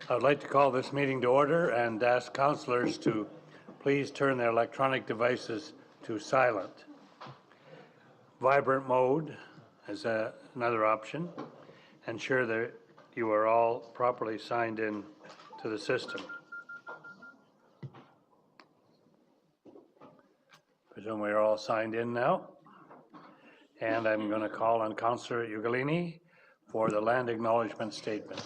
I'd like to call this meeting to order and ask councillors to please turn their electronic devices to silent. Vibrant mode is another option. Ensure that you are all properly signed in to the system. Presume we are all signed in now. And I'm going to call on Councillor Ugolini for the land acknowledgement statement.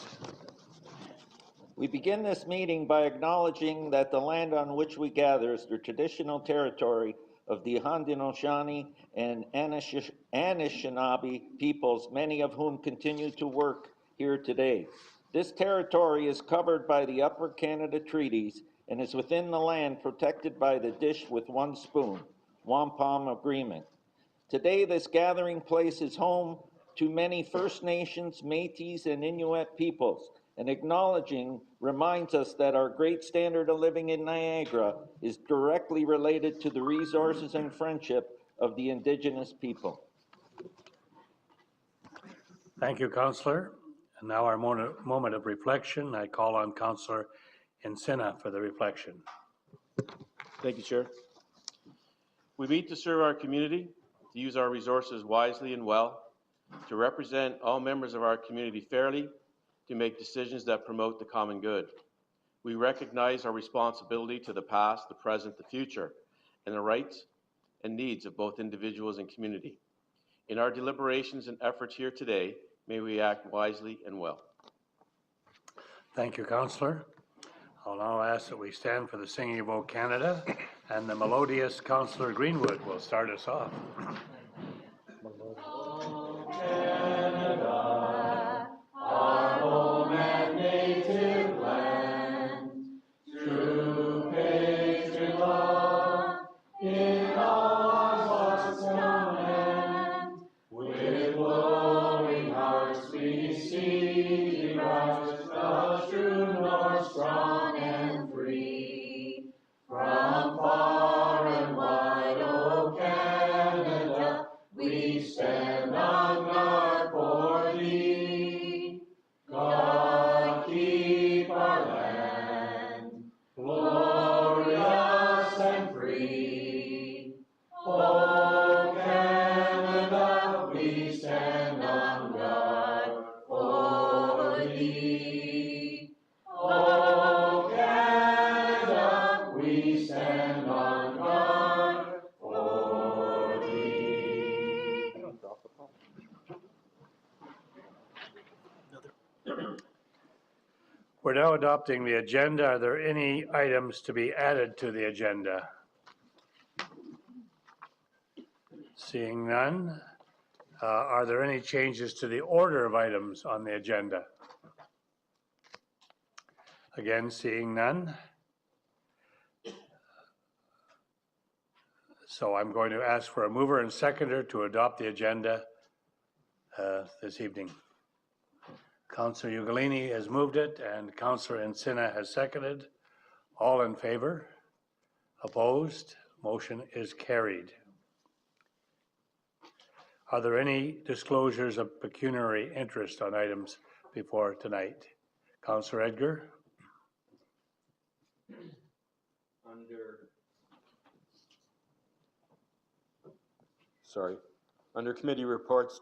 We begin this meeting by acknowledging that the land on which we gather is the traditional territory of the Haudenosaunee and Anishinaabe peoples, many of whom continue to work here today. This territory is covered by the Upper Canada Treaties and is within the land protected by the Dish with One Spoon, Wampum Agreement. Today, this gathering place is home to many First Nations, Métis, and Inuit peoples, and acknowledging reminds us that our great standard of living in Niagara is directly related to the resources and friendship of the Indigenous people. Thank you, Councillor. And now our moment of reflection. I call on Councillor Encina for the reflection. Thank you, Chair. We meet to serve our community, to use our resources wisely and well, to represent all members of our community fairly, to make decisions that promote the common good. We recognize our responsibility to the past, the present, the future, and the rights and needs of both individuals and community. In our deliberations and efforts here today, may we act wisely and well. Thank you, Councillor. I'll now ask that we stand for the singing of O Canada, and the melodious Councillor Greenwood will start us off. O Canada, our home and native land, true patriot love in all our hearts command. With glowing hearts we see thee rise, the true north, strong and free. From far and wide, O Canada, we stand on guard for thee. God keep our land glorious and free. O Canada, we stand on guard for thee. O Canada, we stand on guard for thee. We're now adopting the agenda. Are there any items to be added to the agenda? Seeing none. Are there any changes to the order of items on the agenda? Again, seeing none. So I'm going to ask for a mover and seconder to adopt the agenda this evening. Councillor Ugolini has moved it and Councillor Encina has seconded. All in favor? Opposed? Motion is carried. Are there any disclosures of pecuniary interest on items before tonight? Councillor Edgar? Under committee reports,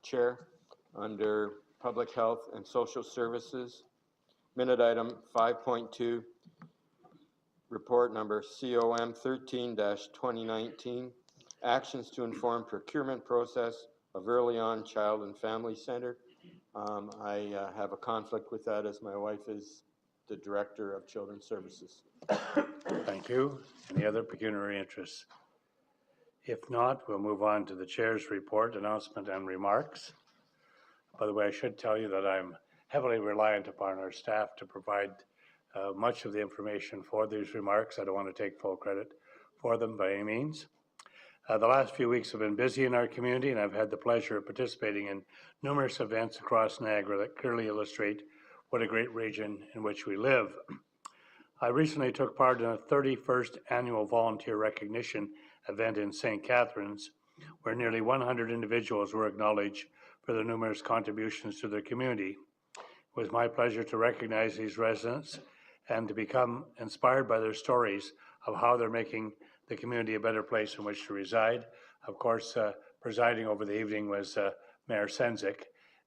Chair, under Public Health and Social Services, minute item 5.2, report number COM 13-2019, actions to inform procurement process of early on child and family center. I have a conflict with that as my wife is the Director of Children's Services. Thank you. Any other pecuniary interests? If not, we'll move on to the Chair's report, announcement, and remarks. By the way, I should tell you that I'm heavily reliant upon our staff to provide much of the information for these remarks. I don't want to take full credit for them by any means. The last few weeks have been busy in our community, and I've had the pleasure of participating in numerous events across Niagara that clearly illustrate what a great region in which we live. I recently took part in a 31st annual volunteer recognition event in St. Catharines, where nearly 100 individuals were acknowledged for their numerous contributions to their community. It It was my pleasure to recognize these residents and to become inspired by their stories of how they're making the community a better place in which to reside. Of course, presiding over the evening was Mayor Senzik,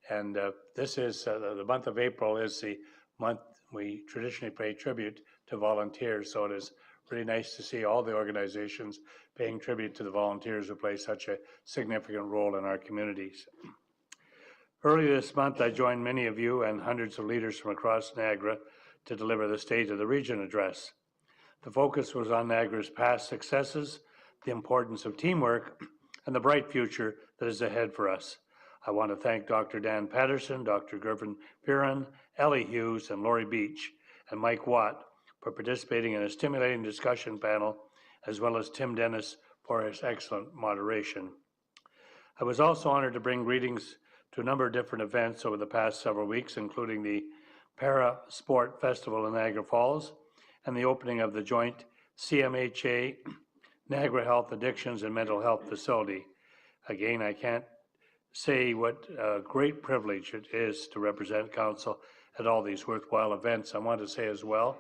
and this is, the month of April is the month we traditionally pay tribute to volunteers, so it is really nice to see all the organizations paying tribute to the volunteers who play such a significant role in our communities. Earlier this month, I joined many of you and hundreds of leaders from across Niagara to deliver the State of the Region address. The focus was on Niagara's past successes, the importance of teamwork, and the bright future that is ahead for us. I want to thank Dr. Dan Patterson, Dr. Gervin Piran, Ellie Hughes, and Lori Beach, and Mike Watt for participating in a stimulating discussion panel, as well as Tim Dennis for his excellent moderation. I was also honored to bring greetings to a number of different events over the past several weeks, including the Para Sport Festival in Niagara Falls and the opening of the joint CMHA Niagara Health Addictions and Mental Health Facility. Again, I can't say what a great privilege it is to represent council at all these worthwhile events. I want to say as well,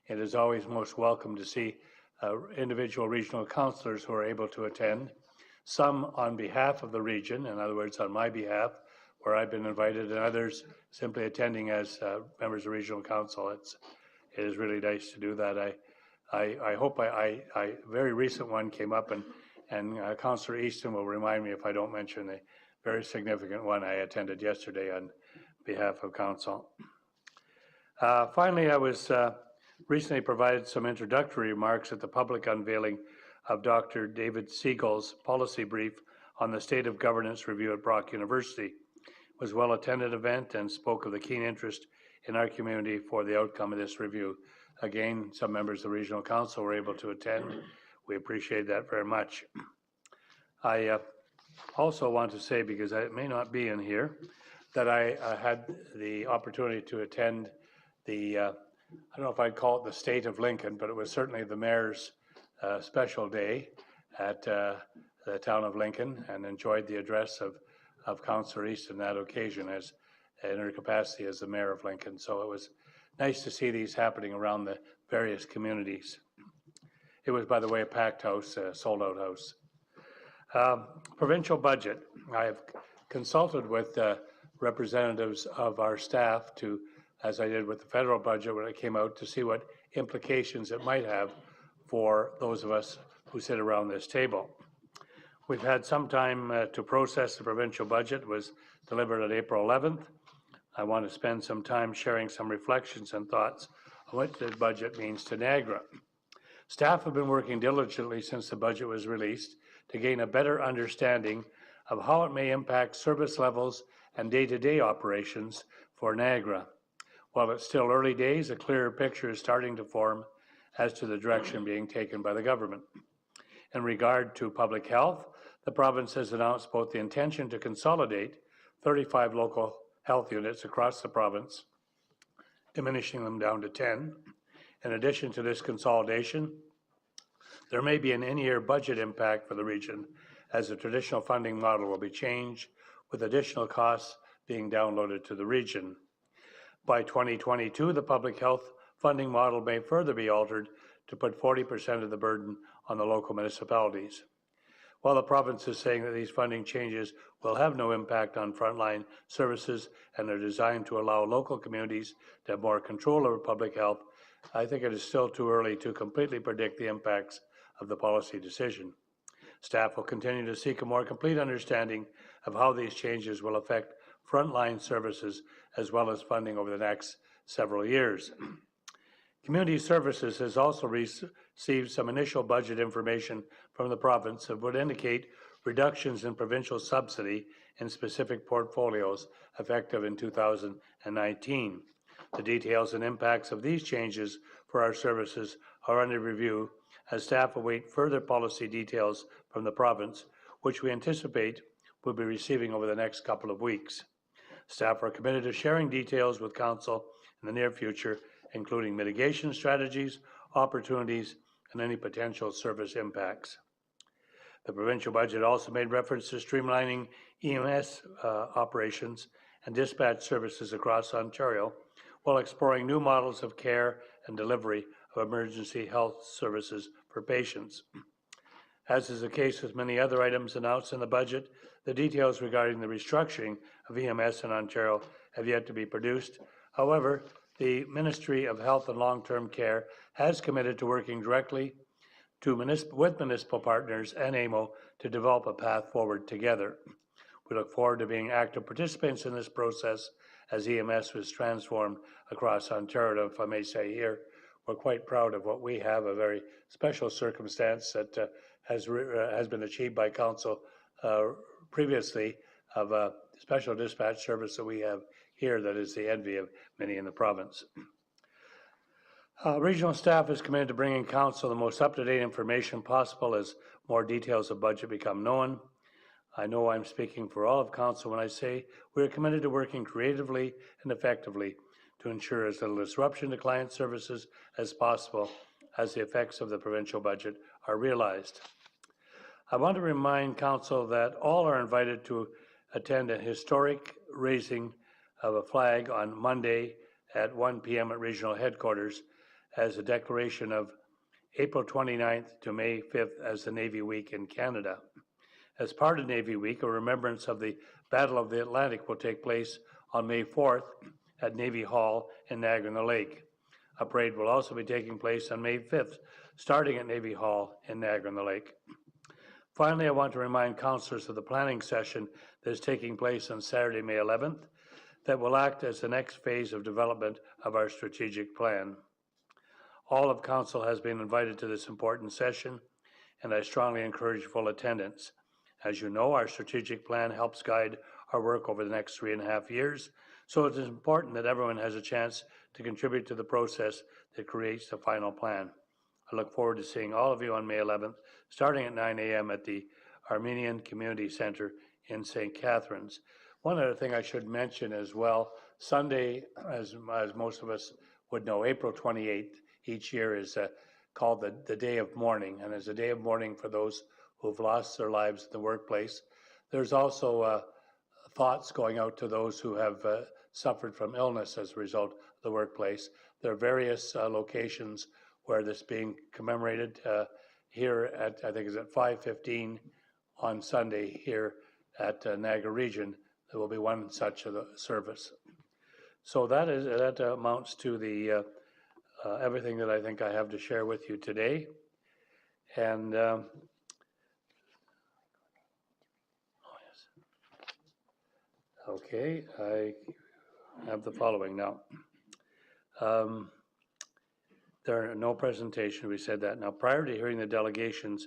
it is always most welcome to see individual regional councillors who are able to attend, some on behalf of the region, in other words, on my behalf, where I've been invited, and others simply attending as members of regional council. It is really nice to do that. I hope a very recent one came up, and Councillor Easton will remind me if I don't mention the very significant one I attended yesterday on behalf of council. Finally, I was recently provided some introductory remarks at the public unveiling of Dr. David Siegel's policy brief on the state of governance review at Brock University. It was a well-attended event and spoke of the keen interest in our community for the outcome of this review. Again, some members of the Regional Council were able to attend. We appreciate that very much. I also want to say, because it may not be in here, that I had the opportunity to attend the, I don't know if I'd call it the State of Lincoln, but it was certainly the Mayor's special day at the town of Lincoln, and enjoyed the address of Councillor East on that occasion as in her capacity as the Mayor of Lincoln. So it was nice to see these happening around the various communities. It was, by the way, a packed house, a sold-out house. Provincial budget. I have consulted with representatives of our staff to, as I did with the federal budget when it came out, to see what implications it might have for those of us who sit around this table. We've had some time to process the provincial budget. It was delivered on April 11th. I want to spend some time sharing some reflections and thoughts on what the budget means to Niagara. Staff have been working diligently since the budget was released to gain a better understanding of how it may impact service levels and day-to-day operations for Niagara. While it's still early days, a clearer picture is starting to form as to the direction being taken by the government. In regard to public health, the province has announced both the intention to consolidate 35 local health units across the province, diminishing them down to 10. In addition to this consolidation, there may be an in-year budget impact for the region as the traditional funding model will be changed, with additional costs being downloaded to the region. By 2022, the public health funding model may further be altered to put 40% of the burden on the local municipalities. While the province is saying that these funding changes will have no impact on frontline services and are designed to allow local communities to have more control over public health, I think it is still too early to completely predict the impacts of the policy decision. Staff will continue to seek a more complete understanding of how these changes will affect frontline services as well as funding over the next several years. Community Services has also received some initial budget information from the province that would indicate reductions in provincial subsidy in specific portfolios effective in 2019. The details and impacts of these changes for our services are under review as staff await further policy details from the province, which we anticipate will be receiving over the next couple of weeks. Staff are committed to sharing details with Council in the near future, including mitigation strategies, opportunities, and any potential service impacts. The provincial budget also made reference to streamlining EMS operations and dispatch services across Ontario, while exploring new models of care and delivery of emergency health services for patients. As is the case with many other items announced in the budget, the details regarding the restructuring of EMS in Ontario have yet to be produced. However, the Ministry of Health and Long-Term Care has committed to working directly with municipal partners and AMO to develop a path forward together. We look forward to being active participants in this process as EMS was transformed across Ontario. If I may say here, we're quite proud of what we have, a very special circumstance that has been achieved by Council previously, of a special dispatch service that we have here that is the envy of many in the province. Regional staff is committed to bringing Council the most up-to-date information possible as more details of budget become known. I know I'm speaking for all of Council when I say we are committed to working creatively and effectively to ensure as little disruption to client services as possible as the effects of the provincial budget are realized. I want to remind Council that all are invited to attend a historic raising of a flag on Monday at 1 p.m. at regional headquarters as a declaration of April 29th to May 5th as the Navy Week in Canada. As part of Navy Week, a remembrance of the Battle of the Atlantic will take place on May 4th at Navy Hall in Niagara-on-the-Lake. A parade will also be taking place on May 5th, starting at Navy Hall in Niagara-on-the-Lake. Finally, I want to remind councillors of the planning session that is taking place on Saturday, May 11th, that will act as the next phase of development of our strategic plan. All of Council has been invited to this important session, and I strongly encourage full attendance. As you know, our strategic plan helps guide our work over the next 3.5 years, so it is important that everyone has a chance to contribute to the process that creates the final plan. I look forward to seeing all of you on May 11th, starting at 9 a.m. at the Armenian Community Center in St. Catharines. One other thing I should mention as well, Sunday, as most of us would know, April 28th each year is called the Day of Mourning, and as a day of mourning for those who've lost their lives in the workplace. There's also thoughts going out to those who have suffered from illness as a result of the workplace. There are various locations where this is being commemorated. Here at, I think it's at 5:15 on Sunday here at Niagara Region, there will be one such service. So that amounts to the everything that I think I have to share with you today. And okay, I have the following now. There are no presentation, we said that. Now, prior to hearing the delegations,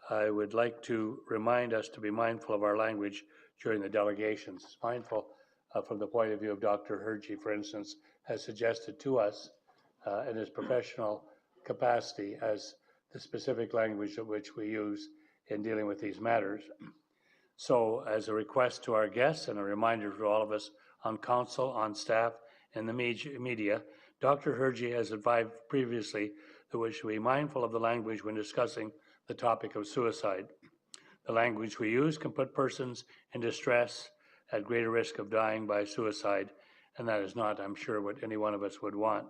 I would like to remind us to be mindful of our language during the delegations. Mindful from the point of view of Dr. Hergy, for instance, has suggested to us in his professional capacity as the specific language of which we use in dealing with these matters. So as a request to our guests and a reminder to all of us on council, on staff, and the media, Dr. Hergy has advised previously that we should be mindful of the language when discussing the topic of suicide. The language we use can put persons in distress at greater risk of dying by suicide, and that is not, I'm sure, what any one of us would want.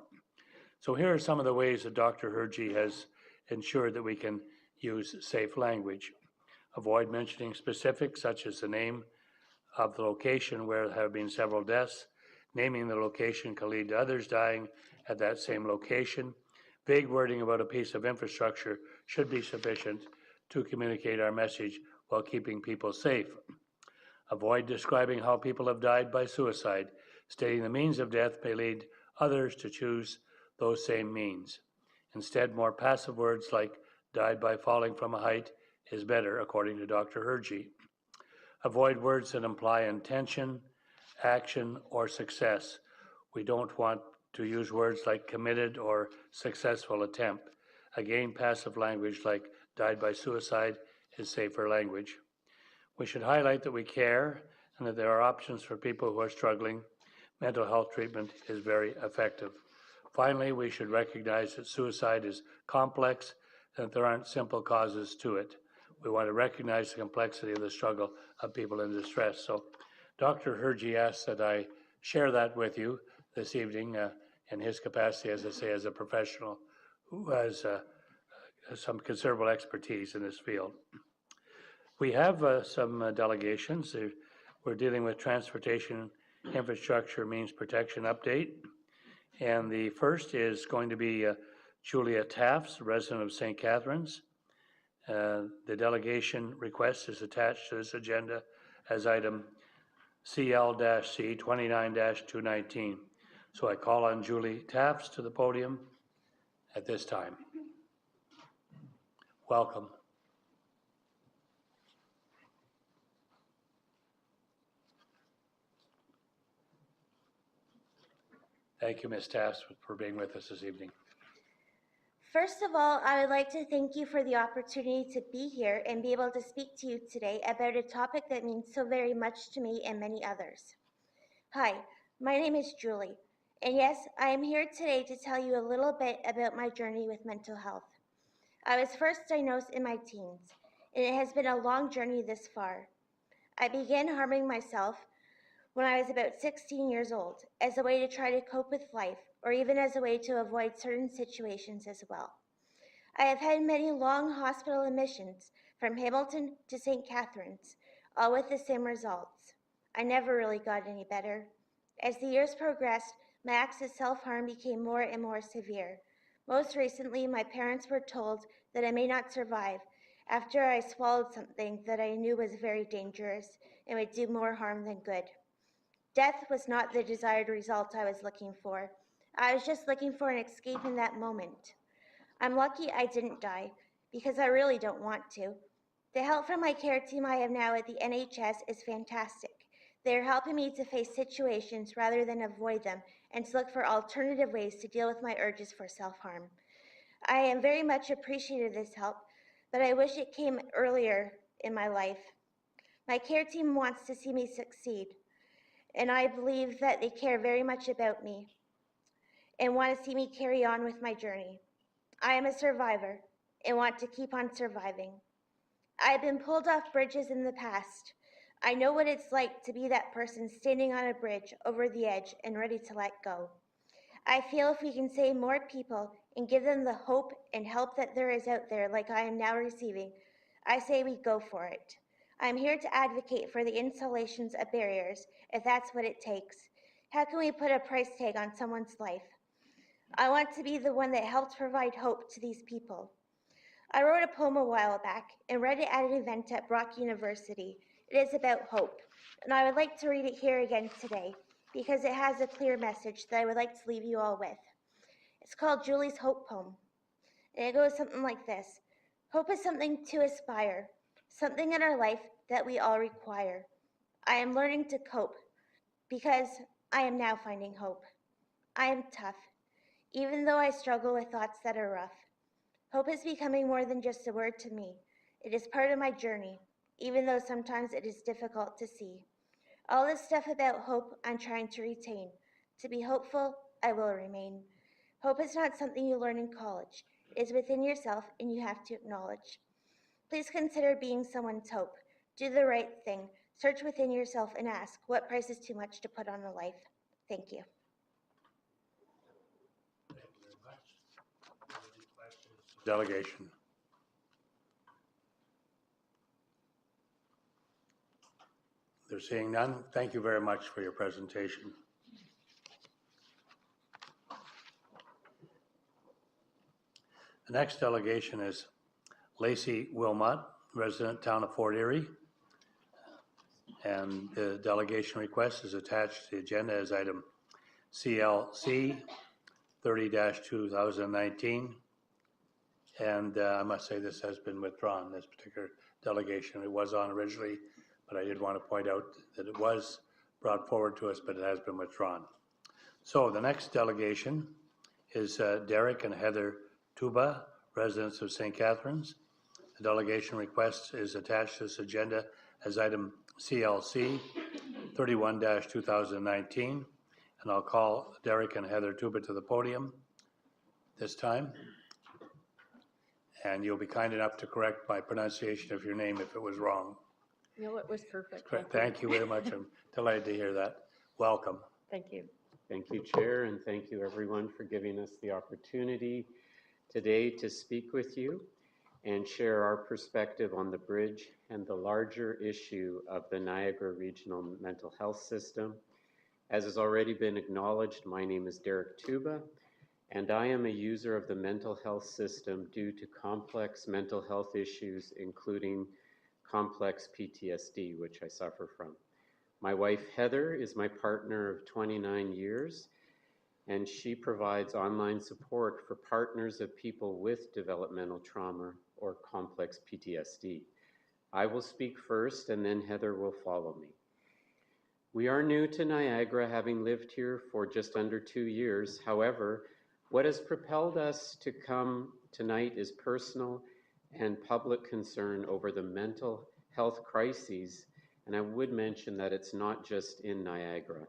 So here are some of the ways that Dr. Hergy has ensured that we can use safe language. Avoid mentioning specifics such as the name of the location where there have been several deaths. Naming the location can lead to others dying at that same location. Vague wording about a piece of infrastructure should be sufficient to communicate our message while keeping people safe. Avoid describing how people have died by suicide. Stating the means of death may lead others to choose those same means. Instead, more passive words like died by falling from a height is better, according to Dr. Hergy. Avoid words that imply intention, action, or success. We don't want to use words like committed or successful attempt. Again, passive language like died by suicide is safer language. We should highlight that we care and that there are options for people who are struggling. Mental health treatment is very effective. Finally, we should recognize that suicide is complex and that there aren't simple causes to it. We want to recognize the complexity of the struggle of people in distress. So Dr. Hergy asked that I share that with you this evening in his capacity, as I say, as a professional who has some considerable expertise in this field. We have some delegations. We're dealing with transportation infrastructure means protection update. And the first is going to be Julia Tafts, resident of St. Catharines. The delegation request is attached to this agenda as item CL-C 29-219. So I call on Julie Tafts to the podium at this time. Welcome. Thank you, Ms. Tafts, for being with us this evening. First of all, I would like to thank you for the opportunity to be here and be able to speak to you today about a topic that means so very much to me and many others. Hi, my name is Julie, and yes, I am here today to tell you a little bit about my journey with mental health. I was first diagnosed in my teens, and it has been a long journey this far. I began harming myself when I was about 16 years old, as a way to try to cope with life, or even as a way to avoid certain situations as well. I have had many long hospital admissions, from Hamilton to St. Catharines, all with the same results. I never really got any better. As the years progressed, my acts of self-harm became more and more severe. Most recently, my parents were told that I may not survive after I swallowed something that I knew was very dangerous and would do more harm than good. Death was not the desired result I was looking for. I was just looking for an escape in that moment. I'm lucky I didn't die, because I really don't want to. The help from my care team I have now at the NHS is fantastic. They are helping me to face situations rather than avoid them, and to look for alternative ways to deal with my urges for self-harm. I am very much appreciative of this help, but I wish it came earlier in my life. My care team wants to see me succeed, and I believe that they care very much about me and want to see me carry on with my journey. I am a survivor and want to keep on surviving. I have been pulled off bridges in the past. I know what it's like to be that person standing on a bridge over the edge and ready to let go. I feel if we can save more people and give them the hope and help that there is out there like I am now receiving, I say we go for it. I'm here to advocate for the installations of barriers, if that's what it takes. How can we put a price tag on someone's life? I want to be the one that helps provide hope to these people. I wrote a poem a while back and read it at an event at Brock University. It is about hope, and I would like to read it here again today because it has a clear message that I would like to leave you all with. It's called Julie's Hope Poem, and it goes something like this. Hope is something to aspire, something in our life that we all require. I am learning to cope because I am now finding hope. I am tough, even though I struggle with thoughts that are rough. Hope is becoming more than just a word to me. It is part of my journey, even though sometimes it is difficult to see. All this stuff about hope I'm trying to retain. To be hopeful, I will remain. Hope is not something you learn in college. It is within yourself and you have to acknowledge. Please consider being someone's hope. Do the right thing. Search within yourself and ask, what price is too much to put on a life? Thank you. Thank you very much. Any questions? Delegation. They're seeing none. Thank you very much for your presentation. The next delegation is Lacey Wilmot, resident town of Fort Erie. And the delegation request is attached to the agenda as item CLC 30-2019. And I must say this has been withdrawn, this particular delegation. It was on originally, but I did want to point out that it was brought forward to us, but it has been withdrawn. So the next delegation is Derek and Heather Tuba, residents of St. Catharines. The delegation request is attached to this agenda as item CLC 31-2019. And I'll call Derek and Heather Tuba to the podium this time. And you'll be kind enough to correct my pronunciation of your name if it was wrong. No, it was perfect. Great. Thank you very much. I'm delighted to hear that. Welcome. Thank you. Thank you, Chair, and thank you everyone for giving us the opportunity today to speak with you and share our perspective on the bridge and the larger issue of the Niagara Regional Mental Health System. As has already been acknowledged, my name is Derek Tuba, and I am a user of the mental health system due to complex mental health issues, including complex PTSD, which I suffer from. My wife, Heather, is my partner of 29 years, and she provides online support for partners of people with developmental trauma or complex PTSD. I will speak first, and then Heather will follow me. We are new to Niagara, having lived here for just under 2 years. However, what has propelled us to come tonight is personal and public concern over the mental health crises. And I would mention that it's not just in Niagara.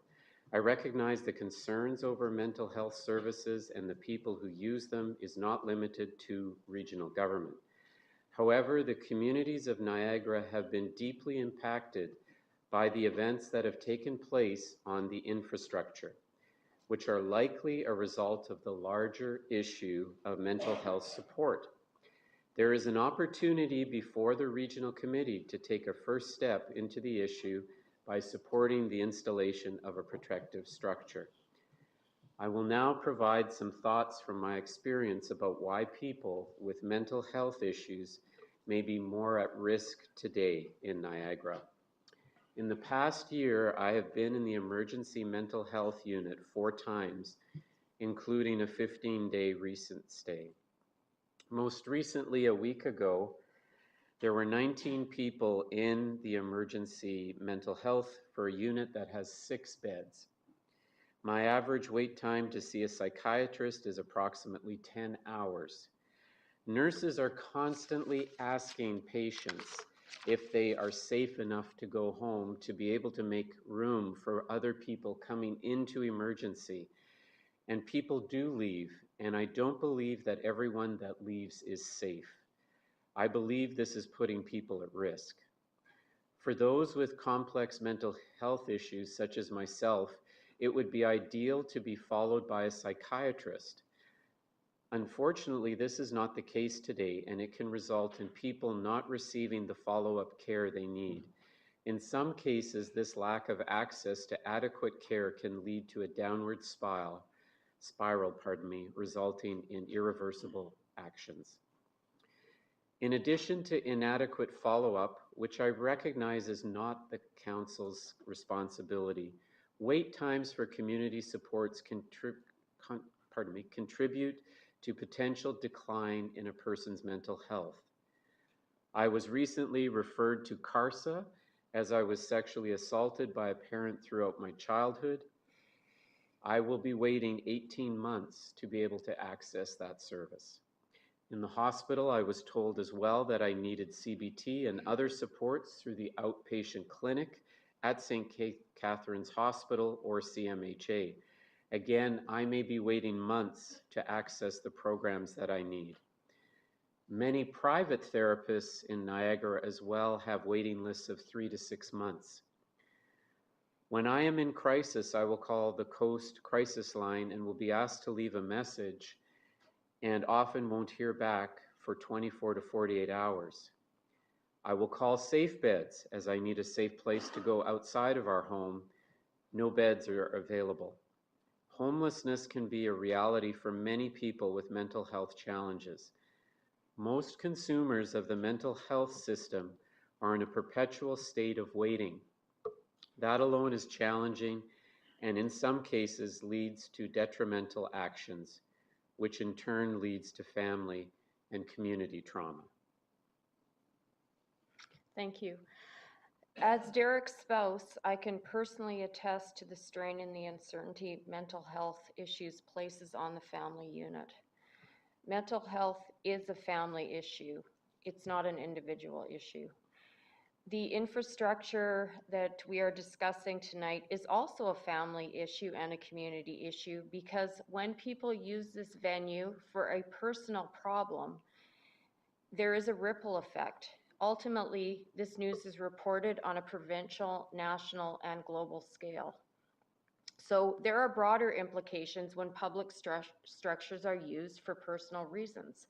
I recognize the concerns over mental health services and the people who use them is not limited to regional government. However, the communities of Niagara have been deeply impacted by the events that have taken place on the infrastructure, which are likely a result of the larger issue of mental health support. There is an opportunity before the Regional Committee to take a first step into the issue by supporting the installation of a protective structure. I will now provide some thoughts from my experience about why people with mental health issues may be more at risk today in Niagara. In the past year, I have been in the emergency mental health unit 4 times, including a 15-day recent stay. Most recently, a week ago, there were 19 people in the emergency mental health for a unit that has 6 beds. My average wait time to see a psychiatrist is approximately 10 hours. Nurses are constantly asking patients if they are safe enough to go home to be able to make room for other people coming into emergency. And people do leave, and I don't believe that everyone that leaves is safe. I believe this is putting people at risk. For those with complex mental health issues, such as myself, it would be ideal to be followed by a psychiatrist. Unfortunately, this is not the case today, and it can result in people not receiving the follow-up care they need. In some cases, this lack of access to adequate care can lead to a downward spiral, resulting in irreversible actions. In addition to inadequate follow-up, which I recognize is not the Council's responsibility, wait times for community supports contribute to potential decline in a person's mental health. I was recently referred to CARSA as I was sexually assaulted by a parent throughout my childhood. I will be waiting 18 months to be able to access that service. In the hospital, I was told as well that I needed CBT and other supports through the outpatient clinic at St. Catherine's Hospital or CMHA. Again, I may be waiting months to access the programs that I need. Many private therapists in Niagara as well have waiting lists of 3 to 6 months. When I am in crisis, I will call the Coast Crisis Line and will be asked to leave a message and often won't hear back for 24 to 48 hours. I will call Safe Beds as I need a safe place to go outside of our home. No beds are available. Homelessness can be a reality for many people with mental health challenges. Most consumers of the mental health system are in a perpetual state of waiting. That alone is challenging and in some cases leads to detrimental actions, which in turn leads to family and community trauma. Thank you. As Derek's spouse, I can personally attest to the strain and the uncertainty mental health issues places on the family unit. Mental health is a family issue. It's not an individual issue. The infrastructure that we are discussing tonight is also a family issue and a community issue because when people use this venue for a personal problem, there is a ripple effect Ultimately, this news is reported on a provincial, national, and global scale. So there are broader implications when public structures are used for personal reasons.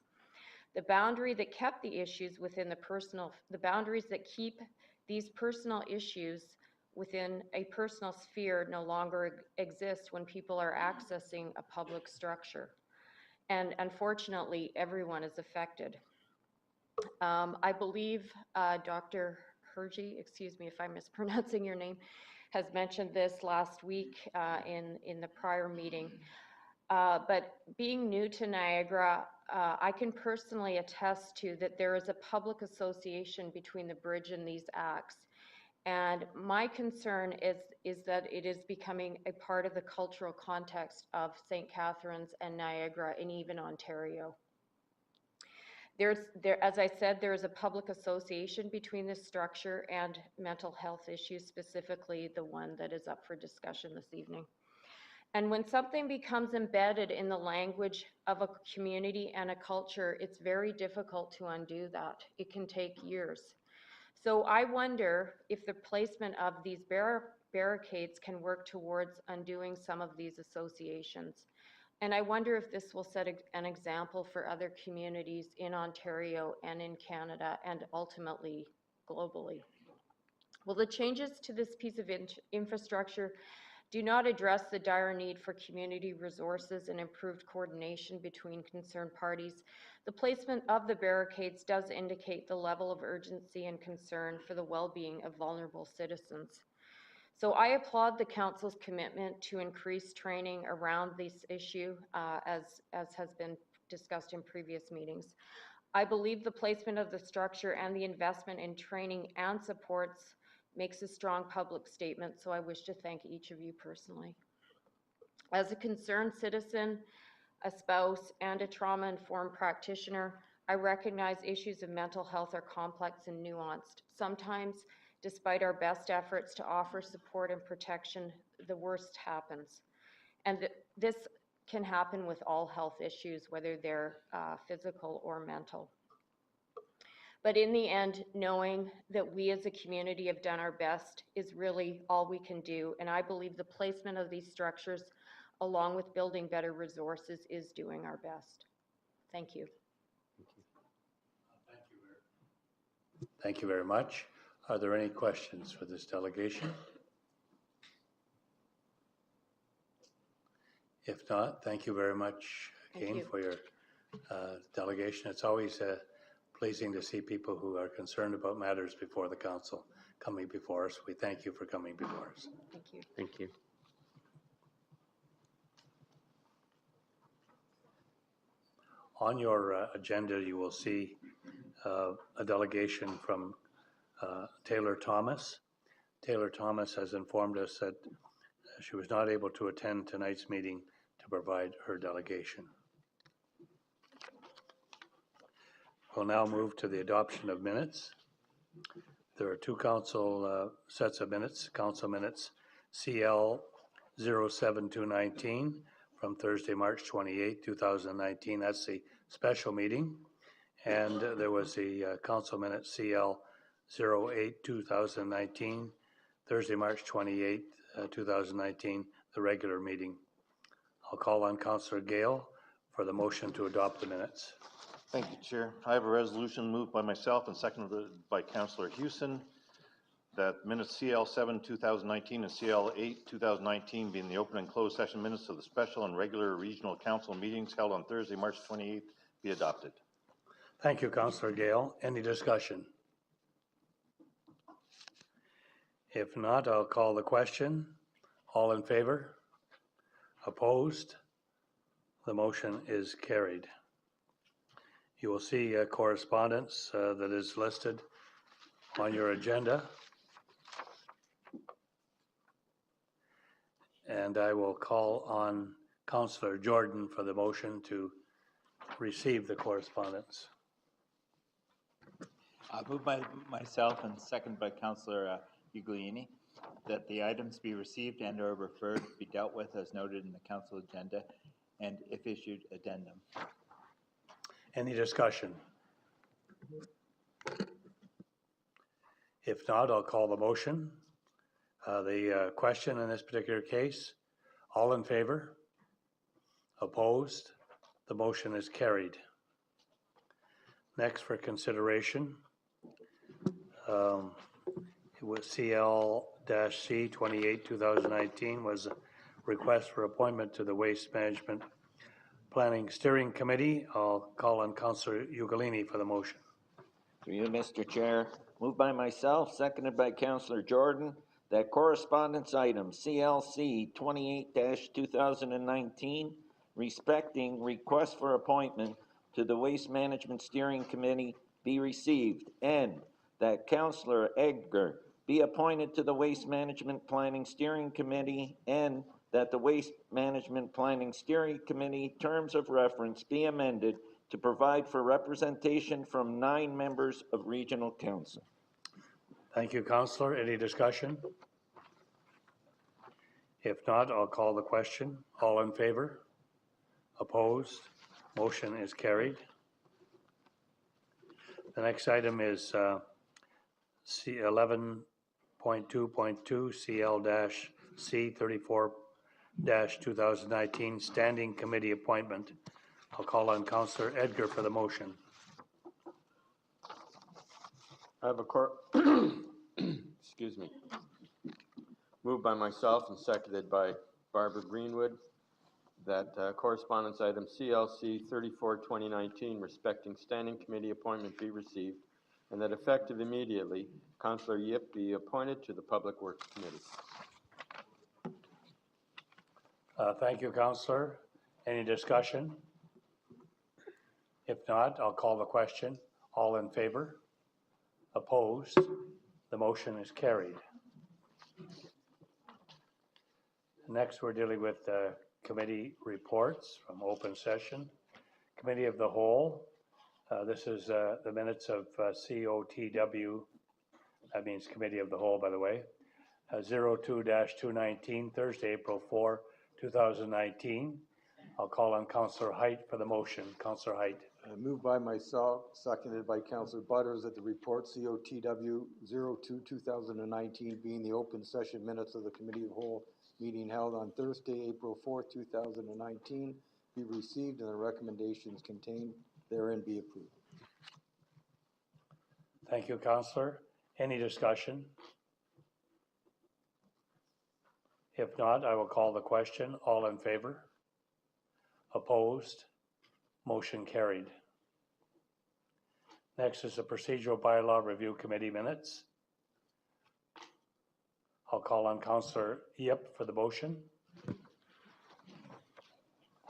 The boundary that kept the issues within the boundaries that keep these personal issues within a personal sphere no longer exist when people are accessing a public structure. And unfortunately, everyone is affected. I believe Dr. Hergy, excuse me if I'm mispronouncing your name, has mentioned this last week in the prior meeting. But being new to Niagara, I can personally attest to that there is a public association between the bridge and these acts. And my concern is that it is becoming a part of the cultural context of St. Catharines and Niagara and even Ontario. As I said, there is a public association between this structure and mental health issues, specifically the one that is up for discussion this evening. And when something becomes embedded in the language of a community and a culture, it's very difficult to undo that. It can take years. So I wonder if the placement of these barricades can work towards undoing some of these associations. And I wonder if this will set an example for other communities in Ontario and in Canada and ultimately globally. Well, the changes to this piece of infrastructure do not address the dire need for community resources and improved coordination between concerned parties. The placement of the barricades does indicate the level of urgency and concern for the well-being of vulnerable citizens. So I applaud the Council's commitment to increase training around this issue, as has been discussed in previous meetings. I believe the placement of the structure and the investment in training and supports makes a strong public statement, so I wish to thank each of you personally. As a concerned citizen, a spouse, and a trauma-informed practitioner, I recognize issues of mental health are complex and nuanced. Sometimes, despite our best efforts to offer support and protection, the worst happens. And this can happen with all health issues, whether they're physical or mental. But in the end, knowing that we as a community have done our best is really all we can do. And I believe the placement of these structures, along with building better resources, is doing our best. Thank you. Thank you very much. Are there any questions for this delegation? If not, thank you very much again for your delegation. It's always pleasing to see people who are concerned about matters before the council coming before us. We thank you for coming before us. Thank you. Thank you. On your agenda, you will see a delegation from Taylor Thomas. Taylor Thomas has informed us that she was not able to attend tonight's meeting to provide her delegation. We'll now move to the adoption of minutes. There are two council sets of minutes, council minutes, CL 07219 from Thursday, March 28, 2019. That's the special meeting. And there was the council minute CL 08 2019, Thursday, March 28, 2019, the regular meeting. I'll call on Councillor Gale for the motion to adopt the minutes. Thank you, Chair. I have a resolution moved by myself and seconded by Councillor Hewson that minutes CL 7 2019 and CL 8 2019 being the open and closed session minutes of the special and regular regional council meetings held on Thursday, March 28th be adopted. Thank you, Councillor Gale. Any discussion? If not, I'll call the question. All in favor? Opposed? The motion is carried. You will see correspondence that is listed on your agenda. And I will call on Councillor Jordan for the motion to receive the correspondence. Moved by myself and seconded by Councillor Ugliini that the items be received and or referred be dealt with as noted in the council agenda and if issued addendum. Any discussion? If not, I'll call the motion. The question in this particular case, all in favor? Opposed? The motion is carried. Next for consideration, it was CL-C 28, 2019 was a request for appointment to the Waste Management Planning Steering Committee. I'll call on Councillor Ugolini for the motion. Through you, Mr. Chair. Moved by myself, seconded by Councillor Jordan, that correspondence item CLC 28-2019, respecting request for appointment to the Waste Management Steering Committee be received, and that Councillor Edgar be appointed to the Waste Management Planning Steering Committee, and that the Waste Management Planning Steering Committee terms of reference be amended to provide for representation from 9 members of Regional Council. Thank you, Councillor. Any discussion? If not, I'll call the question. All in favor? Opposed? Motion is carried. The next item is C11.2.2 CL-C 34-2019 Standing Committee Appointment. I'll call on Councillor Edgar for the motion. I have a excuse me. Moved by myself and seconded by Barbara Greenwood that correspondence item CLC 34-2019 respecting standing committee appointment be received, and that effective immediately, Councillor Yip be appointed to the Public Works Committee. Thank you, Councillor. Any discussion? If not, I'll call the question. All in favor? Opposed? The motion is carried. Next, we're dealing with committee reports from open session. Committee of the Whole. This is the minutes of COTW. That means Committee of the Whole, by the way. 02-219, Thursday, April 4, 2019. I'll call on Councillor Height for the motion. Councillor Height. Moved by myself, seconded by Councillor Butters, that the report COTW 02-2019 being the open session minutes of the Committee of Whole meeting held on Thursday, April 4th, 2019 be received and the recommendations contained therein be approved. Thank you, Councillor. Any discussion? If not, I will call the question. All in favor? Opposed? Motion carried. Next is the Procedural Bylaw Review Committee minutes. I'll call on Councillor Yip for the motion.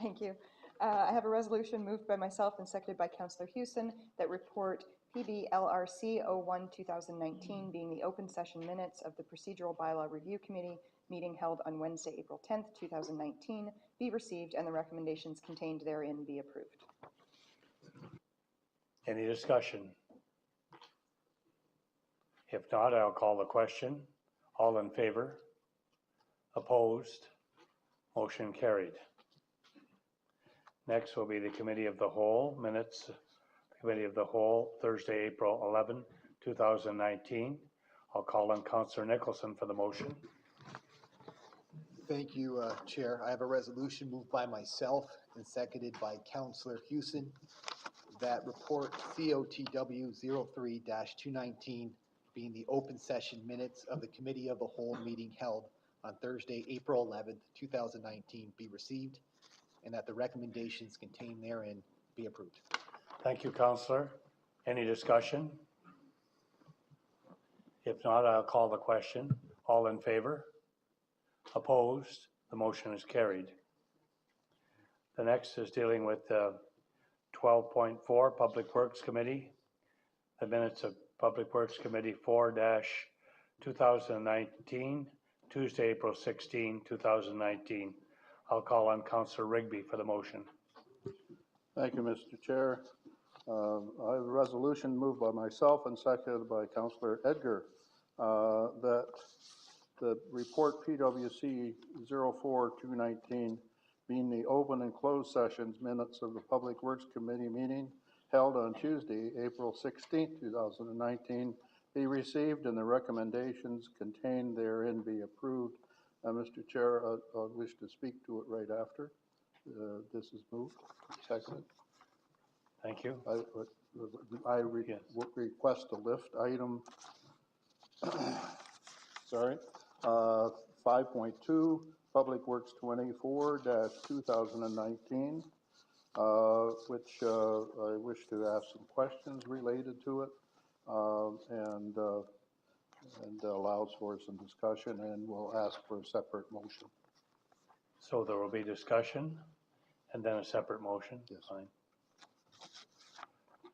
Thank you. I have a resolution moved by myself and seconded by Councillor Hewson that report PBLRC 01-2019 being the open session minutes of the Procedural Bylaw Review Committee meeting held on Wednesday, April 10th, 2019 be received and the recommendations contained therein be approved. Any discussion? If not, I'll call the question. All in favor? Opposed? Motion carried. Next will be the Committee of the Whole minutes. Committee of the Whole, Thursday, April 11, 2019. I'll call on Councillor Nicholson for the motion. Thank you, Chair. I have a resolution moved by myself and seconded by Councillor Hewson that report COTW 03-219 being the open session minutes of the Committee of the Whole meeting held on Thursday, April 11th, 2019 be received and that the recommendations contained therein be approved. Thank you, Councillor. Any discussion? If not, I'll call the question. All in favor? Opposed? The motion is carried. The next is dealing with 12.4 Public Works Committee. The minutes of Public Works Committee 4-2019, Tuesday, April 16, 2019. I'll call on Councillor Rigby for the motion. Thank you, Mr. Chair. I have a resolution moved by myself and seconded by Councillor Edgar that the report PWC 04-219 being the open and closed sessions minutes of the Public Works Committee meeting held on Tuesday, April 16, 2019 be received and the recommendations contained therein be approved. Mr. Chair, I wish to speak to it right after. This is moved. Seconded. Thank you. Request to lift item, sorry, 5.2, Public Works 24-2019, which I wish to ask some questions related to it, and allows for some discussion, and we'll ask for a separate motion. So there will be discussion and then a separate motion? Yes. Fine.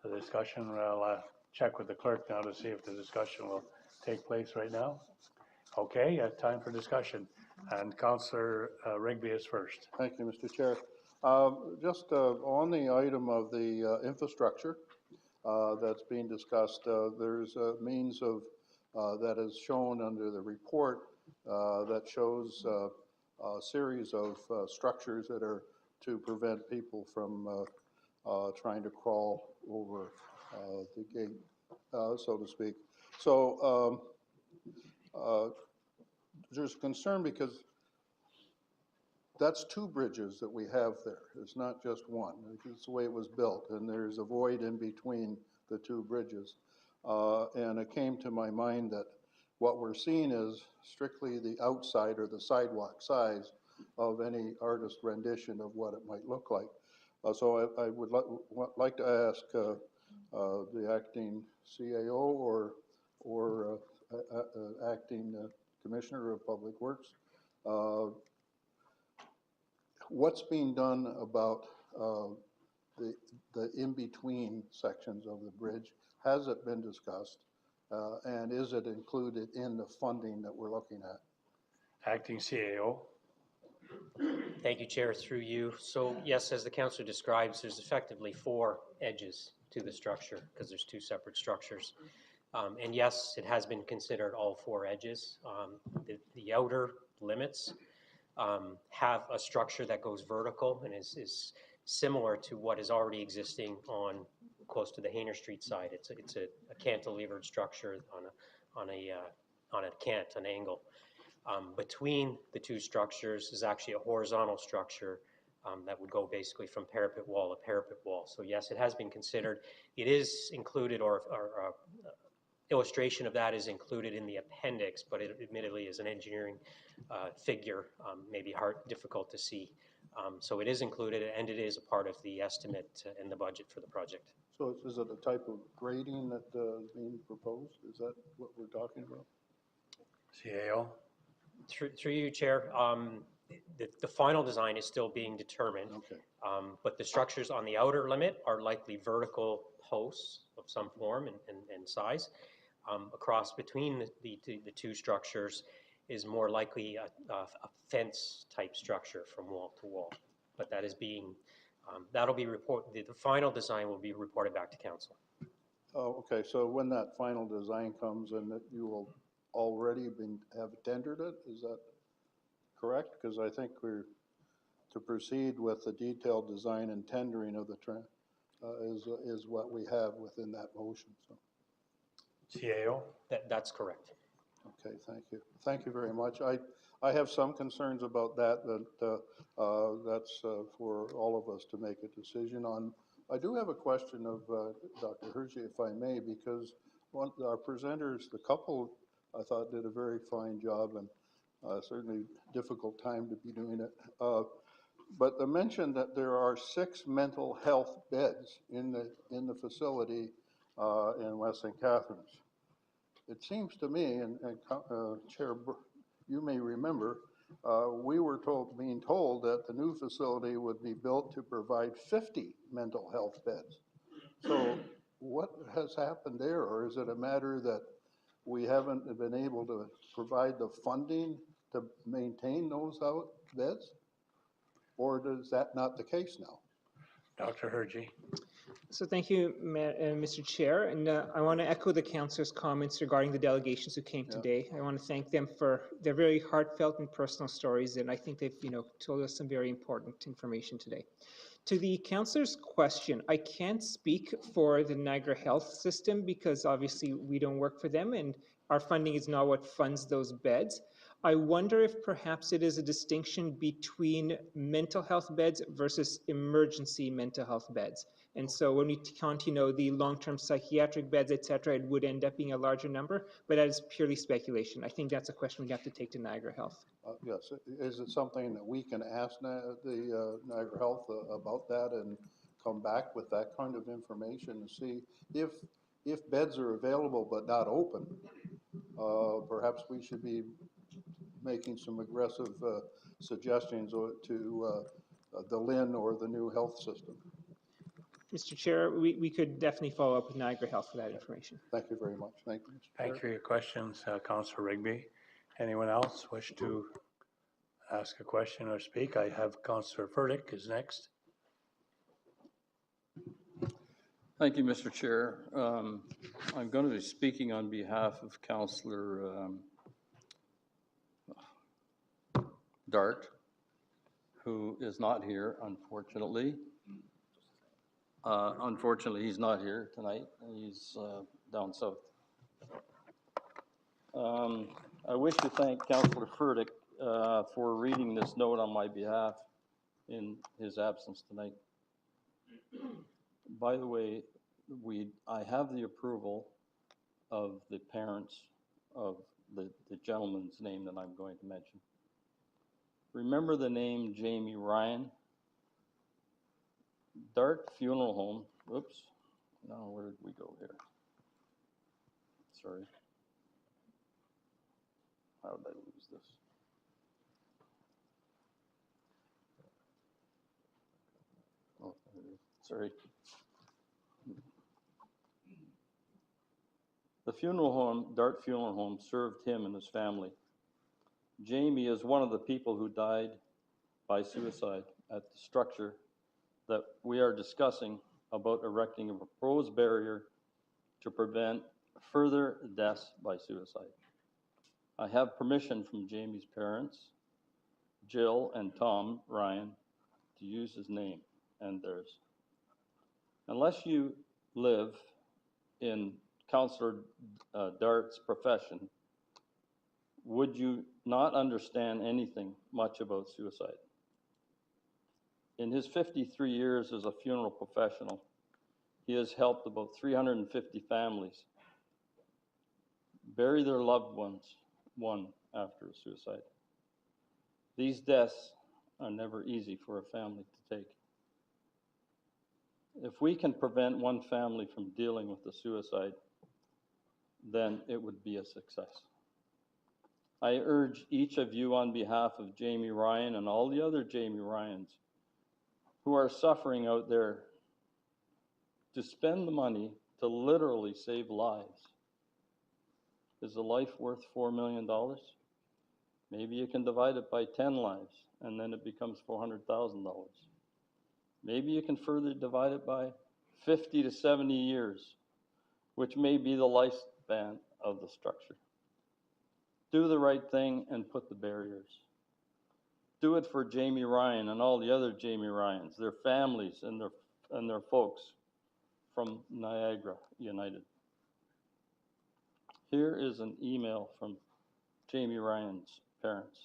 The discussion, I'll check with the clerk now to see if the discussion will take place right now. Okay, time for discussion. And Councillor Rigby is first. Thank you, Mr. Chair. Just on the item of the infrastructure that's being discussed, there's a means of that is shown under the report that shows a series of structures that are to prevent people from trying to crawl over the gate, so to speak. So there's concern because that's two bridges that we have there. It's not just one. It's the way it was built, and there's a void in between the two bridges. And it came to my mind that what we're seeing is strictly the outside or the sidewalk size of any artist rendition of what it might look like. So I would like to ask the acting CAO or acting Commissioner of Public Works, what's being done about the in-between sections of the bridge? Has it been discussed? And is it included in the funding that we're looking at? Acting CAO. Thank you, Chair, through you. So yes, as the councillor describes, there's effectively 4 edges to the structure because there's 2 separate structures. And yes, it has been considered all 4 edges. The outer limits have a structure that goes vertical and is similar to what is already existing on close to the Hayner Street side. It's a cantilevered structure on a cant, an angle. Between the 2 structures is actually a horizontal structure that would go basically from parapet wall to parapet wall. So yes, it has been considered. It is included, or illustration of that is included in the appendix, but it admittedly is an engineering figure, maybe difficult to see. So it is included, and it is a part of the estimate and the budget for the project. So is it a type of grading that is being proposed? Is that what we're talking about? CAO. Through you, Chair, the final design is still being determined. Okay. But the structures on the outer limit are likely vertical posts of some form and size. Across between the 2 structures is more likely a fence type structure from wall to wall. But that is being, that'll be reported, the final design will be reported back to council. Oh, okay. So when that final design comes and that you will already have tendered it, is that correct? Because I think we're to proceed with the detailed design and tendering of the is what we have within that motion. So. CAO? That's correct. Okay, thank you. Thank you very much. I have some concerns about that, that's for all of us to make a decision on. I do have a question of Dr. Hershey, if I may, because our presenters, the couple, I thought did a very fine job, and certainly difficult time to be doing it. But the mention that there are 6 mental health beds in the facility in West St. Catharines. It seems to me, and Chair, you may remember, we were being told that the new facility would be built to provide 50 mental health beds. So what has happened there, or is it a matter that we haven't been able to provide the funding to maintain those beds? Or is that not the case now? Dr. Hergy. So thank you, Mr. Chair, and I want to echo the councillor's comments regarding the delegations who came today. I want to thank them for their very heartfelt and personal stories, and I think they've, told us some very important information today. To the councillor's question, I can't speak for the Niagara Health System because obviously we don't work for them, and our funding is not what funds those beds. I wonder if perhaps it is a distinction between mental health beds versus emergency mental health beds. And so when we count, the long-term psychiatric beds, et cetera, it would end up being a larger number, but that is purely speculation. I think that's a question we have to take to Niagara Health. Yes, is it something that we can ask the Niagara Health about that and come back with that kind of information and see if beds are available but not open? Perhaps we should be making some aggressive suggestions to the LIN or the new health system. Mr. Chair, we could definitely follow up with Niagara Health for that information. Thank you very much. Thank you, Mr. Thank you for your questions, Councillor Rigby. Anyone else wish to ask a question or speak? I have Councillor Furtick is next. Thank you, Mr. Chair. I'm going to be speaking on behalf of Councillor Dart, who is not here, unfortunately. Unfortunately, he's not here tonight. He's down south. I wish to thank Councillor Furtick for reading this note on my behalf in his absence tonight. By the way, I have the approval of the parents of the gentleman's name that I'm going to mention. Remember the name Jamie Ryan? Dart Funeral Home, whoops, now where did we go here? Sorry. How did I lose this? Oh, there it is. Sorry. The funeral home, Dart Funeral Home, served him and his family. Jamie is one of the people who died by suicide at the structure that we are discussing about erecting a proposed barrier to prevent further deaths by suicide. I have permission from Jamie's parents, Jill and Tom Ryan, to use his name and theirs. Unless you live in Councillor Dart's profession, would you not understand anything much about suicide? In his 53 years as a funeral professional, he has helped about 350 families bury their loved ones, one after a suicide. These deaths are never easy for a family to take. If we can prevent one family from dealing with a suicide, then it would be a success. I urge each of you on behalf of Jamie Ryan and all the other Jamie Ryans who are suffering out there to spend the money to literally save lives. Is a life worth $4 million? Maybe you can divide it by 10 lives and then it becomes $400,000. Maybe you can further divide it by 50 to 70 years, which may be the lifespan of the structure. Do the right thing and put the barriers. Do it for Jamie Ryan and all the other Jamie Ryans, their families and their folks from Niagara United. Here is an email from Jamie Ryan's parents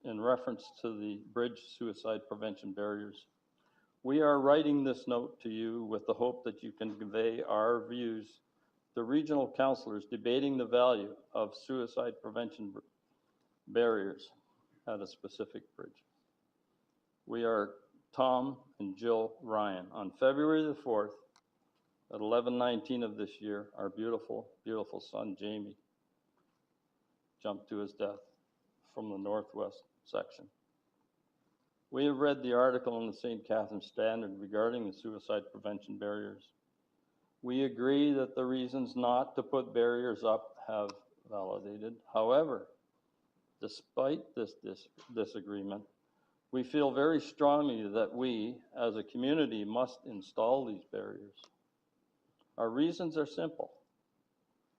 in reference to the bridge suicide prevention barriers. We are writing this note to you with the hope that you can convey our views to regional councillors debating the value of suicide prevention barriers at a specific bridge. We are Tom and Jill Ryan. On February the 4th, at 11:19 of this year, our beautiful, beautiful son, Jamie, jumped to his death from the northwest section. We have read the article in the St. Catharines Standard regarding the suicide prevention barriers. We agree that the reasons not to put barriers up have validated. However, despite this disagreement, We feel very strongly that we, as a community, must install these barriers. Our reasons are simple.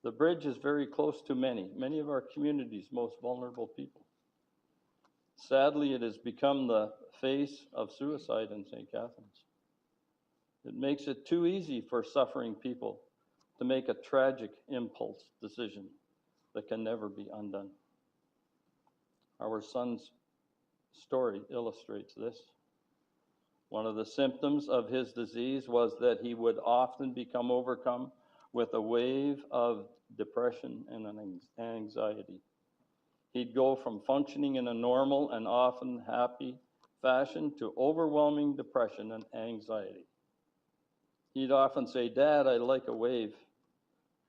The bridge is very close to many of our community's most vulnerable people. Sadly, it has become the face of suicide in St. Catharines. It makes it too easy for suffering people to make a tragic impulse decision that can never be undone. Our son's story illustrates this. One of the symptoms of his disease was that he would often become overcome with a wave of depression and an anxiety. He'd go from functioning in a normal and often happy fashion to overwhelming depression and anxiety. He'd often say, "Dad, I like a wave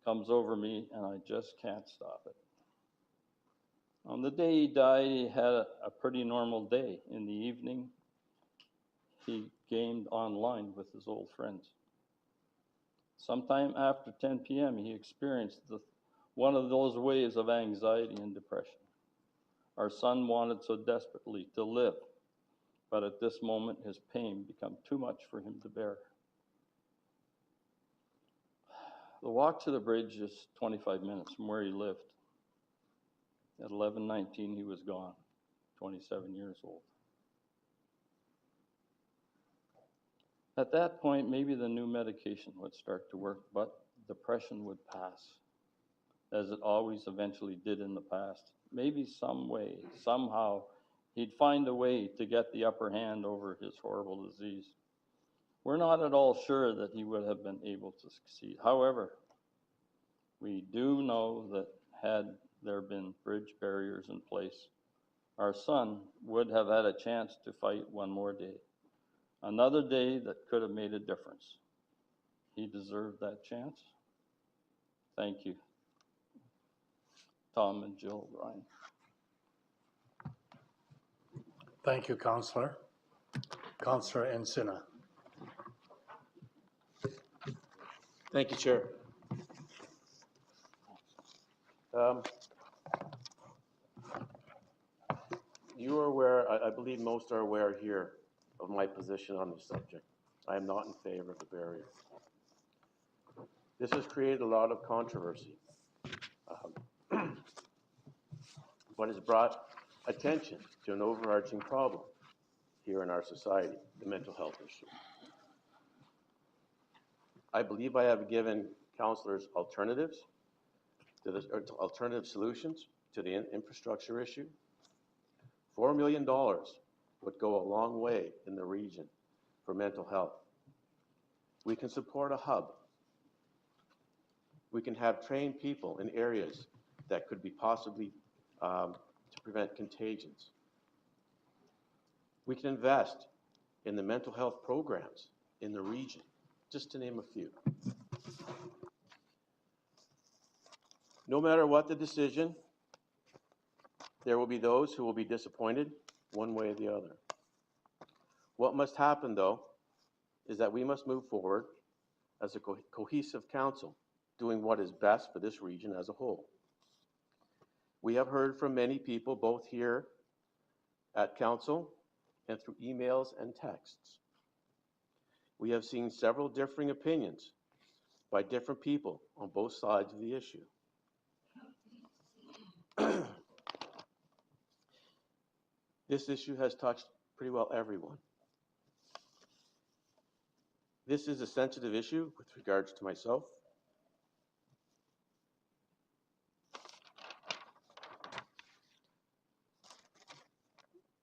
comes over me and I just can't stop it." On the day he died, he had a pretty normal day. In the evening, he gamed online with his old friends. Sometime after 10 p.m., he experienced one of those waves of anxiety and depression. Our son wanted so desperately to live, but at this moment, his pain became too much for him to bear. The walk to the bridge is 25 minutes from where he lived. At 11:19, he was gone, 27 years old. At that point, maybe the new medication would start to work, but depression would pass, as it always eventually did in the past. Maybe some way, somehow, he'd find a way to get the upper hand over his horrible disease. We're not at all sure that he would have been able to succeed. However, we do know that had there been bridge barriers in place, our son would have had a chance to fight one more day. Another day that could have made a difference. He deserved that chance. Thank you, Tom and Jill Ryan. Thank you, Councillor. Councillor Encina. Thank you, Chair. You are aware, I believe most are aware here of my position on the subject. I am not in favor of the barrier. This has created a lot of controversy, but has brought attention to an overarching problem here in our society, the mental health issue. I believe I have given councillors alternatives to this, or alternative solutions to the infrastructure issue. $4 million would go a long way in the region for mental health. We can support a hub. We can have trained people in areas that could be possibly to prevent contagions. We can invest in the mental health programs in the region, just to name a few. No matter what the decision, there will be those who will be disappointed one way or the other. What must happen, though, is that we must move forward as a cohesive council, doing what is best for this region as a whole. We have heard from many people, both here at council and through emails and texts. We have seen several differing opinions by different people on both sides of the issue. This issue has touched pretty well everyone. This is a sensitive issue with regards to myself.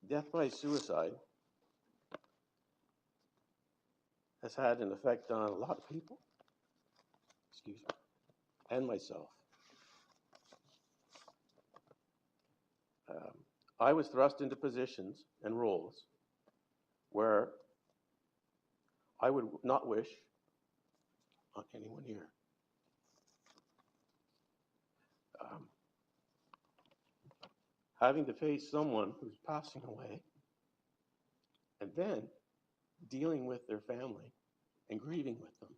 Death by suicide has had an effect on a lot of people, excuse me, and myself. I was thrust into positions and roles where I would not wish on anyone here. Having to face someone who's passing away and then dealing with their family and grieving with them.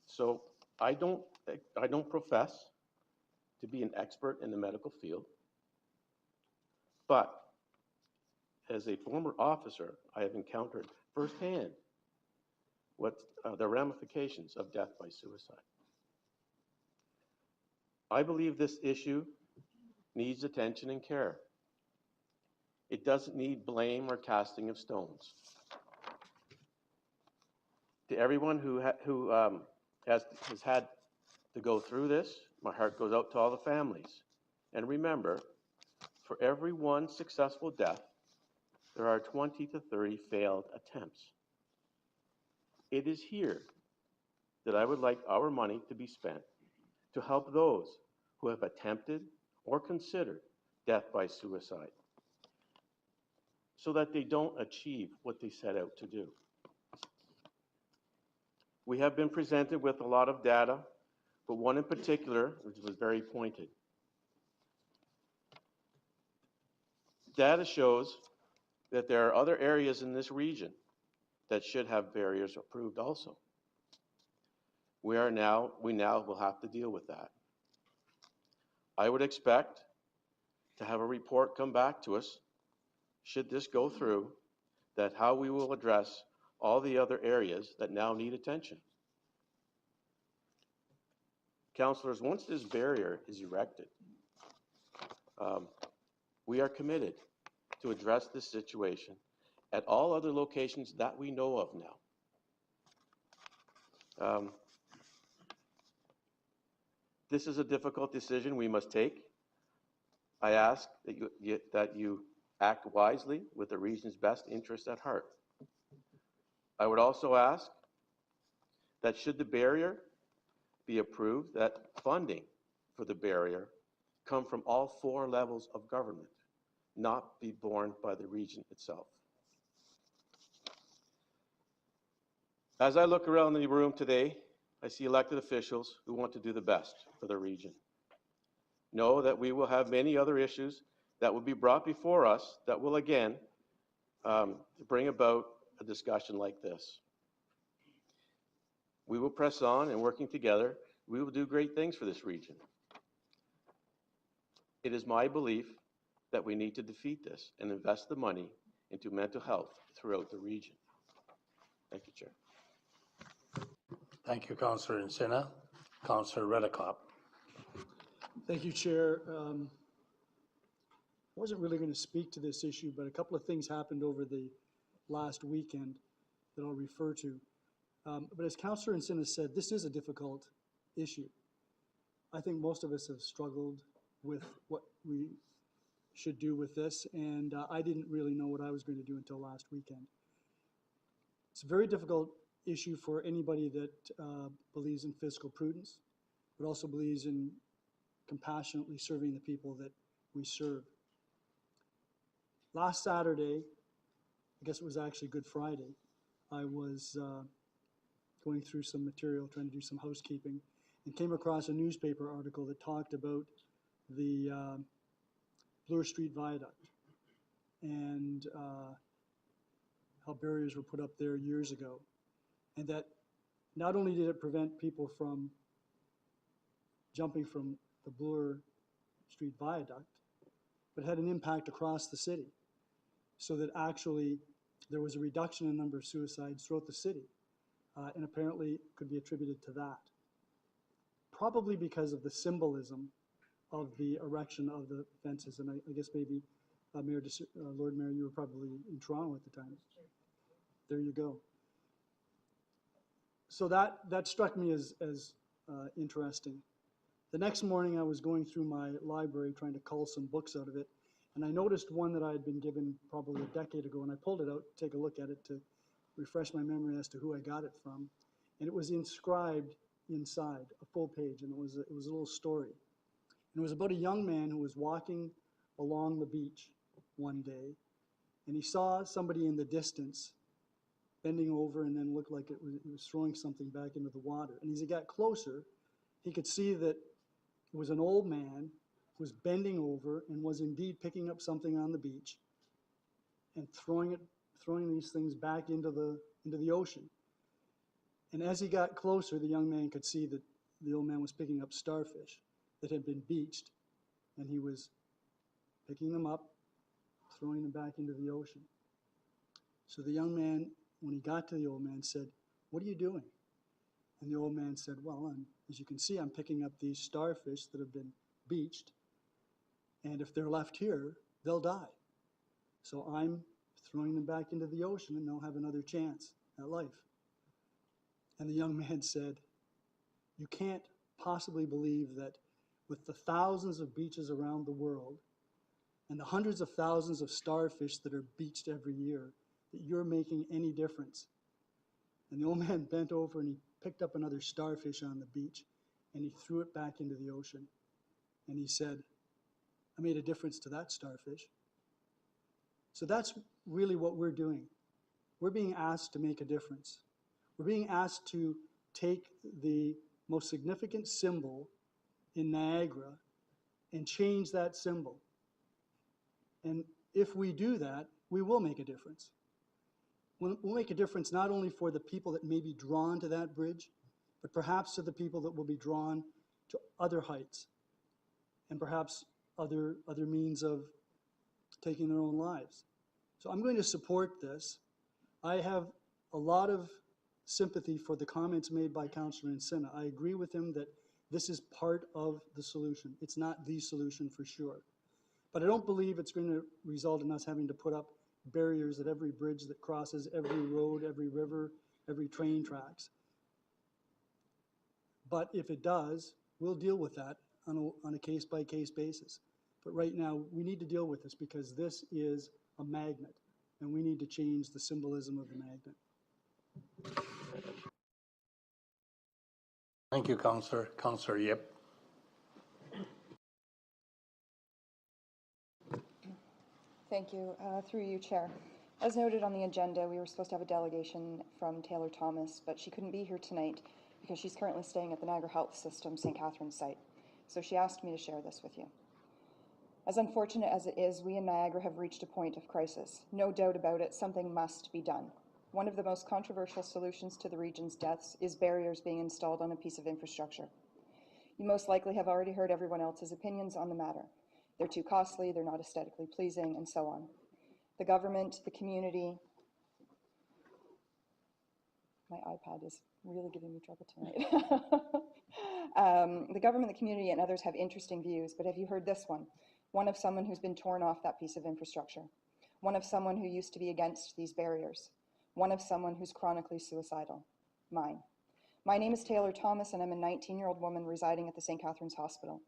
So I don't profess to be an expert in the medical field, but as a former officer, I have encountered firsthand what the ramifications of death by suicide. I believe this issue needs attention and care. It doesn't need blame or casting of stones. To everyone who has had to go through this, my heart goes out to all the families. And remember, for every one successful death, there are 20 to 30 failed attempts. It is here that I would like our money to be spent to help those who have attempted or considered death by suicide, so that they don't achieve what they set out to do. We have been presented with a lot of data, but one in particular, which was very pointed. Data shows that there are other areas in this region that should have barriers approved also. We now will have to deal with that. I would expect to have a report come back to us, should this go through, that how we will address all the other areas that now need attention. Councillors, once this barrier is erected, we are committed to address this situation at all other locations that we know of now. This is a difficult decision we must take. I ask that you act wisely with the region's best interests at heart. I would also ask that should the barrier be approved, that funding for the barrier come from all 4 levels of government, not be borne by the region itself. As I look around the room today, I see elected officials who want to do the best for the region. Know that we will have many other issues that will be brought before us that will again bring about a discussion like this. We will press on, and working together, we will do great things for this region. It is my belief that we need to defeat this and invest the money into mental health throughout the region. Thank you, Chair. Thank you, Councillor Encina. Councillor Redekop. Thank you, Chair. I wasn't really going to speak to this issue, but a couple of things happened over the last weekend that I'll refer to. But as Councillor Encina said, this is a difficult issue. I think most of us have struggled with what we should do with this, and I didn't really know what I was going to do until last weekend. It's a very difficult issue for anybody that believes in fiscal prudence, but also believes in compassionately serving the people that we serve. Last Saturday, I guess it was actually Good Friday, I was going through some material, trying to do some housekeeping, and came across a newspaper article that talked about the Bloor Street Viaduct and how barriers were put up there years ago. And that not only did it prevent people from jumping from the Bloor Street Viaduct, but had an impact across the city, so that actually there was a reduction in the number of suicides throughout the city, and apparently could be attributed to that. Probably because of the symbolism of the erection of the fences, and I guess maybe Lord Mayor, you were probably in Toronto at the time. There you go. So that struck me as interesting. The next morning I was going through my library trying to cull some books out of it, and I noticed one that I had been given probably a decade ago, and I pulled it out to take a look at it to refresh my memory as to who I got it from. And it was inscribed inside, a full page, and it was a little story. And it was about a young man who was walking along the beach one day, and he saw somebody in the distance bending over and then looked like it was throwing something back into the water. And as he got closer, he could see that it was an old man who was bending over and was indeed picking up something on the beach and throwing these things back into the ocean. And as he got closer, the young man could see that the old man was picking up starfish that had been beached, and he was picking them up, throwing them back into the ocean. So the young man, when he got to the old man, said, "What are you doing?" And the old man said, "Well, as you can see, I'm picking up these starfish that have been beached, and if they're left here, they'll die. So I'm throwing them back into the ocean and they'll have another chance at life." And the young man said, "You can't possibly believe that with the thousands of beaches around the world and the hundreds of thousands of starfish that are beached every year, that you're making any difference." And the old man bent over and he picked up another starfish on the beach and he threw it back into the ocean. And he said, "I made a difference to that starfish." So that's really what we're doing. We're being asked to make a difference. We're being asked to take the most significant symbol in Niagara and change that symbol. And if we do that, we will make a difference. We'll make a difference not only for the people that may be drawn to that bridge, but perhaps to the people that will be drawn to other heights and perhaps other means of taking their own lives. So I'm going to support this. I have a lot of sympathy for the comments made by Councillor Encina. I agree with him that this is part of the solution. It's not the solution for sure. But I don't believe it's going to result in us having to put up barriers at every bridge that crosses every road, every river, every train tracks. But if it does, we'll deal with that on a case-by-case basis. But right now, we need to deal with this because this is a magnet, and we need to change the symbolism of the magnet. Thank you, Councillor. Councillor Yip. Thank you. Through you, Chair. As noted on the agenda, we were supposed to have a delegation from Taylor Thomas, but she couldn't be here tonight because she's currently staying at the Niagara Health System St. Catharines site. So she asked me to share this with you. As unfortunate as it is, we in Niagara have reached a point of crisis. No doubt about it, something must be done. One of the most controversial solutions to the region's deaths is barriers being installed on a piece of infrastructure. You most likely have already heard everyone else's opinions on the matter. They're too costly, they're not aesthetically pleasing, and so on. The government, the community, my iPad is really giving me trouble tonight. The government, the community, and others have interesting views, but have you heard this one? One of someone who's been torn off that piece of infrastructure. One of someone who used to be against these barriers. One of someone who's chronically suicidal. Mine. My name is Taylor Thomas, and I'm a 19-year-old woman residing at the St. Catharines Hospital.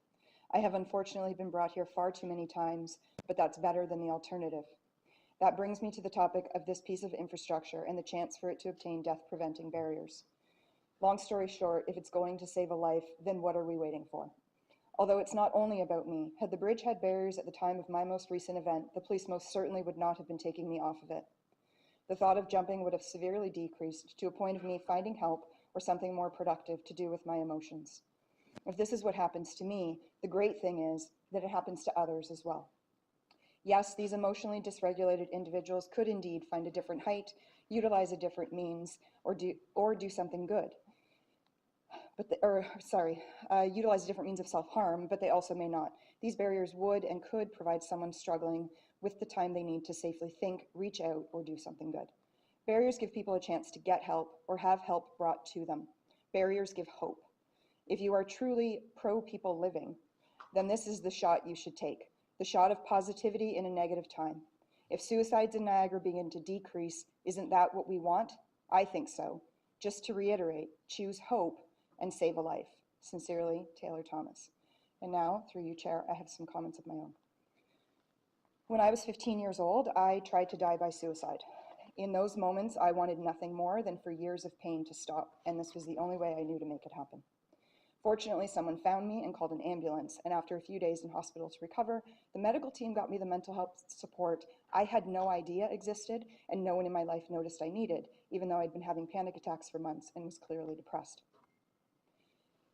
I have unfortunately been brought here far too many times, but that's better than the alternative. That brings me to the topic of this piece of infrastructure and the chance for it to obtain death-preventing barriers. Long story short, if it's going to save a life, then what are we waiting for? Although it's not only about me, had the bridge had barriers at the time of my most recent event, the police most certainly would not have been taking me off of it. The thought of jumping would have severely decreased to a point of me finding help or something more productive to do with my emotions. If this is what happens to me, the great thing is that it happens to others as well. Yes, these emotionally dysregulated individuals could indeed find a different height, utilize a different means, or do something good. Utilize a different means of self-harm, but they also may not. These barriers would and could provide someone struggling with the time they need to safely think, reach out, or do something good. Barriers give people a chance to get help or have help brought to them. Barriers give hope. If you are truly pro-people living, then this is the shot you should take, the shot of positivity in a negative time. If suicides in Niagara begin to decrease, isn't that what we want? I think so. Just to reiterate, choose hope and save a life. Sincerely, Taylor Thomas. And now, through you, Chair, I have some comments of my own. When I was 15 years old, I tried to die by suicide. In those moments, I wanted nothing more than for years of pain to stop, and this was the only way I knew to make it happen. Fortunately, someone found me and called an ambulance, and after a few days in hospital to recover, the medical team got me the mental health support I had no idea existed and no one in my life noticed I needed, even though I'd been having panic attacks for months and was clearly depressed.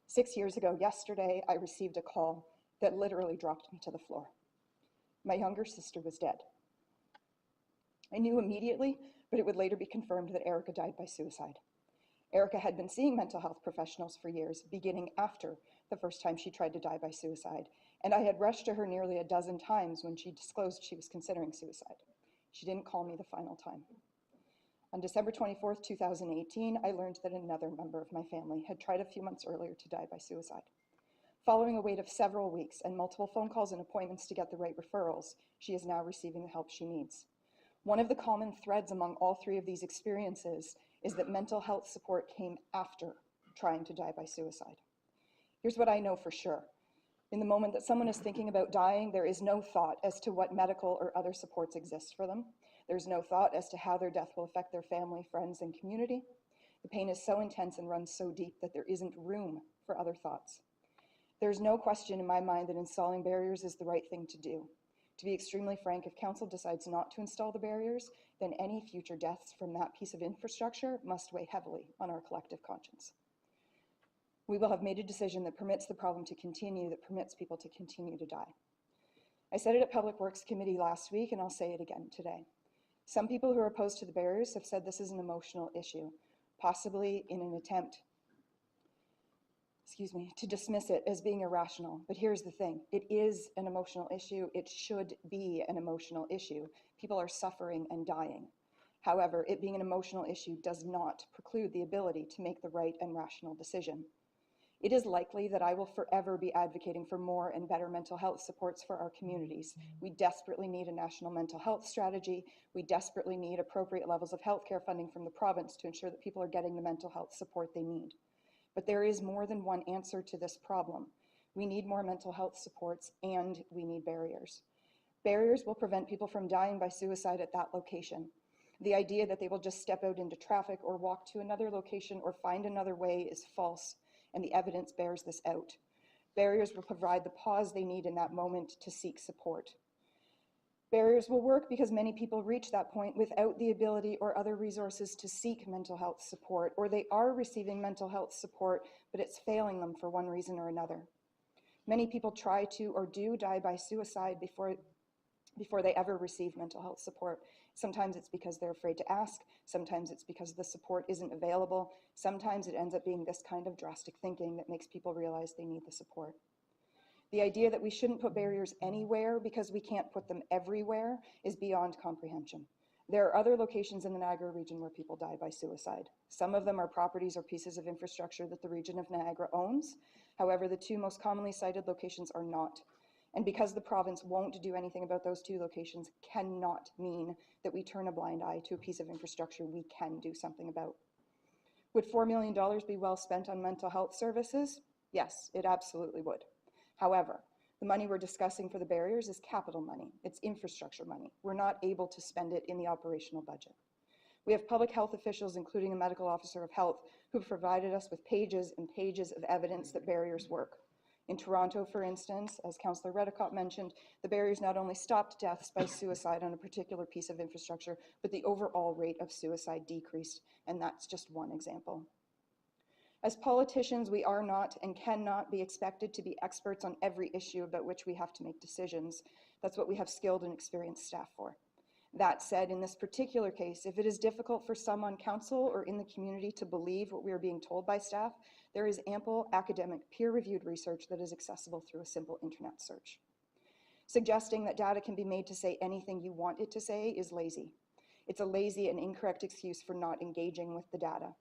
6 years ago, yesterday, I received a call that literally dropped me to the floor. My younger sister was dead. I knew immediately, but it would later be confirmed that Erica died by suicide. Erica had been seeing mental health professionals for years, beginning after the first time she tried to die by suicide, And I had rushed to her nearly a dozen times when she disclosed she was considering suicide. She didn't call me the final time. On December 24th, 2018, I learned that another member of my family had tried a few months earlier to die by suicide. Following a wait of several weeks and multiple phone calls and appointments to get the right referrals, she is now receiving the help she needs. One of the common threads among all three of these experiences is that mental health support came after trying to die by suicide. Here's what I know for sure. In the moment that someone is thinking about dying, there is no thought as to what medical or other supports exist for them. There's no thought as to how their death will affect their family, friends, and community. The pain is so intense and runs so deep that there isn't room for other thoughts. There's no question in my mind that installing barriers is the right thing to do. To be extremely frank, if council decides not to install the barriers, then any future deaths from that piece of infrastructure must weigh heavily on our collective conscience. We will have made a decision that permits the problem to continue, that permits people to continue to die. I said it at Public Works Committee last week, and I'll say it again today. Some people who are opposed to the barriers have said this is an emotional issue, possibly in an attempt, to dismiss it as being irrational. But here's the thing, it is an emotional issue. It should be an emotional issue. People are suffering and dying. However, it being an emotional issue does not preclude the ability to make the right and rational decision. It is likely that I will forever be advocating for more and better mental health supports for our communities. We desperately need a national mental health strategy. We desperately need appropriate levels of healthcare funding from the province to ensure that people are getting the mental health support they need. But there is more than one answer to this problem. We need more mental health supports and we need barriers. Barriers will prevent people from dying by suicide at that location. The idea that they will just step out into traffic or walk to another location or find another way is false, and the evidence bears this out. Barriers will provide the pause they need in that moment to seek support. Barriers will work because many people reach that point without the ability or other resources to seek mental health support, or they are receiving mental health support, but it's failing them for one reason or another. Many people try to or do die by suicide before they ever receive mental health support. Sometimes it's because they're afraid to ask. Sometimes it's because the support isn't available. Sometimes it ends up being this kind of drastic thinking that makes people realize they need the support. The idea that we shouldn't put barriers anywhere because we can't put them everywhere is beyond comprehension. There are other locations in the Niagara region where people die by suicide. Some of them are properties or pieces of infrastructure that the region of Niagara owns. However, the two most commonly cited locations are not. And because the province won't do anything about those two locations cannot mean that we turn a blind eye to a piece of infrastructure we can do something about. Would $4 million be well spent on mental health services? Yes, it absolutely would. However, the money we're discussing for the barriers is capital money. It's infrastructure money. We're not able to spend it in the operational budget. We have public health officials, including a medical officer of health, who've provided us with pages and pages of evidence that barriers work. In Toronto, for instance, as Councillor Redicott mentioned, the barriers not only stopped deaths by suicide on a particular piece of infrastructure, but the overall rate of suicide decreased, and that's just one example. As politicians, we are not and cannot be expected to be experts on every issue about which we have to make decisions. That's what we have skilled and experienced staff for. That said, in this particular case, if it is difficult for some on council or in the community to believe what we are being told by staff, there is ample academic peer-reviewed research that is accessible through a simple internet search. Suggesting that data can be made to say anything you want it to say is lazy. It's a lazy and incorrect excuse for not engaging with the data.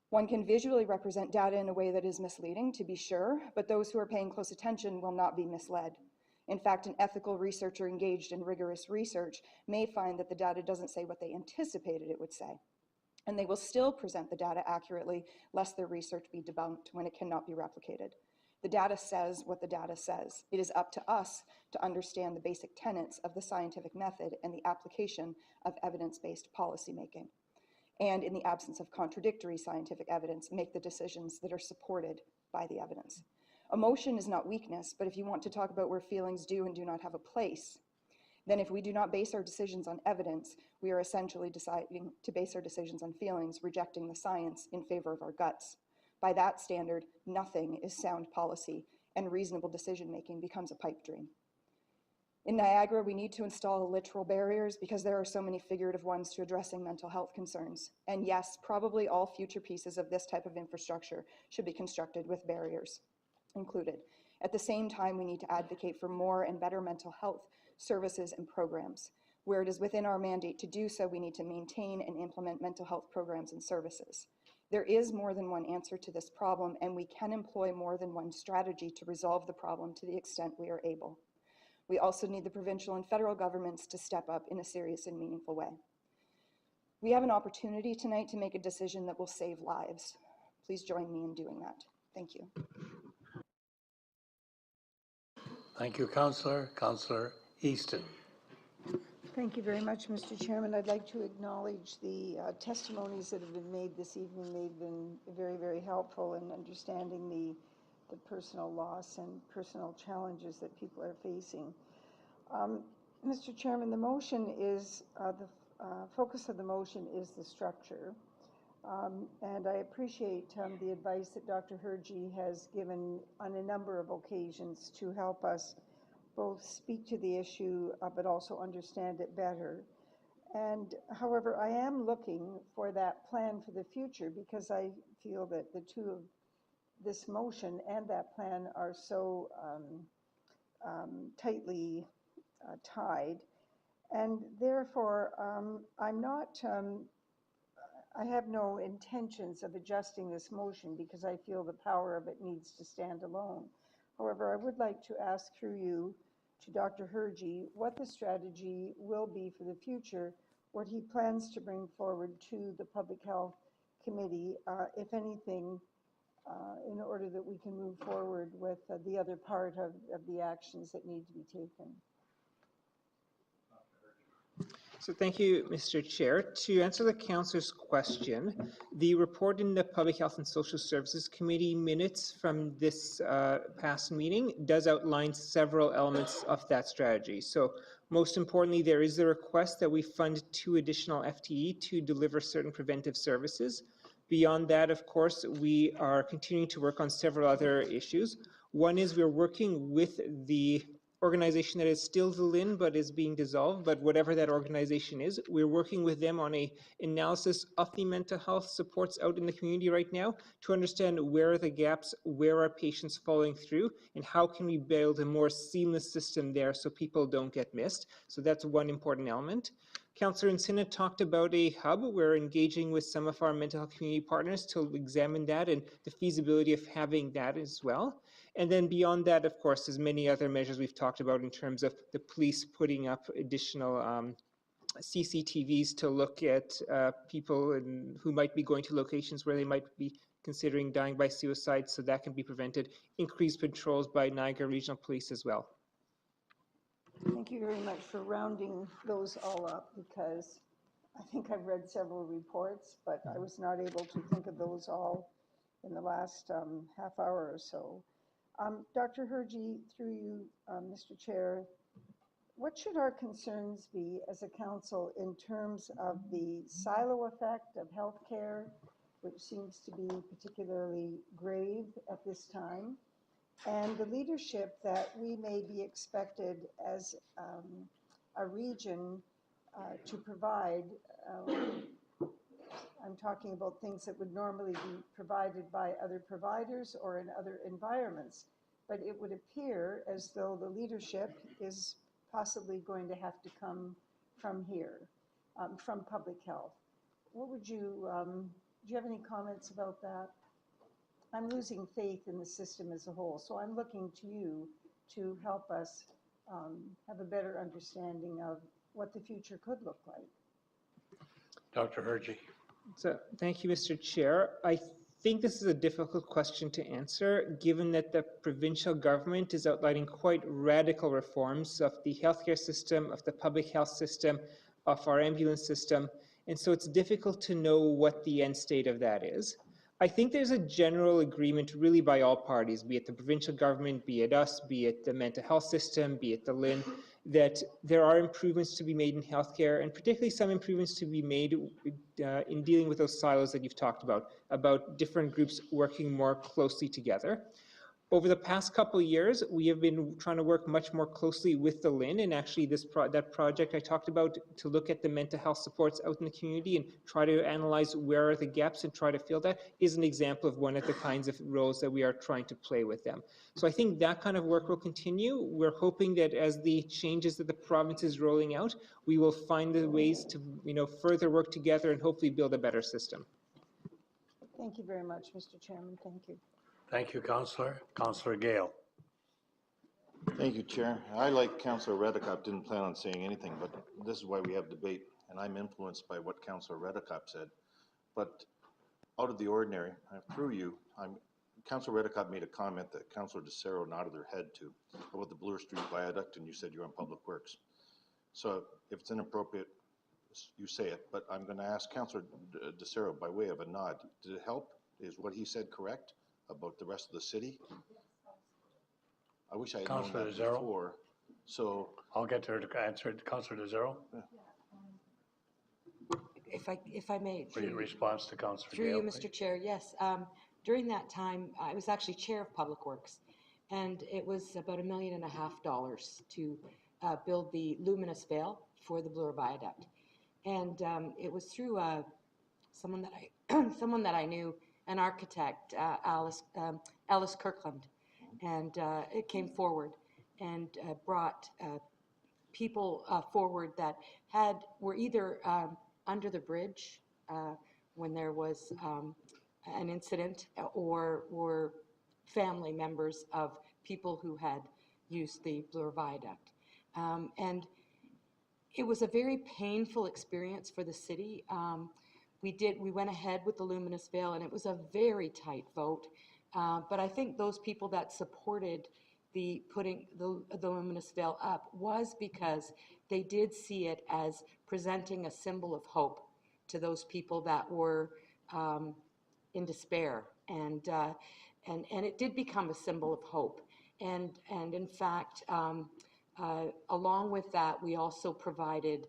One can visually represent data in a way that is misleading, to be sure, but those who are paying close attention will not be misled. In fact, an ethical researcher engaged in rigorous research may find that the data doesn't say what they anticipated it would say. And they will still present the data accurately, lest their research be debunked when it cannot be replicated. The data says what the data says. It is up to us to understand the basic tenets of the scientific method and the application of evidence-based policymaking. And in the absence of contradictory scientific evidence, make the decisions that are supported by the evidence. Emotion is not weakness, but if you want to talk about where feelings do and do not have a place, then if we do not base our decisions on evidence, we are essentially deciding to base our decisions on feelings, rejecting the science in favor of our guts. By that standard, nothing is sound policy, and reasonable decision-making becomes a pipe dream. In Niagara, we need to install literal barriers because there are so many figurative ones to addressing mental health concerns. And yes, probably all future pieces of this type of infrastructure should be constructed with barriers included. At the same time, we need to advocate for more and better mental health services and programs. Where it is within our mandate to do so, we need to maintain and implement mental health programs and services. There is more than one answer to this problem, and we can employ more than one strategy to resolve the problem to the extent we are able. We also need the provincial and federal governments to step up in a serious and meaningful way. We have an opportunity tonight to make a decision that will save lives. Please join me in doing that. Thank you. Thank you, Councillor. Councillor Easton. Thank you very much, Mr. Chairman. I'd like to acknowledge the testimonies that have been made this evening. They've been very, very helpful in understanding the personal loss and personal challenges that people are facing. Mr. Chairman, the motion is, the focus of the motion is the structure. And I appreciate the advice that Dr. Hergy has given on a number of occasions to help us both speak to the issue, but also understand it better. And however, I am looking for that plan for the future because I feel that the two of this motion and that plan are so tightly tied. And therefore, I'm not, I have no intentions of adjusting this motion because I feel the power of it needs to stand alone. However, I would like to ask through you to Dr. Hergy what the strategy will be for the future, what he plans to bring forward to the Public Health Committee, if anything, in order that we can move forward with the other part of the actions that need to be taken. So thank you, Mr. Chair. To answer the councillor's question, the report in the Public Health and Social Services Committee minutes from this past meeting does outline several elements of that strategy. So most importantly, there is the request that we fund 2 additional FTE to deliver certain preventive services. Beyond that, of course, we are continuing to work on several other issues. One is we're working with the organization that is still the LIN but is being dissolved, but whatever that organization is, we're working with them on a analysis of the mental health supports out in the community right now to understand where are the gaps, where are patients falling through, and how can we build a more seamless system there so people don't get missed. So that's one important element. Councillor Encina talked about a hub. We're engaging with some of our mental health community partners to examine that and the feasibility of having that as well. And then beyond that, of course, there's many other measures we've talked about in terms of the police putting up additional CCTVs to look at people who might be going to locations where they might be considering dying by suicide, so that can be prevented. Increased patrols by Niagara Regional Police as well. Thank you very much for rounding those all up because I think I've read several reports, but I was not able to think of those all in the last half hour or so. Dr. Hergy, through you, Mr. Chair, what should our concerns be as a council in terms of the silo effect of healthcare, which seems to be particularly grave at this time, and the leadership that we may be expected as a region to provide? I'm talking about things that would normally be provided by other providers or in other environments, but it would appear as though the leadership is possibly going to have to come from here, from public health. What would you, do you have any comments about that? I'm losing faith in the system as a whole, so I'm looking to you to help us have a better understanding of what the future could look like. Dr. Hergy. So, thank you, Mr. Chair. I think this is a difficult question to answer, given that the provincial government is outlining quite radical reforms of the healthcare system, of the public health system, of our ambulance system, and so it's difficult to know what the end state of that is. I think there's a general agreement really by all parties, be it the provincial government, be it us, be it the mental health system, be it the LIN, that there are improvements to be made in healthcare, and particularly some improvements to be made in dealing with those silos that you've talked about different groups working more closely together. Over the past couple of years, we have been trying to work much more closely with the LIN, and actually that project I talked about to look at the mental health supports out in the community and try to analyze where are the gaps and try to fill that is an example of one of the kinds of roles that we are trying to play with them. So I think that kind of work will continue. We're hoping that as the changes that the province is rolling out, we will find the ways to further work together and hopefully build a better system. Thank you very much, Mr. Chairman. Thank you. Thank you, Councillor. Councillor Gale. Thank you, Chair. I, like Councillor Redicop, didn't plan on saying anything, but this is why we have debate, and I'm influenced by what Councillor Redicop said. But out of the ordinary, through you, Councillor Redicop made a comment that Councillor DeCero nodded her head to about the Bloor Street Viaduct, and you said you're on Public Works. So if it's inappropriate, you say it, but I'm going to ask Councillor DeCero by way of a nod. Did it help? Is what he said correct about the rest of the city? I wish I had known that before. So I'll get her to answer. Councillor DeZero. If I may. Response to Councillor Through Gale, you, Mr. Chair, yes. During that time, I was actually Chair of Public Works, and it was about $1.5 million to build the luminous veil for the Bloor Viaduct. And it was through someone that I knew, an architect, Alice Kirkland, and it came forward and brought people forward that were either under the bridge when there was an incident, or were family members of people who had used the Bloor Viaduct. And it was a very painful experience for the city. We went ahead with the luminous veil, and it was a very tight vote. But I think those people that supported putting the luminous veil up was because they did see it as presenting a symbol of hope to those people that were in despair, and it did become a symbol of hope. And in fact, along with that, we also provided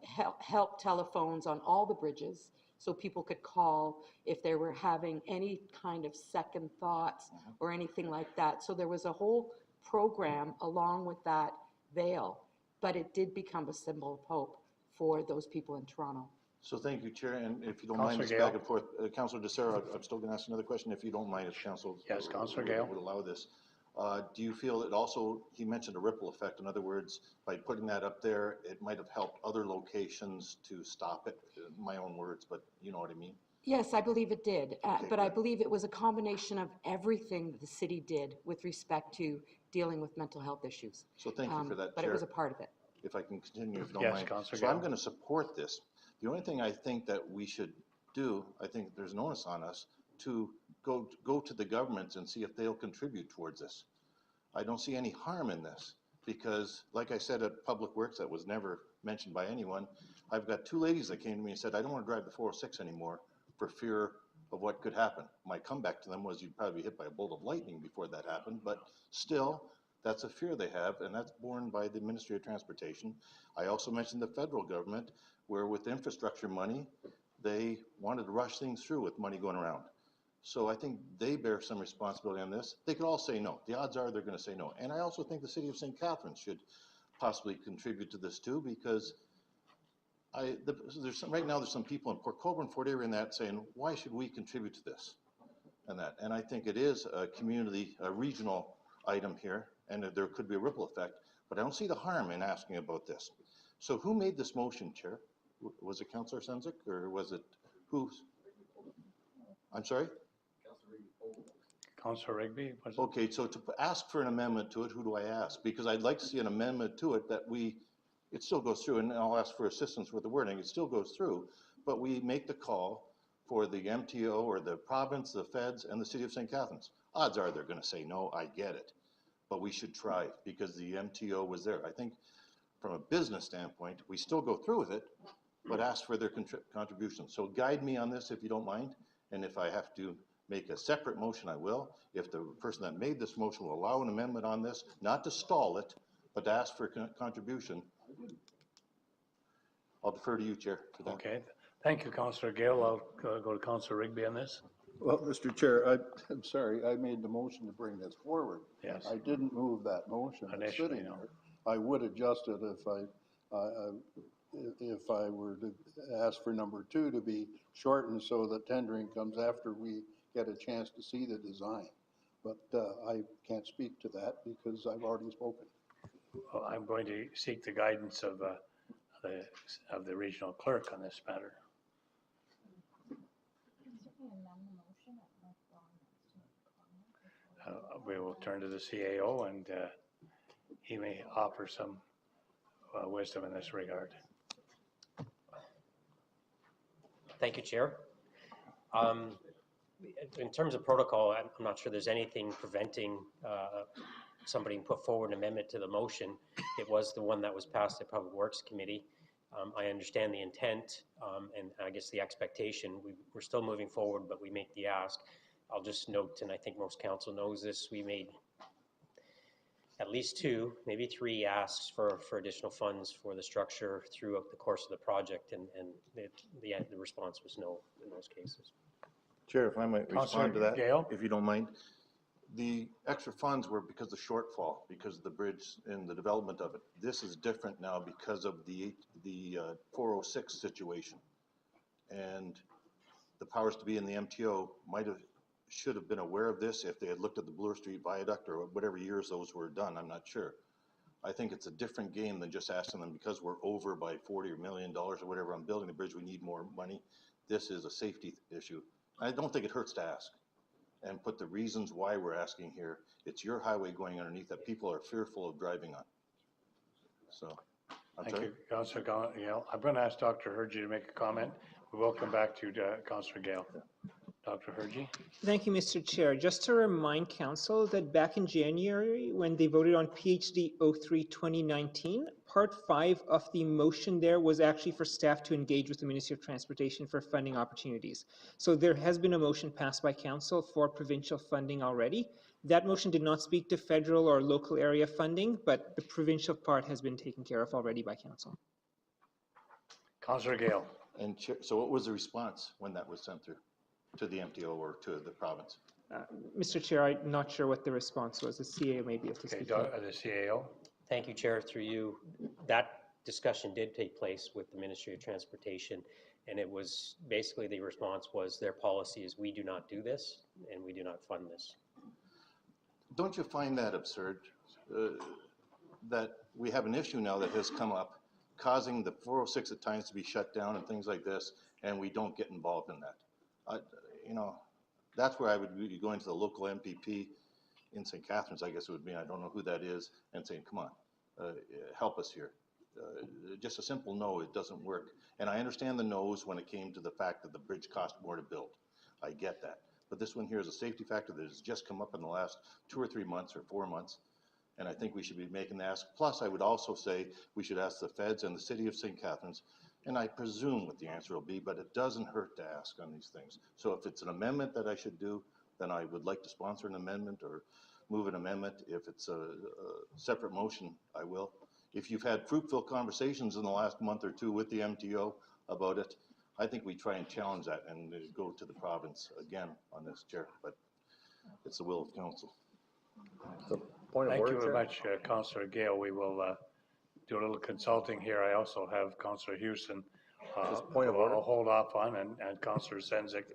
help telephones on all the bridges, so people could call if they were having any kind of second thoughts or anything like that. So there was a whole program along with that veil, but it did become a symbol of hope for those people in Toronto. So thank you, Chair, and if you don't mind this back and forth, Councillor DeCero, I'm still going to ask another question if you don't mind, if Council Councillor Gale would allow this. Do you feel it also, he mentioned a ripple effect, in other words, by putting that up there, it might have helped other locations to stop it, in my own words, but you know what I mean? Yes, I believe it did, but I believe it was a combination of everything the city did with respect to dealing with mental health issues. So thank you for that, but Chair. it was a part of it. If I can continue, if you don't mind. Councillor So Gale. I'm going to support this. The only thing I think that we should do, I think there's an onus on us to go to the governments and see if they'll contribute towards this. I don't see any harm in this because, like I said at Public Works, that was never mentioned by anyone. I've got two ladies that came to me and said, I don't want to drive the 406 anymore for fear of what could happen. My comeback to them was you'd probably be hit by a bolt of lightning before that happened, but still, that's a fear they have, and that's borne by the Ministry of Transportation. I also mentioned the federal government, where with infrastructure money, they wanted to rush things through with money going around. So I think they bear some responsibility on this. They could all say no. The odds are they're going to say no. And I also think the city of St. Catharines should possibly contribute to this too, because right now there's some people in Port Colborne, Fort Erie and that saying, why should we contribute to this and that? And I think it is a community, a regional item here, and there could be a ripple effect, but I don't see the harm in asking about this. So who made this motion, Chair? Was it Councillor Senzik, or was it who? I'm sorry? Councillor Rigby. Okay, so to ask for an amendment to it, who do I ask? Because I'd like to see an amendment to it that it still goes through, and I'll ask for assistance with the wording, it still goes through, but we make the call for the MTO or the province, the feds, and the city of St. Catharines. Odds are they're going to say no, I get it, but we should try because the MTO was there. I think from a business standpoint, we still go through with it, but ask for their contribution. So guide me on this if you don't mind, and if I have to make a separate motion, I will. If the person that made this motion will allow an amendment on this, not to stall it, but to ask for contribution, I'll defer to you, Chair, for that. Okay. Thank you, Councillor Gale. I'll go to Councillor Rigby on this. Well, Mr. Chair, I'm sorry, I made the motion to bring this forward. Yes. I didn't move that motion. It's Initially, sitting no. there. I would adjust it if I were to ask for number 2 to be shortened so that tendering comes after we get a chance to see the design. But I can't speak to that because I've already spoken. Well, I'm going to seek the guidance of the regional clerk on this matter. We will turn to the CAO and he may offer some wisdom in this regard. Thank you, Chair. In terms of protocol, I'm not sure there's anything preventing somebody can put forward an amendment to the motion. It was the one that was passed at Public Works Committee. I understand the intent and I guess the expectation. We're still moving forward, but we make the ask. I'll just note, and I think most council knows this, we made at least 2, maybe 3 asks for additional funds for the structure throughout the course of the project, and the response was no in those cases. Chair, if I might respond to that, Gale? if you don't mind. The extra funds were because of shortfall, because of the bridge and the development of it. This is different now because of the 406 situation. And the powers to be in the MTO should have been aware of this if they had looked at the Bloor Street Viaduct or whatever years those were done. I'm not sure. I think it's a different game than just asking them because we're over by $40 million or whatever on building the bridge, we need more money. This is a safety issue. I don't think it hurts to ask and put the reasons why we're asking here. It's your highway going underneath that people are fearful of driving on. So, Thank you, Councillor Gale. I'm going to ask Dr. Hergy to make a comment. We will come back to Councillor Gale. Dr. Hergy. Thank you, Mr. Chair. Just to remind Council that back in January, when they voted on PHD 03 2019, Part 5 of the motion there was actually for staff to engage with the Ministry of Transportation for funding opportunities. So there has been a motion passed by Council for provincial funding already. That motion did not speak to federal or local area funding, but the provincial part has been taken care of already by Council. Councillor Gale. And so what was the response when that was sent through to the MTO or to the province? Mr. Chair, I'm not sure what the response was. The CAO may be able to speak. The CAO. Thank you, Chair. Through you, that discussion did take place with the Ministry of Transportation, and it was basically the response was their policy is we do not do this and we do not fund this. Don't you find that absurd that we have an issue now that has come up causing the 406 at times to be shut down and things like this, and we don't get involved in that? You know, that's where I would be going to the local MPP in St. Catharines, I guess it would be, I don't know who that is, and saying, come on, help us here. Just a simple no, it doesn't work. And I understand the no's when it came to the fact that the bridge cost more to build. I get that. But this one here is a safety factor that has just come up in the last 2 or 3 months or 4 months. And I think we should be making the ask. Plus, I would also say we should ask the feds and the city of St. Catharines, and I presume what the answer will be, but it doesn't hurt to ask on these things. So if it's an amendment that I should do, then I would like to sponsor an amendment or move an amendment. If it's a separate motion, I will. If you've had fruitful conversations in the last month or 2 with the MTO about it, I think we try and challenge that and go to the province again on this, Chair, but it's the will of council. So, thank you very much, Councillor Gale. We will do a little consulting here. I also have Councillor Houston point of order. I'll hold off on, and Councillor Senzik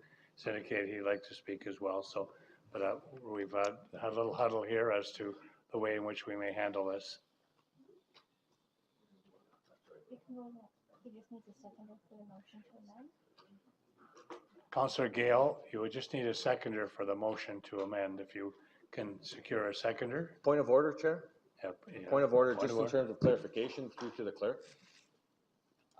indicated he'd like to speak as well. So, but we've had a little huddle here as to the way in which we may handle this. He just needs a seconder for the motion to amend. Councillor Gale, you would just need a seconder for the motion to amend. If you can secure a seconder. Point of order, Chair? Yep, yeah. Point of order, just in terms of clarification through to the clerk.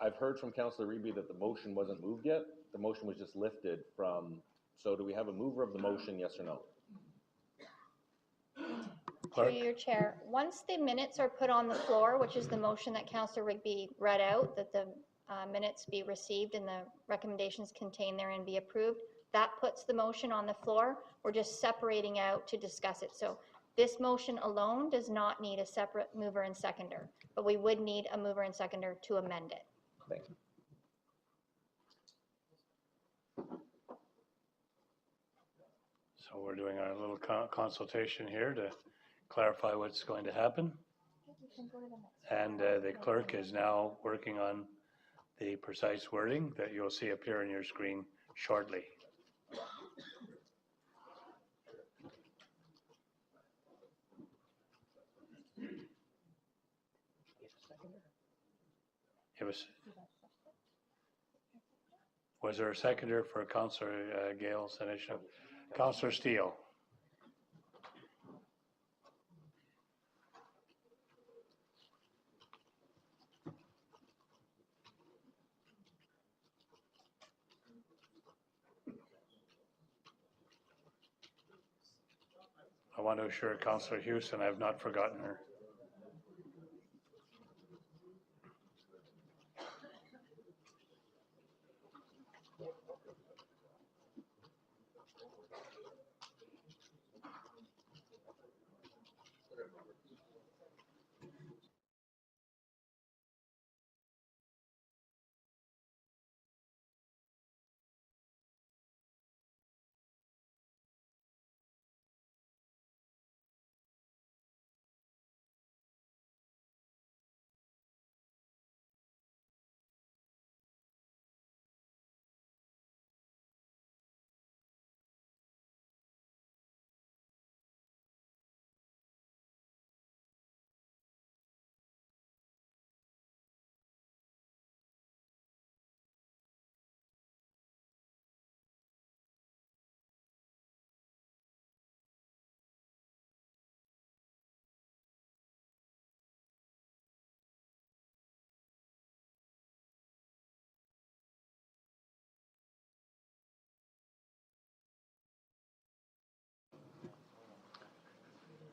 I've heard from Councillor Reby that the motion wasn't moved yet. The motion was just lifted from, so do we have a mover of the motion, yes or no? Through your chair, once the minutes are put on the floor, which is the motion that Councillor Rigby read out, that the minutes be received and the recommendations contained therein be approved, that puts the motion on the floor. We're just separating out to discuss it. So this motion alone does not need a separate mover and seconder, but we would need a mover and seconder to amend it. Thank you. So we're doing our little consultation here to clarify what's going to happen. And the clerk is now working on the precise wording that you'll see appear on your screen shortly. Was there a seconder for Councillor Gale's initiative? Councillor Steele. I want to assure Councillor Houston I have not forgotten her.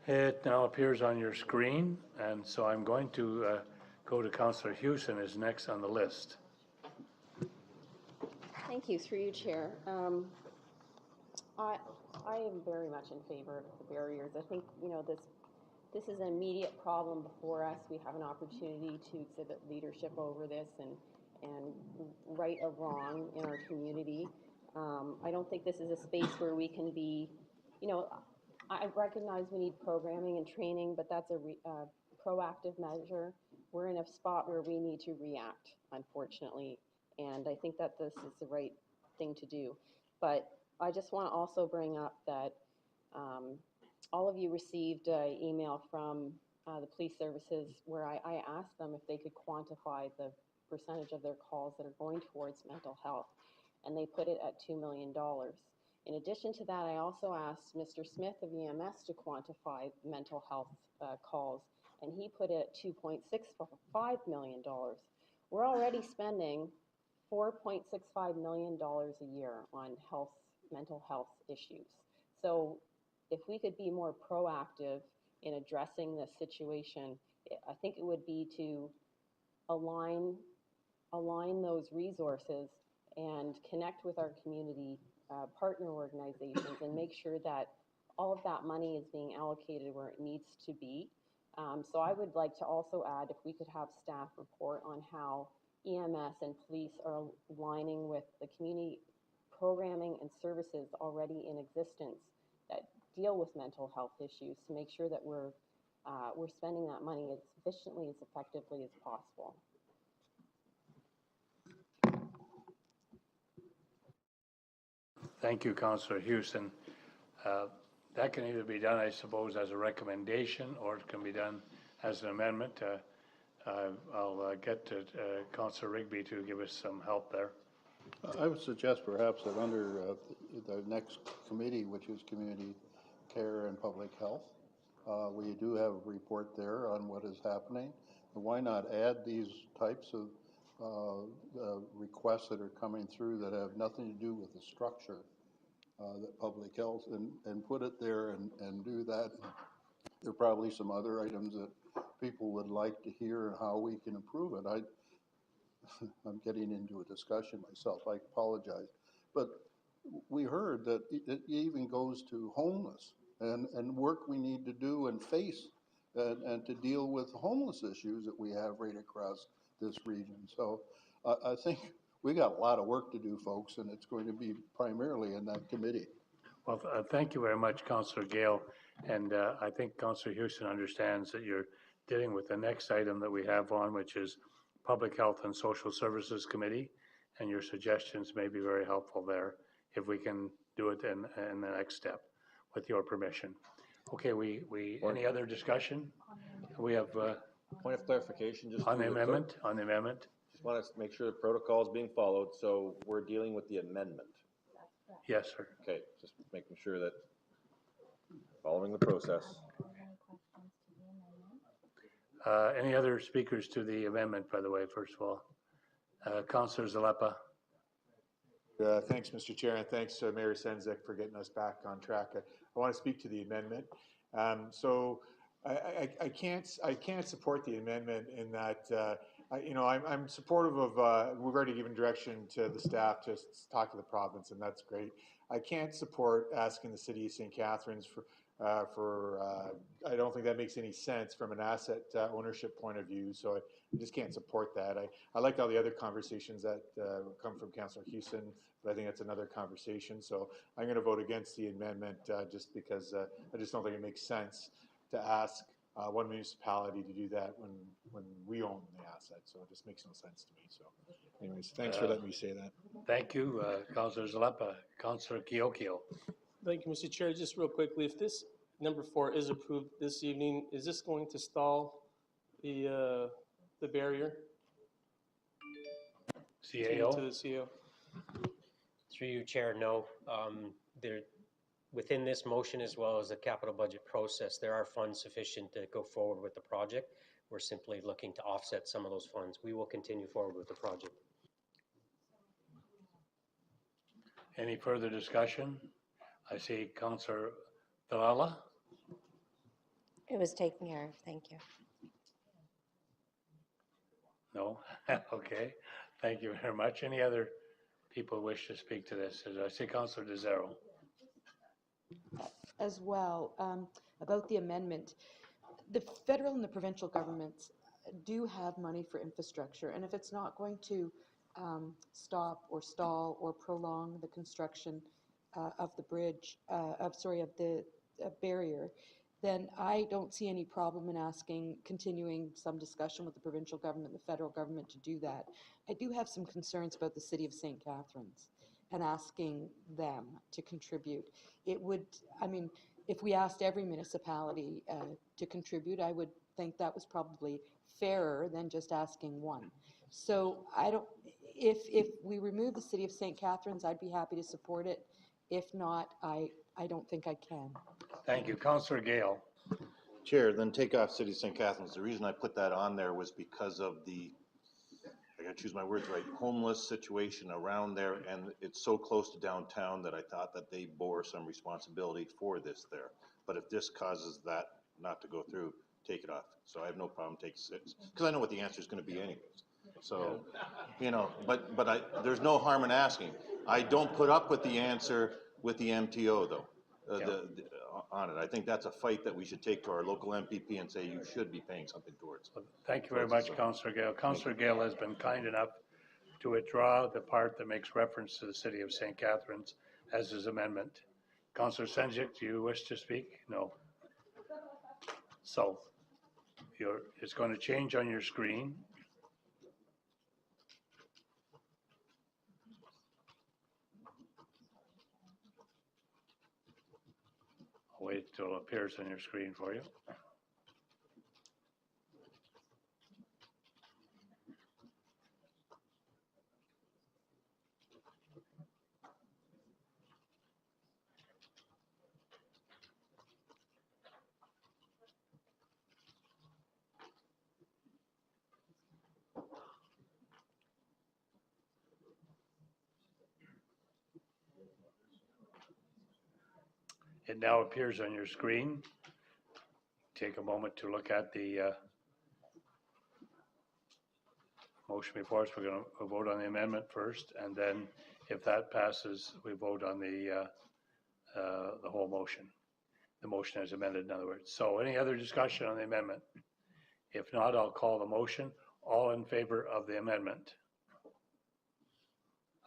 It now appears on your screen, and so I'm going to go to Councillor Houston is next on the list. Thank you, through you, Chair. I am very much in favor of the barriers. I think, you know, this is an immediate problem before us. We have an opportunity to exhibit leadership over this and right a wrong in our community. I don't think this is a space where we can be, you know, I recognize we need programming and training, but that's a proactive measure. We're in a spot where we need to react, unfortunately, and I think that this is the right thing to do. But I just want to also bring up that all of you received an email from the police services where I asked them if they could quantify the percentage of their calls that are going towards mental health, and they put it at $2 million. In addition to that, I also asked Mr. Smith of EMS to quantify mental health calls, and he put it at $2.65 million. We're already spending $4.65 million a year on mental health issues. So if we could be more proactive in addressing this situation, I think it would be to align those resources and connect with our community partner organizations and make sure that all of that money is being allocated where it needs to be. So I would like to also add, if we could have staff report on how EMS and police are aligning with the community programming and services already in existence that deal with mental health issues, to make sure that we're spending that money as efficiently, as effectively as possible. Thank you, Councillor Houston. That can either be done, I suppose, as a recommendation, or it can be done as an amendment. I'll get to Councillor Rigby to give us some help there. I would suggest perhaps that under the next committee, which is Community Care and Public Health, we do have a report there on what is happening. And why not add these types of requests that are coming through that have nothing to do with the structure that public health, and put it there and do that. There are probably some other items that people would like to hear and how we can improve it. I'm getting into a discussion myself, I apologize. But we heard that it even goes to homeless and work we need to do and face and to deal with homeless issues that we have right across this region. So I think we got a lot of work to do, folks, and it's going to be primarily in that committee. Well, thank you very much, Councillor Gale. And I think Councillor Houston understands that you're dealing with the next item that we have on, which is Public Health and Social Services Committee. And your suggestions may be very helpful there if we can do it in the next step, with your permission. Okay, any other discussion? We have Point of clarification, just on the through amendment. clerk. On the amendment. Just want to make sure the protocol is being followed, so we're dealing with the amendment. Yes, sir. Okay, just making sure that following the process. Any other speakers to the amendment, by the way, first of all? Councillor Zalepa. Thanks, Mr. Chair, and thanks, Mayor Senzek, for getting us back on track. I want to speak to the amendment. So I can't support the amendment in that I'm supportive of. We've already given direction to the staff to talk to the province, and that's great. I can't support asking the city of St. Catharines for. I don't think that makes any sense from an asset ownership point of view. So I just can't support that. I liked all the other conversations that come from Councillor Houston, but I think that's another conversation. So I'm going to vote against the amendment just because I just don't think it makes sense to ask one municipality to do that when we own the asset. So it just makes no sense to me. So anyways, thanks for letting me say that. Thank you, Councillor Zalepa. Councillor Kiokio. Thank you, Mr. Chair. Just real quickly, if this number 4 is approved this evening, is this going to stall the barrier? CAO? To the CAO. Through you, Chair, no. Within this motion, as well as the capital budget process, there are funds sufficient to go forward with the project. We're simply looking to offset some of those funds. We will continue forward with the project. Any further discussion? I see Councillor Dalala. It was taken care of. Thank you. No? Okay. Thank you very much. Any other people wish to speak to this? I see Councillor DeZero. As well, about the amendment, the federal and the provincial governments do have money for infrastructure, and if it's not going to stop or stall or prolong the construction of the bridge, of the barrier, then I don't see any problem in continuing some discussion with the provincial government, the federal government to do that. I do have some concerns about the city of St. Catharines and asking them to contribute. It would, if we asked every municipality to contribute, I would think that was probably fairer than just asking one. So if we remove the city of St. Catharines, I'd be happy to support it. If not, I don't think I can. Thank you. Councillor Gale. Chair, then take off City of St. Catharines. The reason I put that on there was because of the, I gotta choose my words right, homeless situation around there, and it's so close to downtown that I thought that they bore some responsibility for this there. But if this causes that not to go through, take it off. So I have no problem taking 6, because I know what the answer is going to be anyways. So, but there's no harm in asking. I don't put up with the answer with the MTO though, on it. I think that's a fight that we should take to our local MPP and say you should be paying something towards. Thank you very much, Councillor Gale. Councillor Gale has been kind enough to withdraw the part that makes reference to the city of St. Catharines as his amendment. Councillor Senjik, do you wish to speak? No. So, it's going to change on your screen. I'll wait until it appears on your screen for you. It now appears on your screen. Take a moment to look at the motion before us. We're going to vote on the amendment first, and then if that passes, we vote on the whole motion. The motion as amended, in other words. So any other discussion on the amendment? If not, I'll call the motion. All in favor of the amendment?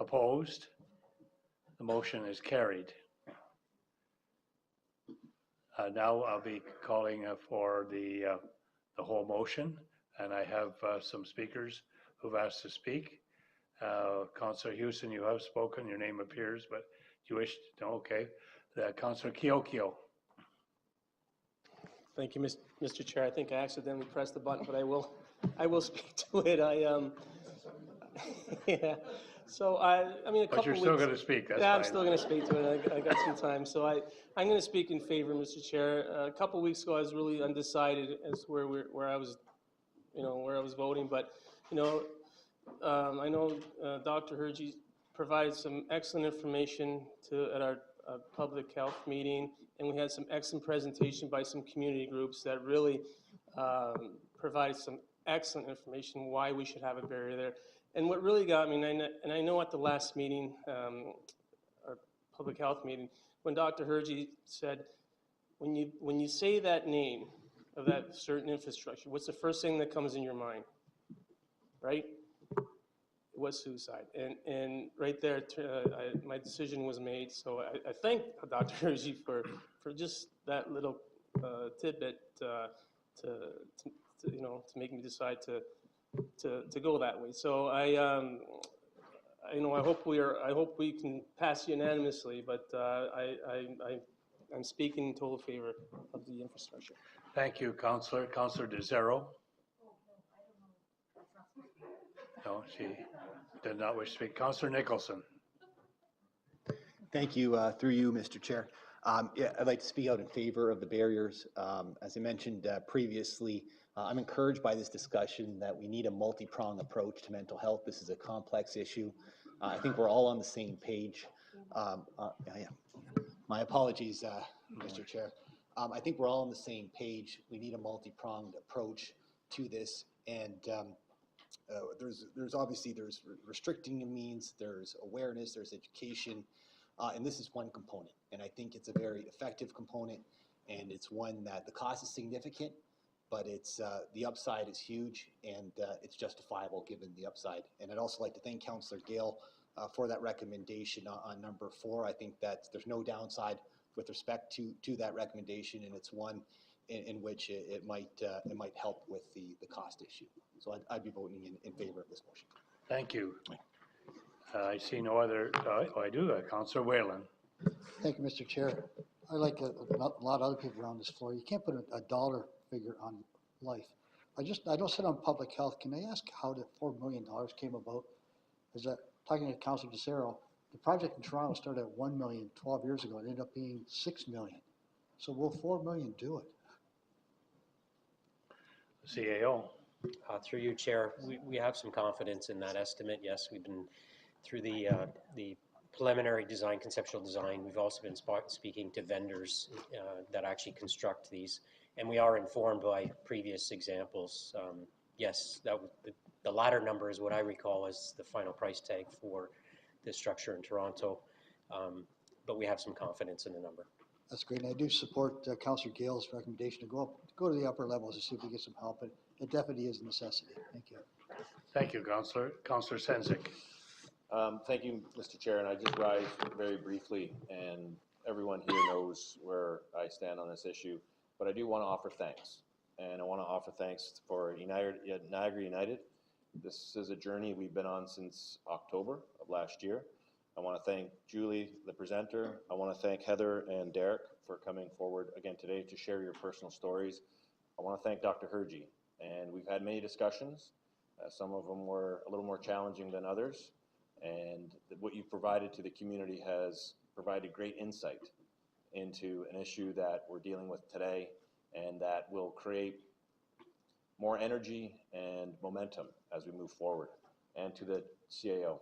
Opposed? The motion is carried. Now I'll be calling for the whole motion, and I have some speakers who've asked to speak. Councillor Houston, you have spoken, your name appears, but you wish, no, okay. Councillor Kiokio. Thank you, Mr. Chair. I think I accidentally pressed the button, but I will speak to it. Yeah. So I mean, a couple. But you're still going to speak. That's yeah, fine. I'm still going to speak to it. I got some time, so I'm going to speak in favor, Mr. Chair. A couple weeks ago, I was really undecided as where I was, where I was voting. But I know Dr. Hergy provided some excellent information at our public health meeting, and we had some excellent presentation by some community groups that really provided some excellent information why we should have a barrier there. And what really got me, and I know at the last meeting, our public health meeting, when Dr. Hergy said, when you say that name of that certain infrastructure, what's the first thing that comes in your mind, right? It was suicide. And right there, my decision was made. So I thank Dr. Hergy for just that little tidbit to make me decide to go that way. So I hope we can pass unanimously, but I'm speaking in total favor of the infrastructure. Thank you, Councillor. Councillor DeZero. No, she did not wish to speak. Councillor Nicholson. Thank you. Through you, Mr. Chair. Yeah, I'd like to speak out in favor of the barriers. As I mentioned previously, I'm encouraged by this discussion that we need a multi-pronged approach to mental health. This is a complex issue. I think we're all on the same page. Yeah. My apologies, Mr. Chair. I think we're all on the same page. We need a multi-pronged approach to this, and there's obviously restricting means, there's awareness, there's education, and this is one component. And I think it's a very effective component, and it's one that the cost is significant, but it's the upside is huge, and it's justifiable given the upside. And I'd also like to thank Councillor Gale for that recommendation on number 4. I think that there's no downside with respect to that recommendation, and it's one in which it might help with the cost issue. So I'd be voting in favor of this motion. Thank you. I see no other. I do. Councillor Whalen. Thank you, Mr. Chair. I like a lot of other people around this floor. You can't put a dollar figure on life. I don't sit on public health. Can I ask how the $4 million came about? Is that talking to Councillor DeSero, the project in Toronto started at $1 million 12 years ago. It ended up being $6 million. So will $4 million do it? CAO. Through you, Chair, we have some confidence in that estimate. Yes, we've been through the preliminary design, conceptual design. We've also been speaking to vendors that actually construct these, and we are informed by previous examples. Yes, the latter number is what I recall as the final price tag for this structure in Toronto, but we have some confidence in the number. That's great. And I do support Councillor Gale's recommendation to go to the upper levels to see if we get some help. But it definitely is a necessity. Thank you. Thank you, Councillor. Councillor Sendzik. Thank you, Mr. Chair, and I just rise very briefly, and everyone here knows where I stand on this issue, but I do want to offer thanks, and I want to offer thanks for Niagara United. This is a journey we've been on since October of last year. I want to thank Julie, the presenter. I want to thank Heather and Derek for coming forward again today to share your personal stories. I want to thank Dr. Hergy, and we've had many discussions. Some of them were a little more challenging than others, and what you've provided to the community has provided great insight into an issue that we're dealing with today, and that will create more energy and momentum as we move forward. And to the CAO,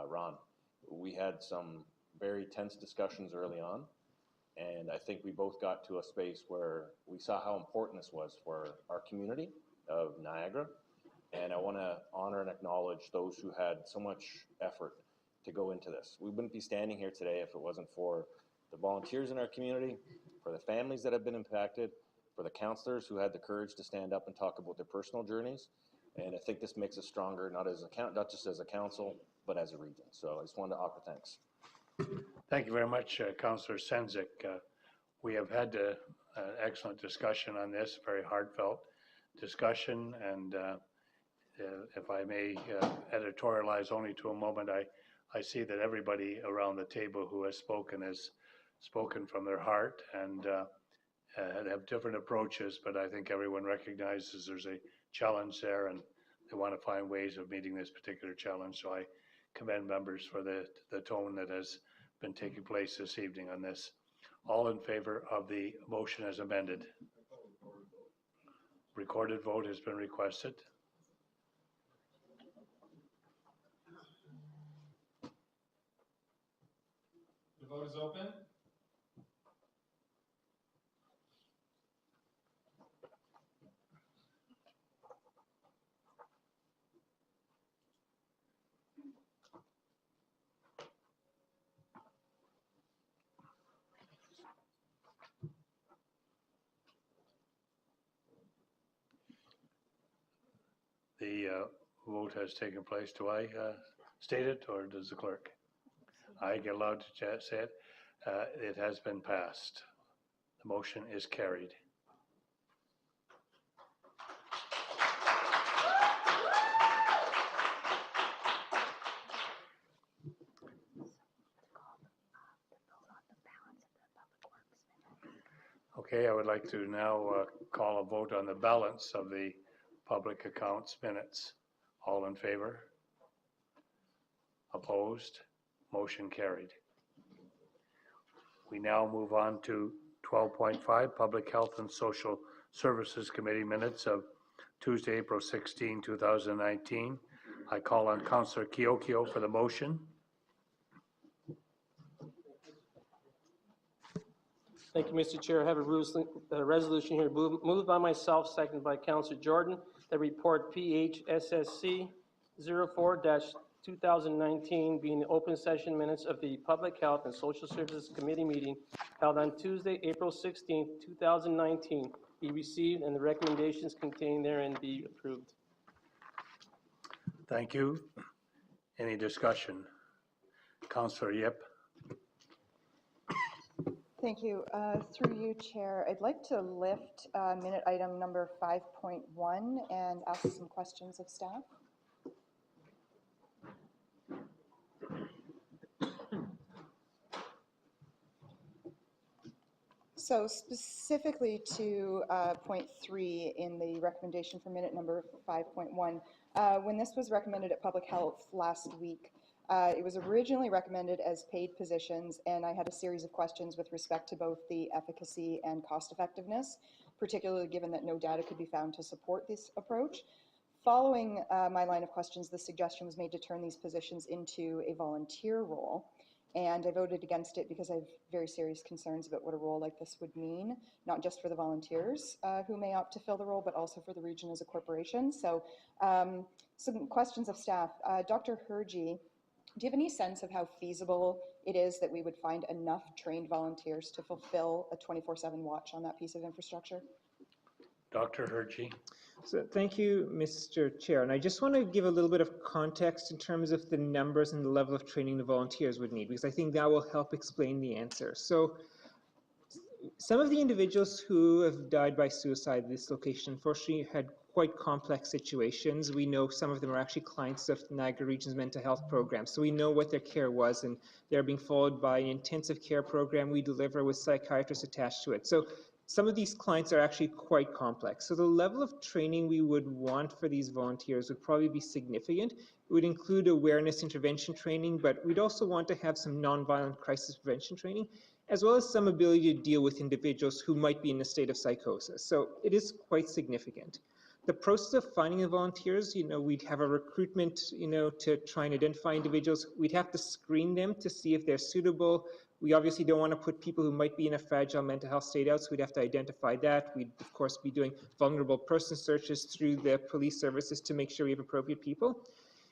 Ron, we had some very tense discussions early on, and I think we both got to a space where we saw how important this was for our community of Niagara. And I want to honor and acknowledge those who had so much effort to go into this. We wouldn't be standing here today if it wasn't for the volunteers in our community, for the families that have been impacted, for the councillors who had the courage to stand up and talk about their personal journeys. And I think this makes us stronger, not just as a council, but as a region. So I just wanted to offer thanks. Thank you very much, Councillor Sendzik. We have had an excellent discussion on this, very heartfelt discussion. And if I may editorialize only to a moment, I see that everybody around the table who has spoken from their heart and have different approaches, but I think everyone recognizes there's a challenge there and they want to find ways of meeting this particular challenge. So I commend members for the tone that has been taking place this evening on this. All in favor of the motion as amended? Recorded vote has been requested. The vote is open. The vote has taken place. Do I state it, or does the clerk? I get allowed to say it. It has been passed. The motion is carried. Okay, I would like to now call a vote on the balance of the public accounts minutes. All in favor? Opposed? Motion carried. We now move on to 12.5, Public Health and Social Services Committee minutes of Tuesday, April 16, 2019. I call on Councillor Kiokio for the motion. Thank you, Mr. Chair. I have a resolution here moved by myself, seconded by Councillor Jordan, that report PHSSC 04-2019 being the open session minutes of the Public Health and Social Services Committee meeting held on Tuesday, April 16, 2019, be received and the recommendations contained therein be approved. Thank you. Any discussion? Councillor Yip. Thank you. Through you, Chair, I'd like to lift minute item number 5.1 and ask some questions of staff. So specifically to point 3 in the recommendation for minute number 5.1, when this was recommended at Public Health last week, it was originally recommended as paid positions, and I had a series of questions with respect to both the efficacy and cost effectiveness, particularly given that no data could be found to support this approach. Following my line of questions, the suggestion was made to turn these positions into a volunteer role. And I voted against it because I have very serious concerns about what a role like this would mean, not just for the volunteers who may opt to fill the role, but also for the region as a corporation. So some questions of staff. Dr. Hergy, do you have any sense of how feasible it is that we would find enough trained volunteers to fulfill a 24/7 watch on that piece of infrastructure? Dr. Hergy. So thank you, Mr. Chair. And I just want to give a little bit of context in terms of the numbers and the level of training the volunteers would need, because I think that will help explain the answer. So some of the individuals who have died by suicide at this location unfortunately had quite complex situations. We know some of them are actually clients of Niagara Region's mental health program. So we know what their care was, and they're being followed by an intensive care program we deliver with psychiatrists attached to it. So some of these clients are actually quite complex. So the level of training we would want for these volunteers would probably be significant. It would include awareness intervention training, but we'd also want to have some nonviolent crisis prevention training, as well as some ability to deal with individuals who might be in a state of psychosis. So it is quite significant. The process of finding the volunteers, we'd have a recruitment, to try and identify individuals. We'd have to screen them to see if they're suitable. We obviously don't want to put people who might be in a fragile mental health state out, so we'd have to identify that. We'd, of course, be doing vulnerable person searches through the police services to make sure we have appropriate people.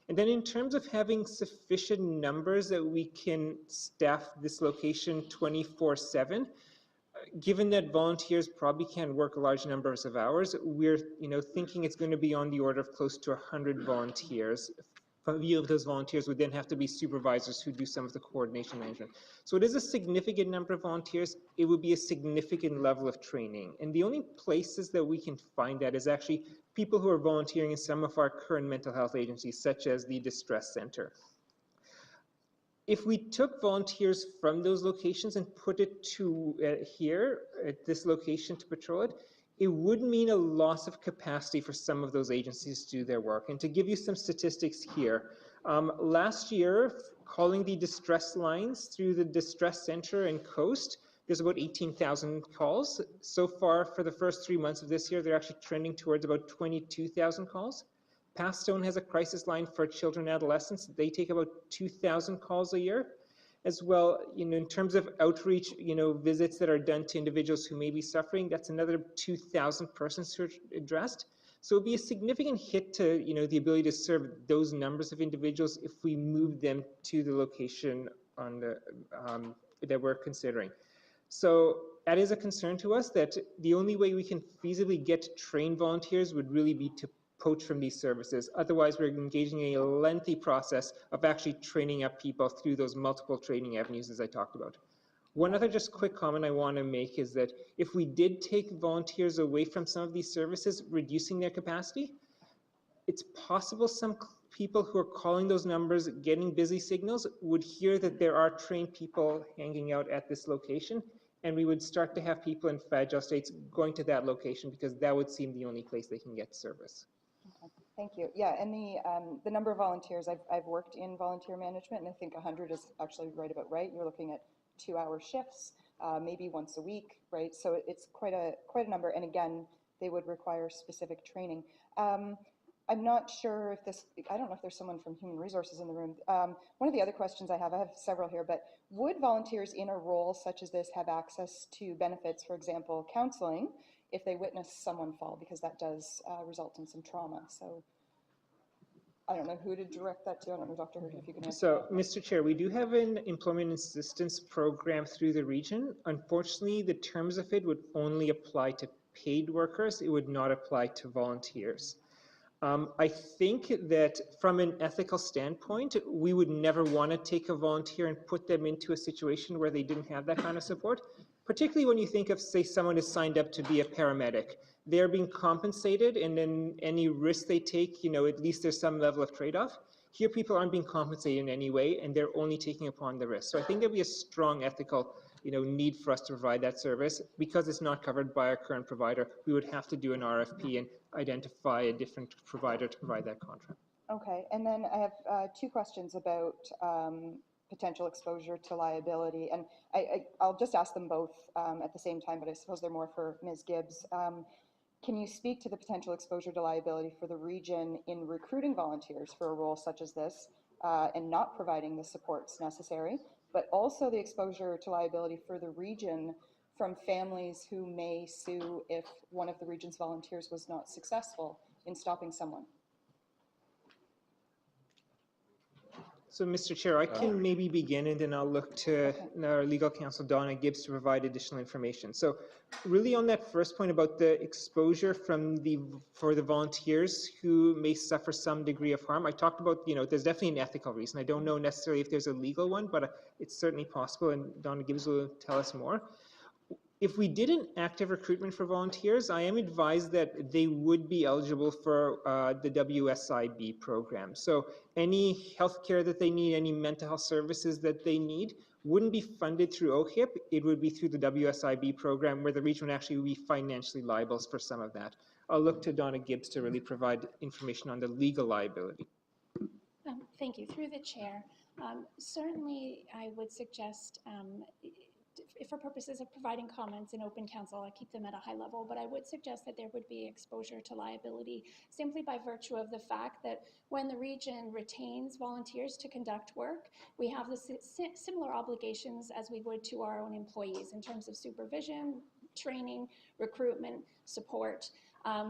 And then in terms of having sufficient numbers that we can staff this location 24/7, given that volunteers probably can't work large numbers of hours, we're thinking it's going to be on the order of close to 100 volunteers few of those volunteers would then have to be supervisors who do some of the coordination management. So it is a significant number of volunteers. It would be a significant level of training. And the only places that we can find that is actually people who are volunteering in some of our current mental health agencies, such as the Distress Center. If we took volunteers from those locations and put it to here, at this location to patrol it, it would mean a loss of capacity for some of those agencies to do their work. And to give you some statistics here, last year, calling the distress lines through the Distress Center and Coast, there's about 18,000 calls. So far, for the first 3 months of this year, they're actually trending towards about 22,000 calls. Pastone has a crisis line for children and adolescents. They take about 2,000 calls a year. As well, in terms of outreach, visits that are done to individuals who may be suffering, that's another 2,000 persons who are addressed. So it'd be a significant hit to, the ability to serve those numbers of individuals if we move them to the location on the, that we're considering. So that is a concern to us, that the only way we can feasibly get trained volunteers would really be to poach from these services. Otherwise, we're engaging in a lengthy process of actually training up people through those multiple training avenues as I talked about. One other just quick comment I want to make is that if we did take volunteers away from some of these services, reducing their capacity, it's possible some people who are calling those numbers, getting busy signals, would hear that there are trained people hanging out at this location, and we would start to have people in fragile states going to that location because that would seem the only place they can get service. Okay, thank you. Yeah, and the number of volunteers, I've worked in volunteer management, and I think 100 is actually right about right. You're looking at 2-hour shifts, maybe once a week, right? So it's quite a number, and again, they would require specific training. I'm not sure if I don't know if there's someone from Human Resources in the room. One of the other questions I have several here, but would volunteers in a role such as this have access to benefits, for example, counseling, if they witness someone fall, because that does result in some trauma? So I don't know who to direct that to. I don't know, Dr. Hurd, if you can answer So, that. Mr. Chair, we do have an employment assistance program through the region. Unfortunately, the terms of it would only apply to paid workers. It would not apply to volunteers. I think that from an ethical standpoint, we would never want to take a volunteer and put them into a situation where they didn't have that kind of support, particularly when you think of, say, someone is signed up to be a paramedic. They're being compensated, and then any risk they take, at least there's some level of trade-off. Here, people aren't being compensated in any way, and they're only taking upon the risk. So I think there'd be a strong ethical need for us to provide that service. Because it's not covered by our current provider, we would have to do an RFP and identify a different provider to provide that contract. Okay, and then I have 2 questions about potential exposure to liability, and I'll just ask them both at the same time, but I suppose they're more for Ms. Gibbs. Can you speak to the potential exposure to liability for the region in recruiting volunteers for a role such as this and not providing the supports necessary, but also the exposure to liability for the region from families who may sue if one of the region's volunteers was not successful in stopping someone? So, Mr. Chair, I can maybe begin, and then I'll look to our legal counsel, Donna Gibbs, to provide additional information. So really on that first point about the exposure for the volunteers who may suffer some degree of harm, I talked about, there's definitely an ethical reason. I don't know necessarily if there's a legal one, but it's certainly possible, and Donna Gibbs will tell us more. If we did an active recruitment for volunteers, I am advised that they would be eligible for the WSIB program. So any healthcare that they need, any mental health services that they need, wouldn't be funded through OHIP. It would be through the WSIB program, where the region would actually be financially liable for some of that. I'll look to Donna Gibbs to really provide information on the legal liability. Thank you. Through the chair, certainly I would suggest for purposes of providing comments in open council, I keep them at a high level, but I would suggest that there would be exposure to liability simply by virtue of the fact that when the region retains volunteers to conduct work, we have the similar obligations as we would to our own employees in terms of supervision, training, recruitment, support.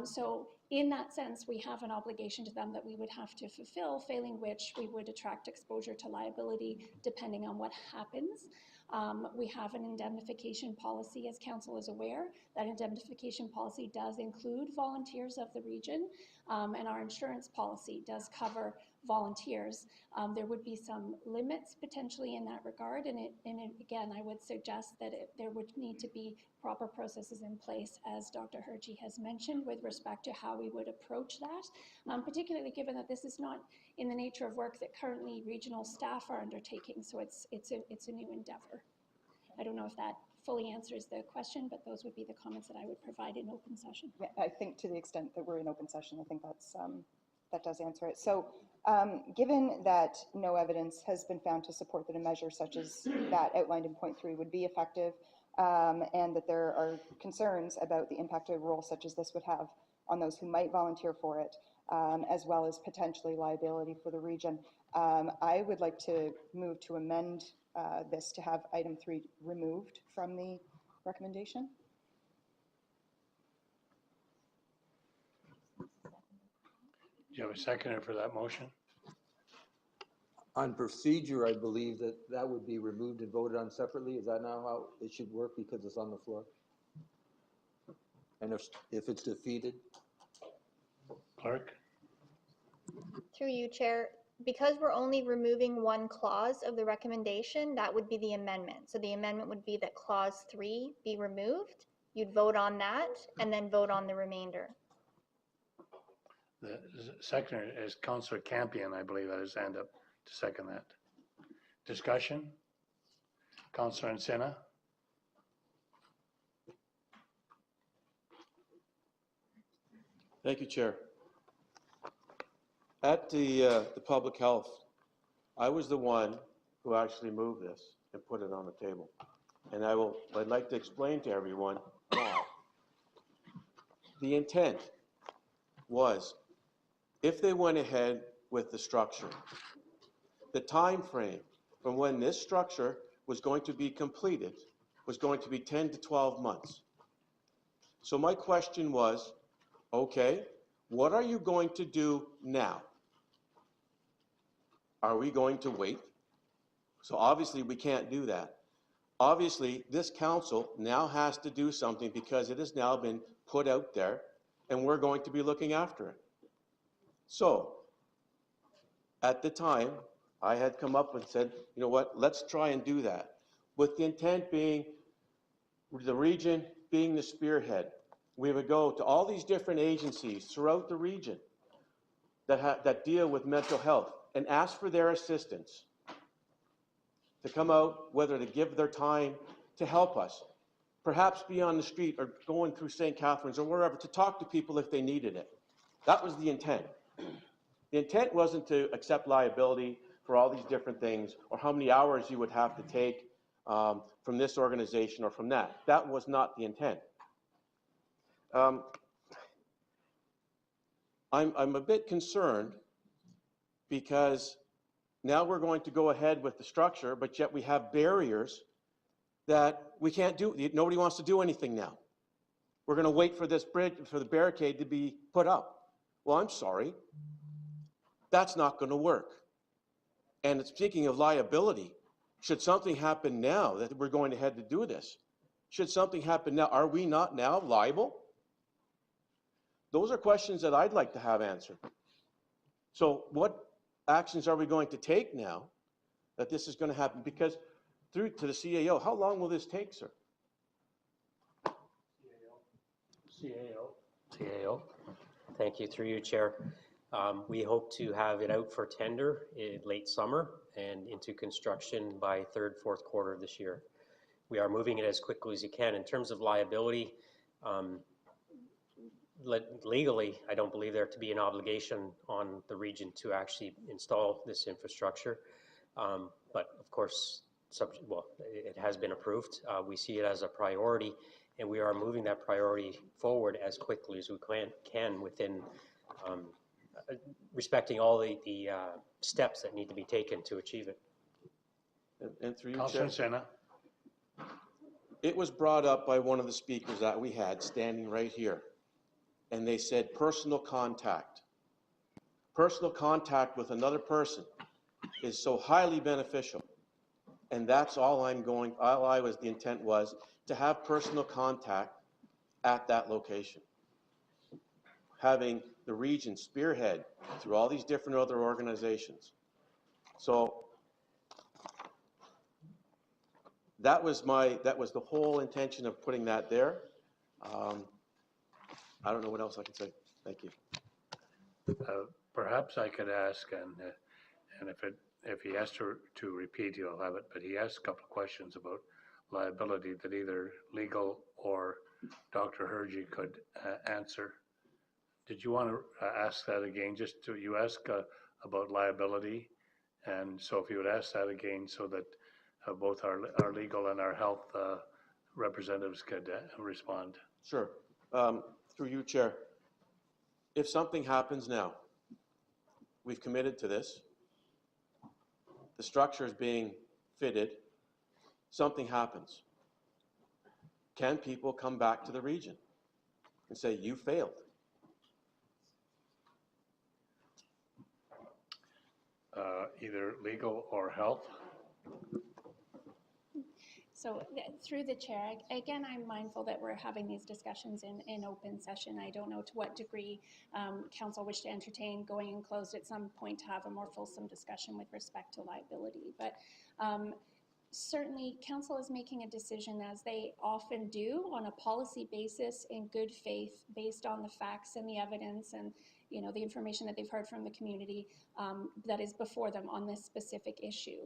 So in that sense, we have an obligation to them that we would have to fulfill, failing which we would attract exposure to liability depending on what happens. We have an indemnification policy, as council is aware. That indemnification policy does include volunteers of the region, and our insurance policy does cover volunteers. There would be some limits potentially in that regard, and again, I would suggest that there would need to be proper processes in place, as Dr. Hergy has mentioned, with respect to how we would approach that, particularly given that this is not in the nature of work that currently regional staff are undertaking, so it's a new endeavor. I don't know if that fully answers the question, but those would be the comments that I would provide in open session. Yeah, I think to the extent that we're in open session, I think that's, that does answer it. So given that no evidence has been found to support that a measure such as that outlined in point 3 would be effective, and that there are concerns about the impact a role such as this would have on those who might volunteer for it, as well as potentially liability for the region, I would like to move to amend this to have item 3 removed from the recommendation. Do you have a seconder for that motion? On procedure, I believe that that would be removed and voted on separately. Is that not how it should work because it's on the floor? And if it's defeated? Clerk? Through you, Chair, because we're only removing one clause of the recommendation, that would be the amendment. So the amendment would be that clause 3 be removed. You'd vote on that and then vote on the remainder. The seconder is Councillor Campion, I believe, that has hand up to second that. Discussion? Councillor Encina? Thank you, Chair. At the Public Health, I was the one who actually moved this and put it on the table. And I'd like to explain to everyone why. The intent was, if they went ahead with the structure, the time frame from when this structure was going to be completed was going to be 10 to 12 months. So my question was, okay, what are you going to do now? Are we going to wait? So obviously we can't do that. Obviously, this council now has to do something because it has now been put out there and we're going to be looking after it. So at the time, I had come up and said, you know what, let's try and do that. With the intent being the region being the spearhead. We would go to all these different agencies throughout the region that deal with mental health and ask for their assistance to come out, whether to give their time to help us, perhaps be on the street or going through St. Catharines or wherever to talk to people if they needed it. That was the intent. The intent wasn't to accept liability for all these different things or how many hours you would have to take from this organization or from that. That was not the intent. I'm a bit concerned because now we're going to go ahead with the structure, but yet we have barriers that we can't do. Nobody wants to do anything now. We're going to wait for this bridge, for the barricade to be put up. Well, I'm sorry. That's not going to work. And speaking of liability, should something happen now that we're going ahead to do this? Should something happen now, are we not now liable? Those are questions that I'd like to have answered. So what actions are we going to take now that this is going to happen? Because through to the CAO, how long will this take, sir? CAO. Thank you, through you, Chair. We hope to have it out for tender in late summer and into construction by third, fourth quarter of this year. We are moving it as quickly as you can. In terms of liability, legally, I don't believe there to be an obligation on the region to actually install this infrastructure. But of course, it has been approved. We see it as a priority, and we are moving that priority forward as quickly as we can within respecting all the steps that need to be taken to achieve it. And through you, Councillor Chair. Senna. It was brought up by one of the speakers that we had standing right here, and they said personal contact. Personal contact with another person is so highly beneficial, and that's all the intent was to have personal contact at that location. having the region spearhead through all these different other organizations. So that was the whole intention of putting that there. I don't know what else I can say. Thank you. Perhaps I could ask, and if he has to repeat, he'll have it, but he asked a couple of questions about liability that either legal or Dr. Hergy could answer. Did you want to ask that again? You ask about liability, and so if you would ask that again so that both our legal and our health representatives could respond. Sure. Through you, Chair. If something happens now, we've committed to this, the structure is being fitted, something happens. Can people come back to the region and say, you failed? Either legal or health. So through the chair, again, I'm mindful that we're having these discussions in open session. I don't know to what degree council wish to entertain going in closed at some point to have a more fulsome discussion with respect to liability. But certainly council is making a decision, as they often do, on a policy basis in good faith based on the facts and the evidence and the information that they've heard from the community that is before them on this specific issue.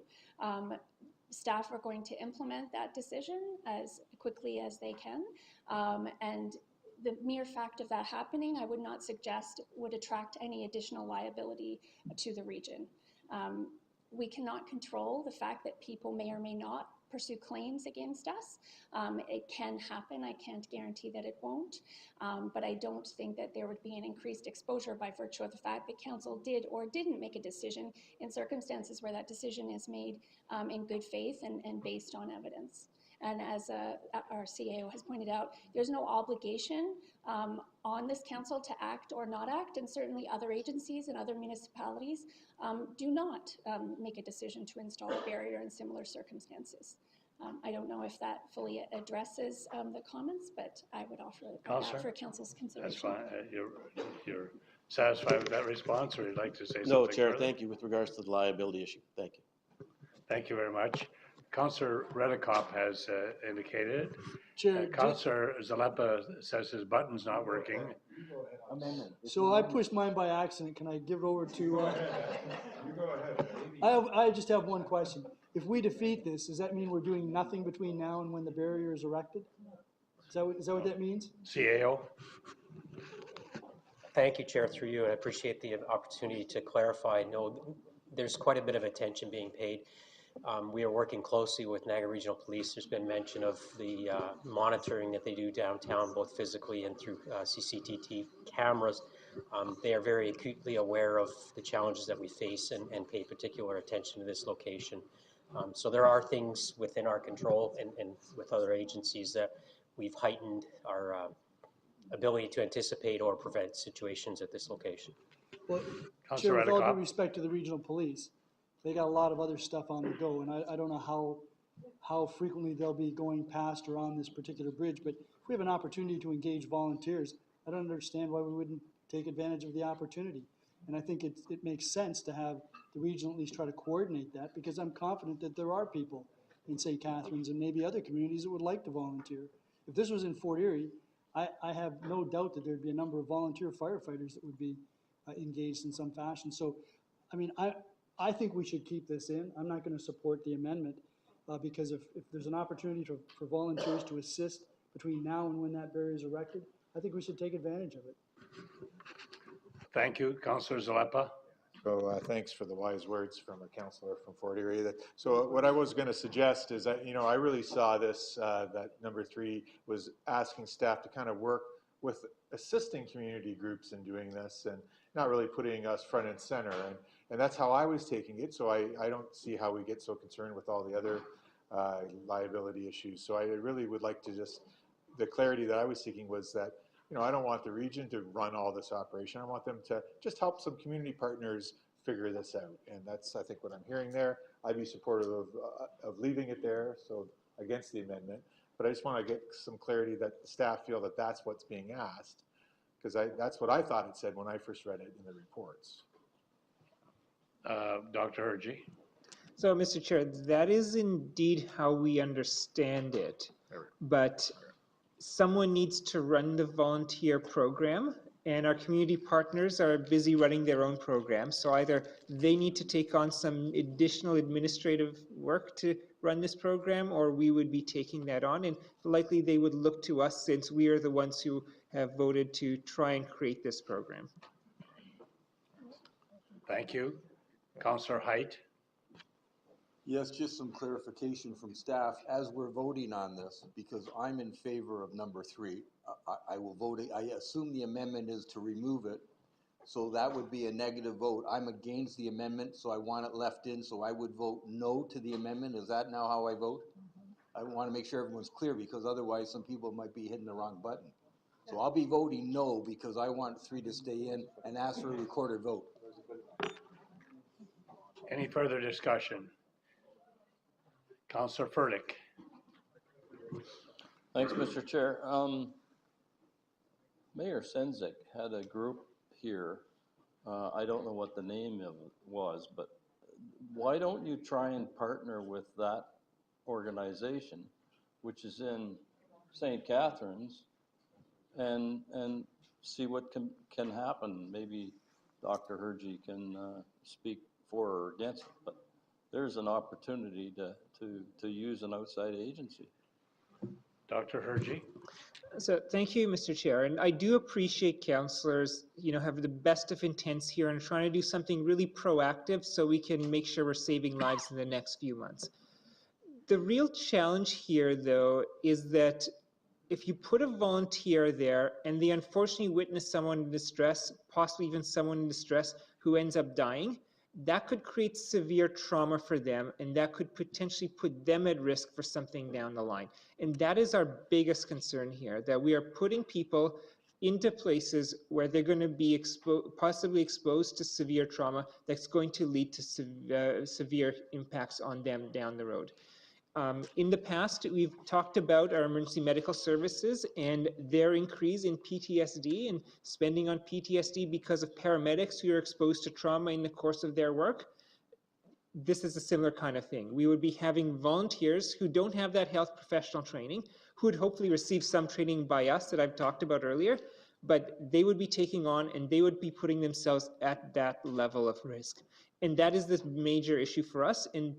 Staff are going to implement that decision as quickly as they can, and the mere fact of that happening, I would not suggest would attract any additional liability to the region. We cannot control the fact that people may or may not pursue claims against us. It can happen. I can't guarantee that it won't, but I don't think that there would be an increased exposure by virtue of the fact that council did or didn't make a decision in circumstances where that decision is made in good faith and based on evidence. And as our CAO has pointed out, there's no obligation on this council to act or not act, and certainly other agencies and other municipalities do not make a decision to install a barrier in similar circumstances. I don't know if that fully addresses the comments, but I would offer that for council's consideration. That's fine. You're satisfied with that response, or you'd like to say something No, Chair, further? thank you with regards to the liability issue. Thank you. Thank you very much. Councillor Redekop has indicated. Chair, Councillor Zalepa says his button's not working. So I pushed mine by accident. Can I give it over to? You go ahead. I just have one question. If we defeat this, does that mean we're doing nothing between now and when the barrier is erected? Is that what that means? CAO. Thank you, Chair, through you. I appreciate the opportunity to clarify. No, there's quite a bit of attention being paid. We are working closely with Niagara Regional Police. There's been mention of the monitoring that they do downtown, both physically and through CCTV cameras. They are very acutely aware of the challenges that we face and pay particular attention to this location. So there are things within our control and with other agencies that we've heightened our ability to anticipate or prevent situations at this location. Well, Chair, with all due respect to the regional police, they got a lot of other stuff on the go, and I don't know how frequently they'll be going past or on this particular bridge, but if we have an opportunity to engage volunteers, I don't understand why we wouldn't take advantage of the opportunity. And I think it makes sense to have the region at least try to coordinate that, because I'm confident that there are people in St. Catharines and maybe other communities that would like to volunteer. If this was in Fort Erie, I have no doubt that there'd be a number of volunteer firefighters that would be engaged in some fashion. So, I mean, I think we should keep this in. I'm not going to support the amendment because if there's an opportunity for volunteers to assist between now and when that barrier is erected, I think we should take advantage of it. Thank you, Councillor Zalepa. So thanks for the wise words from a councillor from Fort Erie. So what I was going to suggest is that, I really saw this, that number 3 was asking staff to kind of work with assisting community groups in doing this and not really putting us front and center. And that's how I was taking it. So I don't see how we get so concerned with all the other liability issues. So I really would like to the clarity that I was seeking was that, I don't want the region to run all this operation. I want them to just help some community partners figure this out. And that's, I think, what I'm hearing there. I'd be supportive of leaving it there, so against the amendment. But I just want to get some clarity that the staff feel that that's what's being asked, Because that's what I thought it said when I first read it in the reports. Dr. Hergy. So, Mr. Chair, that is indeed how we understand it. But someone needs to run the volunteer program, and our community partners are busy running their own programs. So either they need to take on some additional administrative work to run this program, or we would be taking that on. And likely they would look to us since we are the ones who have voted to try and create this program. Thank you. Councillor Height. Yes, just some clarification from staff as we're voting on this, because I'm in favor of number 3. I will vote, I assume the amendment is to remove it, so that would be a negative vote. I'm against the amendment, so I want it left in, so I would vote no to the amendment. Is that now how I vote? I want to make sure everyone's clear, because otherwise some people might be hitting the wrong button. So I'll be voting no, because I want 3 to stay in and ask for a recorded vote. Any further discussion? Councillor Furlick. Thanks, Mr. Chair. Mayor Sendzik had a group here. I don't know what the name of it was, but why don't you try and partner with that organization, which is in St. Catharines, and see what can happen? Maybe Dr. Hergy can speak for or against it, but there's an opportunity to use an outside agency. Dr. Hergy. So thank you, Mr. Chair. And I do appreciate councillors, have the best of intents here and trying to do something really proactive so we can make sure we're saving lives in the next few months. The real challenge here, though, is that if you put a volunteer there and they unfortunately witness someone in distress, possibly even someone in distress who ends up dying, that could create severe trauma for them, and that could potentially put them at risk for something down the line. And that is our biggest concern here, that we are putting people into places where they're going to be possibly exposed to severe trauma that's going to lead to severe impacts on them down the road. In the past, we've talked about our emergency medical services and their increase in PTSD and spending on PTSD because of paramedics who are exposed to trauma in the course of their work. This is a similar kind of thing. We would be having volunteers who don't have that health professional training, who would hopefully receive some training by us that I've talked about earlier, but they would be taking on and they would be putting themselves at that level of risk. And that is the major issue for us. And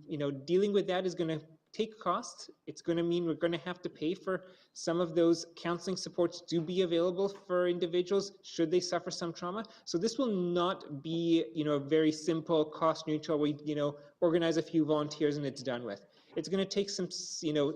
dealing with that is going to take costs. It's going to mean we're going to have to pay for some of those counseling supports to be available for individuals should they suffer some trauma. So this will not be, a very simple cost neutral, we, organize a few volunteers and it's done with. It's going to take some,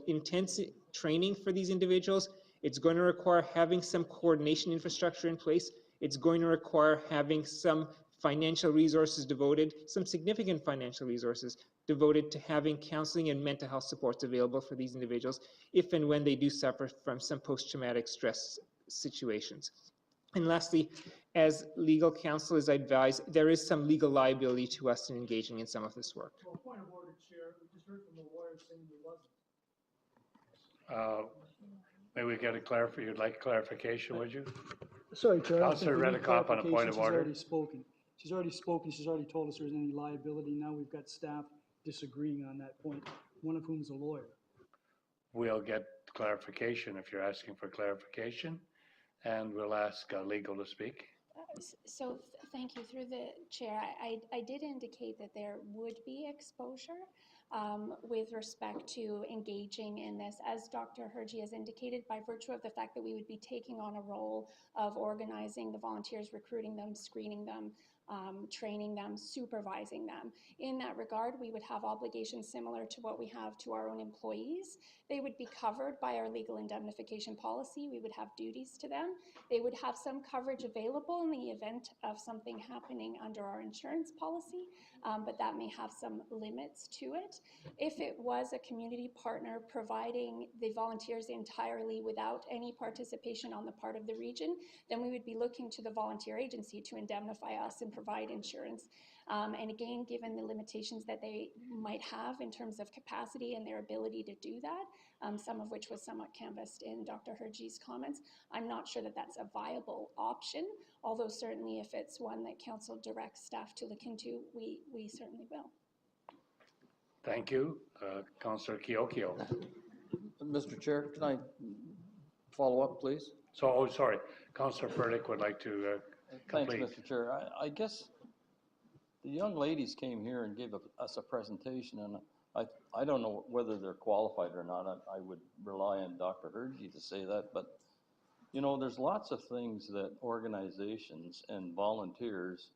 intense training for these individuals. It's going to require having some coordination infrastructure in place. It's going to require having some financial resources devoted, some significant financial resources devoted to having counseling and mental health supports available for these individuals if and when they do suffer from some post-traumatic stress situations. And lastly, as legal counsel is advised, there is some legal liability to us in engaging in some of this work. Well, point of order, Chair. We just heard from the lawyer saying there wasn't. May we get a clarification? You'd like clarification, would you? Sorry, Chair. Councillor Redekop on a point of order. She's already spoken. She's already told us there's any liability. Now we've got staff disagreeing on that point, one of whom is a lawyer. We'll get clarification if you're asking for clarification, and we'll ask legal to speak. So thank you. Through the chair, I did indicate that there would be exposure with respect to engaging in this, as Dr. Hergy has indicated, by virtue of the fact that we would be taking on a role of organizing the volunteers, recruiting them, screening them, training them, supervising them. In that regard, we would have obligations similar to what we have to our own employees. They would be covered by our legal indemnification policy. We would have duties to them. They would have some coverage available in the event of something happening under our insurance policy, but that may have some limits to it. If it was a community partner providing the volunteers entirely without any participation on the part of the region, then we would be looking to the volunteer agency to indemnify us and provide insurance. And again, given the limitations that they might have in terms of capacity and their ability to do that, some of which was somewhat canvassed in Dr. Hergy's comments, I'm not sure that that's a viable option, although certainly if it's one that council directs staff to look into, we certainly will. Thank you. Councillor Kiokio. Mr. Chair, can I follow up, please? So, oh, sorry, Councillor Furtick would like to complete. Thanks, Mr. Chair. I guess the young ladies came here and gave us a presentation, and I don't know whether they're qualified or not. I would rely on Dr. Hergy to say that, but you know, there's lots of things that organizations and volunteers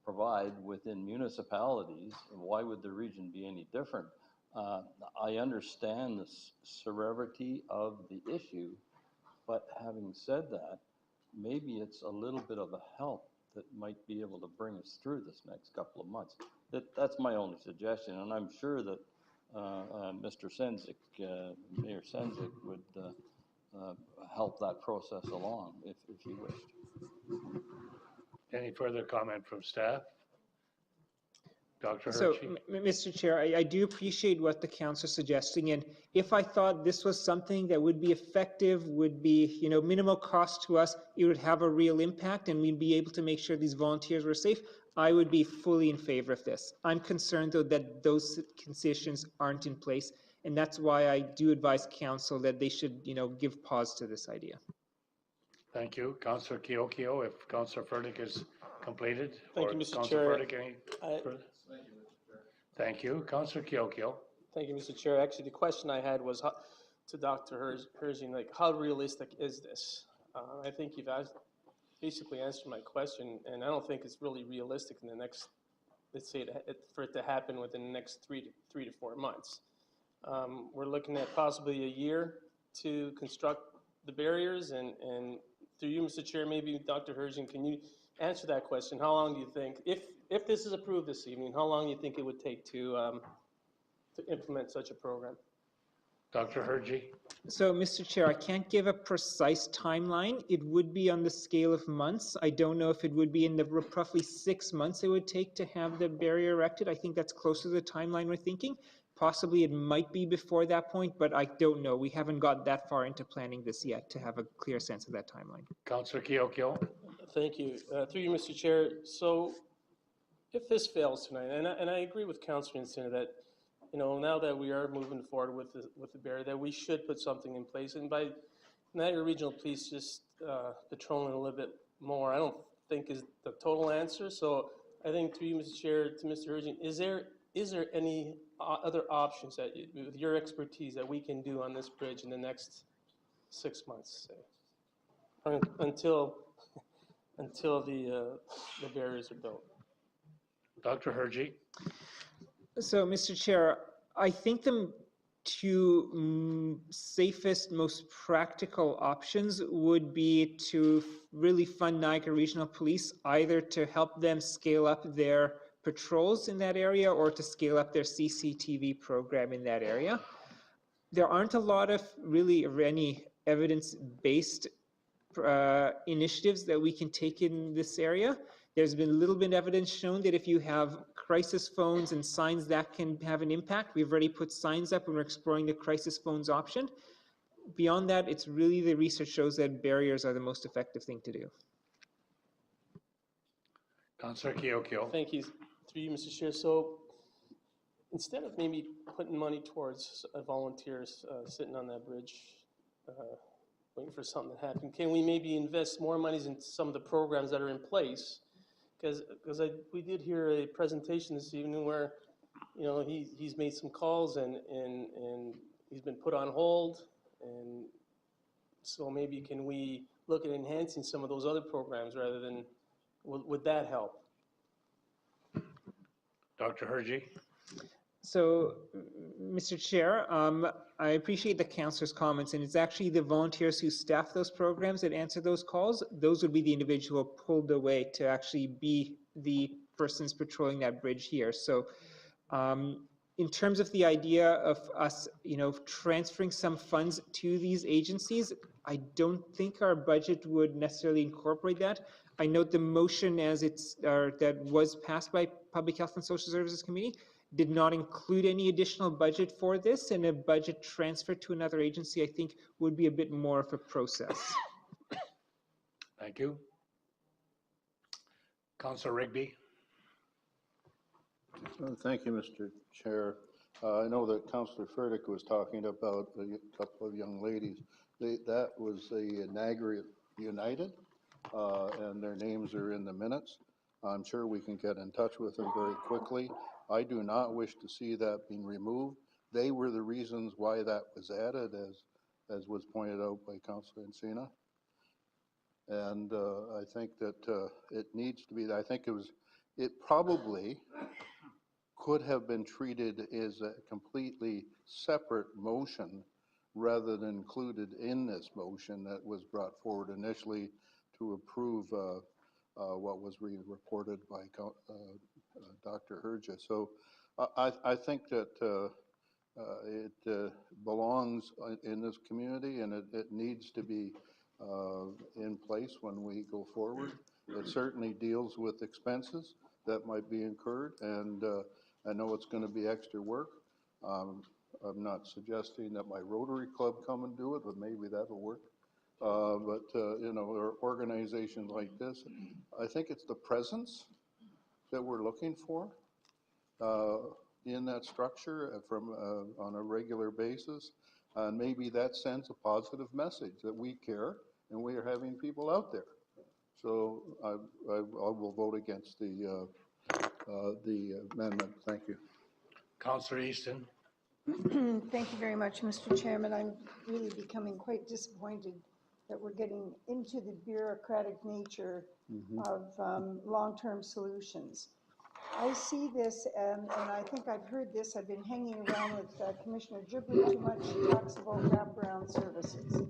provide within municipalities. Why would the region be any different? I understand the severity of the issue, but having said that, maybe it's a little bit of a help that might be able to bring us through this next couple of months. That's my only suggestion, and I'm sure that Mr. Sendzik, Mayor Sendzik would help that process along if you wished. Any further comment from staff? Dr. So, Hergy? Mr. Chair, I do appreciate what the council is suggesting, and if I thought this was something that would be effective, would be, you know, minimal cost to us, it would have a real impact, and we'd be able to make sure these volunteers were safe, I would be fully in favor of this. I'm concerned, though, that those conditions aren't in place, and that's why I do advise council that they should, you know, give pause to this idea. Thank you. Councillor Kiokio, if Councillor Furtick is completed. Thank you, Mr. Councillor Chair. Furtick, any further? Thank you. Councillor Kiokio. Thank you, Mr. Chair. Actually, the question I had was to Dr. Hergy, like, how realistic is this? I think you've basically answered my question, and I don't think it's really realistic in the next, let's say, for it to happen within the next three to 4 months. We're looking at possibly a year to construct the barriers, and through you, Mr. Chair, maybe Dr. Hergy, can you answer that question? How long do you think, if this is approved this evening, how long do you think it would take to implement such a program? Dr. Hergy. So, Mr. Chair, I can't give a precise timeline. It would be on the scale of months. I don't know if it would be in the roughly 6 months it would take to have the barrier erected. I think that's closer to the timeline we're thinking. Possibly it might be before that point, but I don't know. We haven't got that far into planning this yet to have a clear sense of that timeline. Councillor Kiokio. Thank you. Through you, Mr. Chair. So if this fails tonight, and I agree with Councillor Encina that, you know, now that we are moving forward with the barrier, that we should put something in place. And by Niagara Regional Police just patrolling a little bit more, I don't think is the total answer. So I think through you, Mr. Chair, to Mr. Hergy, is there any other options that, with your expertise, that we can do on this bridge in the next 6 months, say, until the barriers are built? Dr. Hergy. So, Mr. Chair, I think the two safest, most practical options would be to really fund Niagara Regional Police, either to help them scale up their patrols in that area or to scale up their CCTV program in that area. There aren't a lot of really any evidence-based initiatives that we can take in this area. There's been a little bit of evidence shown that if you have crisis phones and signs, that can have an impact. We've already put signs up and we're exploring the crisis phones option. Beyond that, it's really the research shows that barriers are the most effective thing to do. Councillor Kiokio. Thank you. Through you, Mr. Chair. So instead of maybe putting money towards volunteers sitting on that bridge, waiting for something to happen, can we maybe invest more monies in some of the programs that are in place? Because we did hear a presentation this evening where, you know, he's made some calls and he's been put on hold, and so maybe can we look at enhancing some of those other programs rather than, would that help? Dr. Hergy. So, Mr. Chair, I appreciate the councillor's comments, and it's actually the volunteers who staff those programs that answer those calls. Those would be the individual pulled away to actually be the persons patrolling that bridge here. So, in terms of the idea of us, you know, transferring some funds to these agencies, I don't think our budget would necessarily incorporate that. I note the motion as it's that was passed by Public Health and Social Services Committee did not include any additional budget for this, and a budget transfer to another agency, I think, would be a bit more of a process. Thank you. Councillor Rigby. Thank you, Mr. Chair. I know that Councillor Furtick was talking about a couple of young ladies. That was the Niagara United, and their names are in the minutes. I'm sure we can get in touch with them very quickly. I do not wish to see that being removed. They were the reasons why that was added, as was pointed out by Councillor Encina. And I think that it needs to be, I think it probably could have been treated as a completely separate motion rather than included in this motion that was brought forward initially to approve what was reported by Dr. Herja. So I think that it belongs in this community, and it needs to be in place when we go forward. It certainly deals with expenses that might be incurred, and I know it's going to be extra work. I'm not suggesting that my Rotary Club come and do it, but maybe that'll work. You know, or organizations like this, I think it's the presence that we're looking for in that structure from on a regular basis, and maybe that sends a positive message that we care and we are having people out there. So I will vote against the amendment. Thank you. Councillor Easton. Thank you very much, Mr. Chairman. I'm really becoming quite disappointed that we're getting into the bureaucratic nature of long-term solutions. I see this, and I think I've heard this, I've been hanging around with Commissioner Gibbler too much. She talks about wraparound services.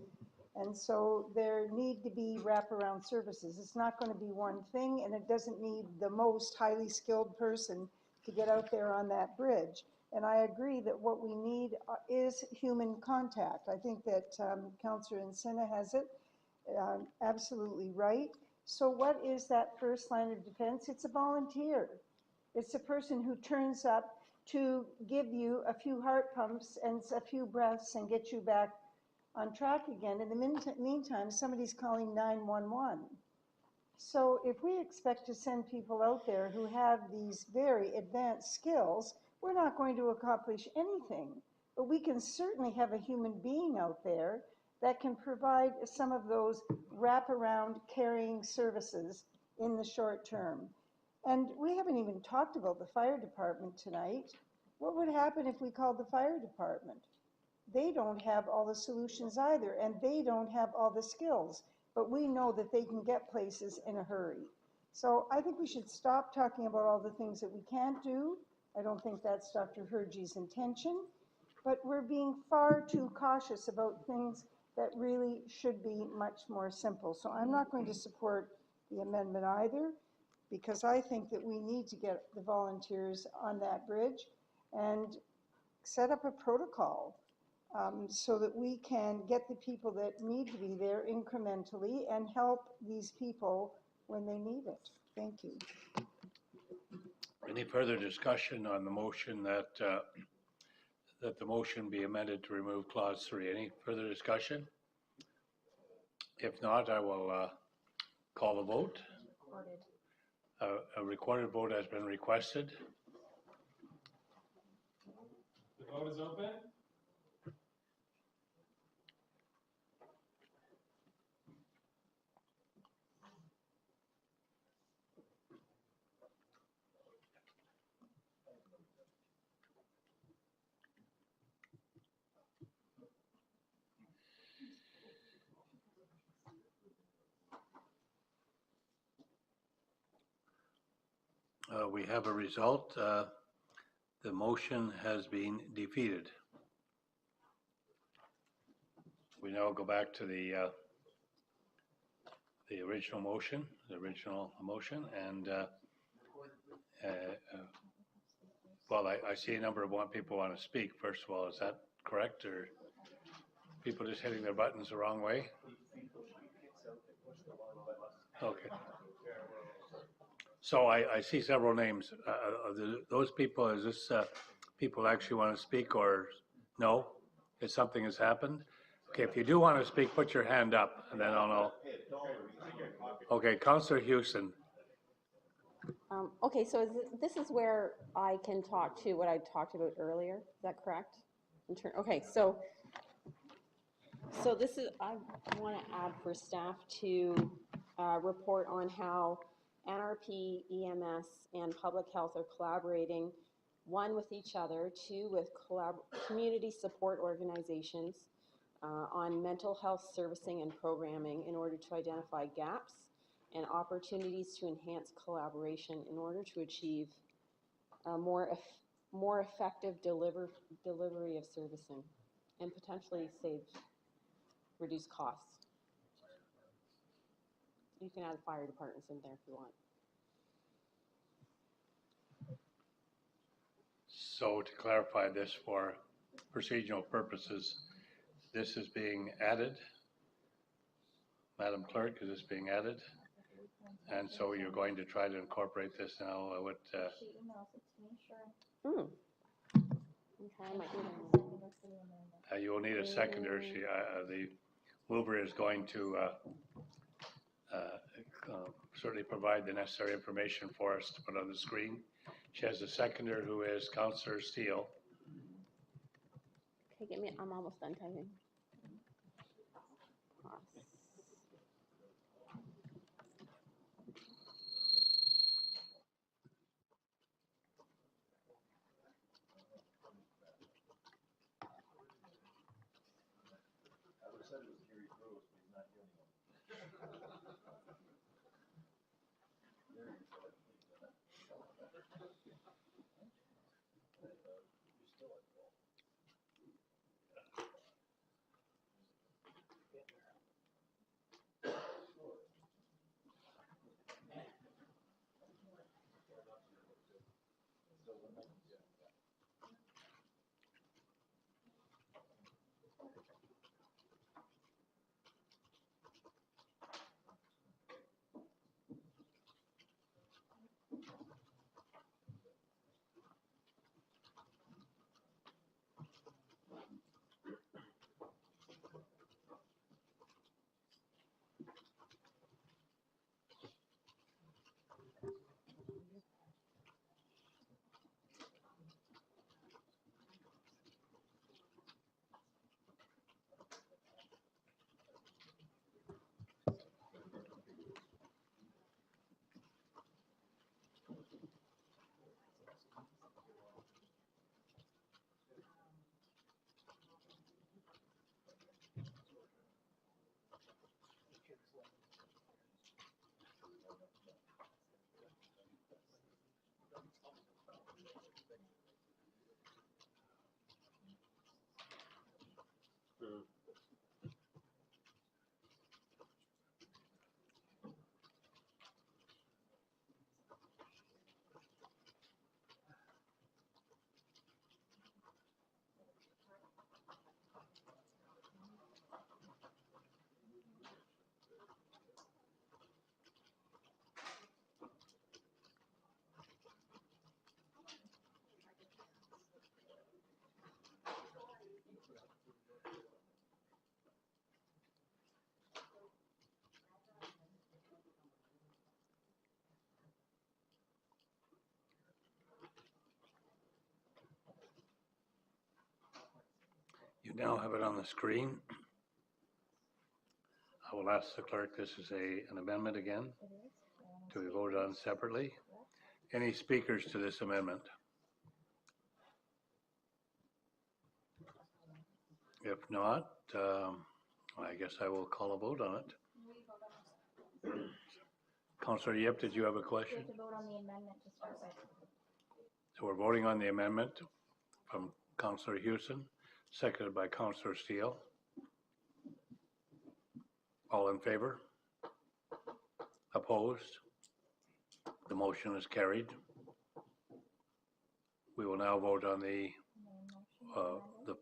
And so there need to be wraparound services. It's not going to be one thing, and it doesn't need the most highly skilled person to get out there on that bridge. And I agree that what we need is human contact. I think that Councillor Encina has it absolutely right. So what is that first line of defense? It's a volunteer. It's a person who turns up to give you a few heart pumps and a few breaths and get you back on track again. In the meantime, somebody's calling 911. So if we expect to send people out there who have these very advanced skills, we're not going to accomplish anything. But we can certainly have a human being out there that can provide some of those wraparound carrying services in the short term. And we haven't even talked about the fire department tonight. What would happen if we called the fire department? They don't have all the solutions either, and they don't have all the skills, but we know that they can get places in a hurry. So I think we should stop talking about all the things that we can't do. I don't think that's Dr. Hergy's intention, but we're being far too cautious about things that really should be much more simple. So I'm not going to support the amendment either, because I think that we need to get the volunteers on that bridge and set up a protocol so that we can get the people that need to be there incrementally and help these people when they need it. Thank you. Any further discussion on the motion that the motion be amended to remove clause 3? Any further discussion? If not, I will call the vote. A recorded vote has been requested. The vote is open. We have a result. The motion has been defeated. We now go back to the original motion, and well, I see a number of people want to speak. First of all, is that correct, or people just hitting their buttons the wrong way? Okay. So I see several names. Those people, is this people actually want to speak or no? If something has happened? Okay, if you do want to speak, put your hand up and then I'll know. Okay, Councillor Houston. Okay, so this is where I can talk to what I talked about earlier. Is that correct? Okay, so this is, I want to add for staff to report on how NRP, EMS, and public health are collaborating, one with each other, two with community support organizations on mental health servicing and programming in order to identify gaps and opportunities to enhance collaboration in order to achieve a more effective delivery of servicing and potentially reduce costs. You can add fire departments in there if you want. So to clarify this for procedural purposes, this is being added. Madam Clerk, is this being added? And so you're going to try to incorporate this now with... She emails it to me, sure. Okay, I might need you will need a seconder. The mover is going to certainly provide the necessary information for us to put on the screen. She has a seconder who is Councillor Steele. Okay, I'm almost done typing. You now have it on the screen. I will ask the clerk, this is an amendment again to be voted on separately. Any speakers to this amendment? If not, I guess I will call a vote on it. Councillor Yip, did you have a question? We have to vote on the amendment to start with. So we're voting on the amendment from Councillor Houston, seconded by Councillor Steele. All in favor? Opposed? The motion is carried. We will now vote on the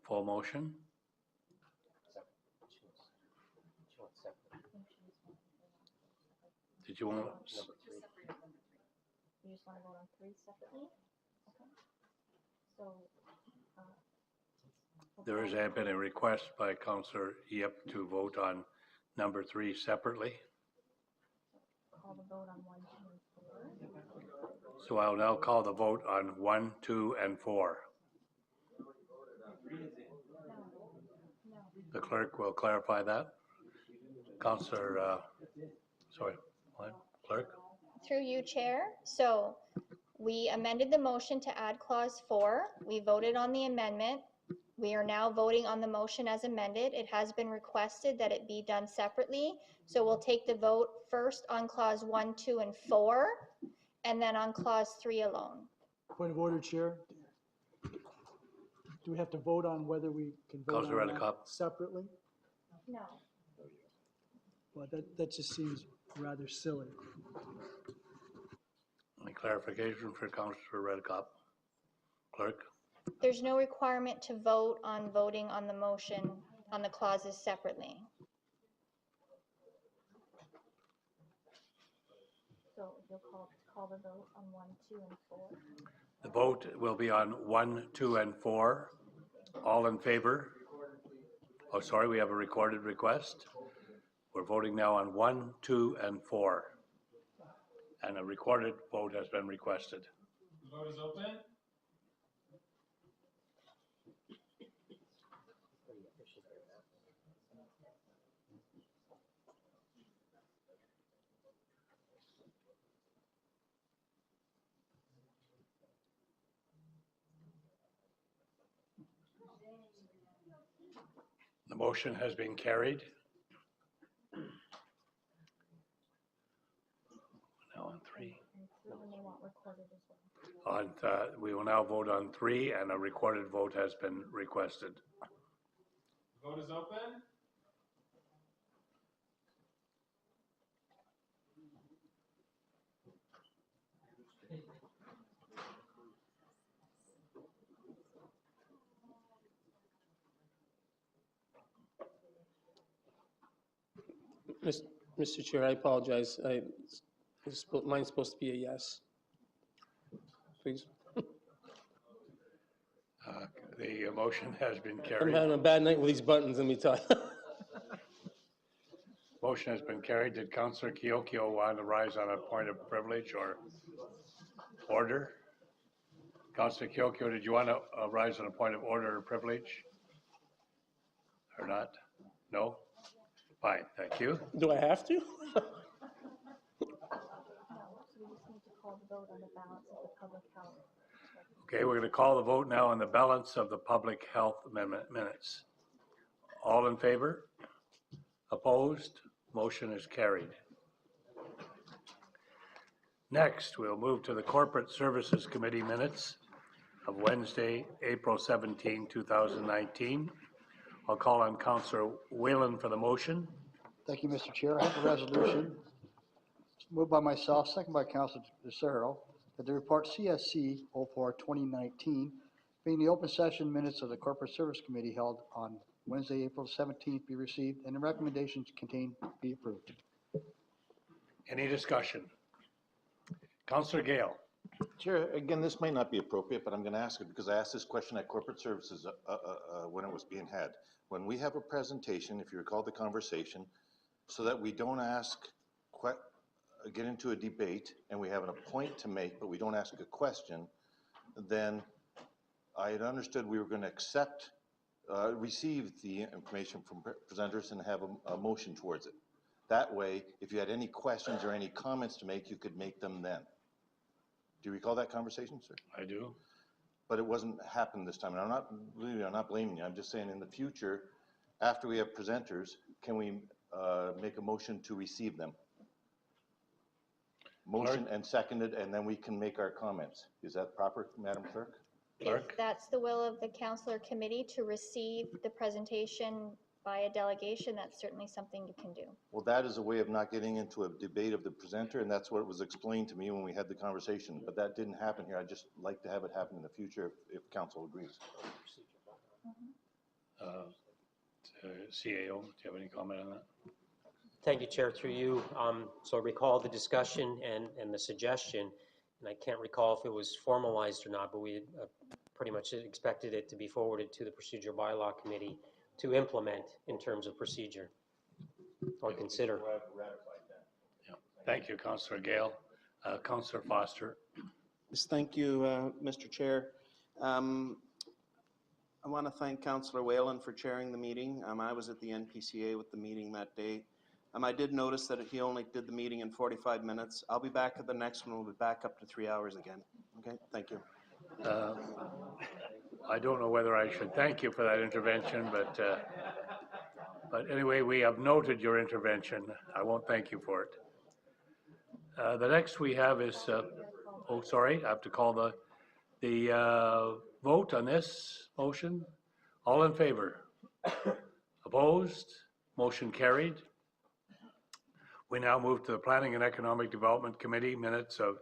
full motion. Did you want? You just want to vote on 3 separately? Okay. So, There has been a request by Councillor Yip to vote on number 3 separately. call the vote on 1, 2, and 4. So I'll now call the vote on 1, 2, and 4. The clerk will clarify that. Councillor, sorry, what? Clerk? Through you, Chair. So we amended the motion to add clause 4. We voted on the amendment. We are now voting on the motion as amended. It has been requested that it be done separately. So we'll take the vote first on clause 1, 2, and 4, and then on clause 3 alone. Point of order, Chair. Do we have to vote on whether we can vote Councillor on that Redekop. separately? No. Well, that just seems rather silly. Any clarification for Councillor Redekop? Clerk? There's no requirement to vote on voting on the motion on the clauses separately. So you'll call the vote on 1, 2, and 4. The vote will be on 1, 2, and 4. All in favor? Oh, sorry, we have a recorded request. We're voting now on 1, 2, and 4. And a recorded vote has been requested. The vote is open. The motion has been carried. Now on 3. We will now vote on 3, and a recorded vote has been requested. The vote is open. Mr. Chair, I apologize. Mine's supposed to be a yes. Please. The motion has been I'm carried. having a bad night with these buttons, let me tell you. Motion has been carried. Did Councillor Kiokio want to rise on a point of privilege or order? Councillor Kiokio, did you want to rise on a point of order or privilege? Or not? No? Fine, thank you. Do I have to? No, so we just need to call the vote on the balance of the public health. Okay, we're going to call the vote now on the balance of the public health amendment minutes. All in favor? Opposed? Motion is carried. Next, we'll move to the Corporate Services Committee minutes of Wednesday, April 17, 2019. I'll call on Councillor Whalen for the motion. Thank you, Mr. Chair. I have a resolution moved by myself, second by Councillor DeCero, that the report CSC 04-2019, being the open session minutes of the Corporate Service Committee held on Wednesday, April 17th, be received, and the recommendations contained be approved. Any discussion? Councillor Gale. Chair, again, this might not be appropriate, but I'm going to ask it because I asked this question at Corporate Services when it was being had. When we have a presentation, if you recall the conversation, so that we don't get into a debate and we have a point to make, but we don't ask a question, then I had understood we were going to receive the information from presenters and have a motion towards it. That way, if you had any questions or any comments to make, you could make them then. Do you recall that conversation, sir? I do. But it wasn't happened this time. And I'm not blaming you. I'm just saying in the future, after we have presenters, can we make a motion to receive them? Motion and seconded, and then we can make our comments. Is that proper, Madam Clerk? If that's the will of the councillor committee to receive the presentation by a delegation, that's certainly something you can do. Well, that is a way of not getting into a debate of the presenter, and that's what was explained to me when we had the conversation. But that didn't happen here. I'd just like to have it happen in the future if council agrees. CAO, do you have any comment on that? Thank you, Chair, through you. So recall the discussion and the suggestion and I can't recall if it was formalized or not, but we pretty much expected it to be forwarded to the Procedural Bylaw Committee to implement in terms of procedure or consider. Yeah. Thank you, Councillor Gale. Councillor Foster. Yes, thank you, Mr. Chair. I want to thank Councillor Whalen for chairing the meeting. I was at the NPCA with the meeting that day. I did notice that he only did the meeting in 45 minutes. I'll be back at the next one. We'll be back up to 3 hours again. Okay, thank you. I don't know whether I should thank you for that intervention, but anyway, we have noted your intervention. I won't thank you for it. The next we have is, oh, sorry, I have to call the vote on this motion. All in favor? Opposed? Motion carried. We now move to the Planning and Economic Development Committee minutes of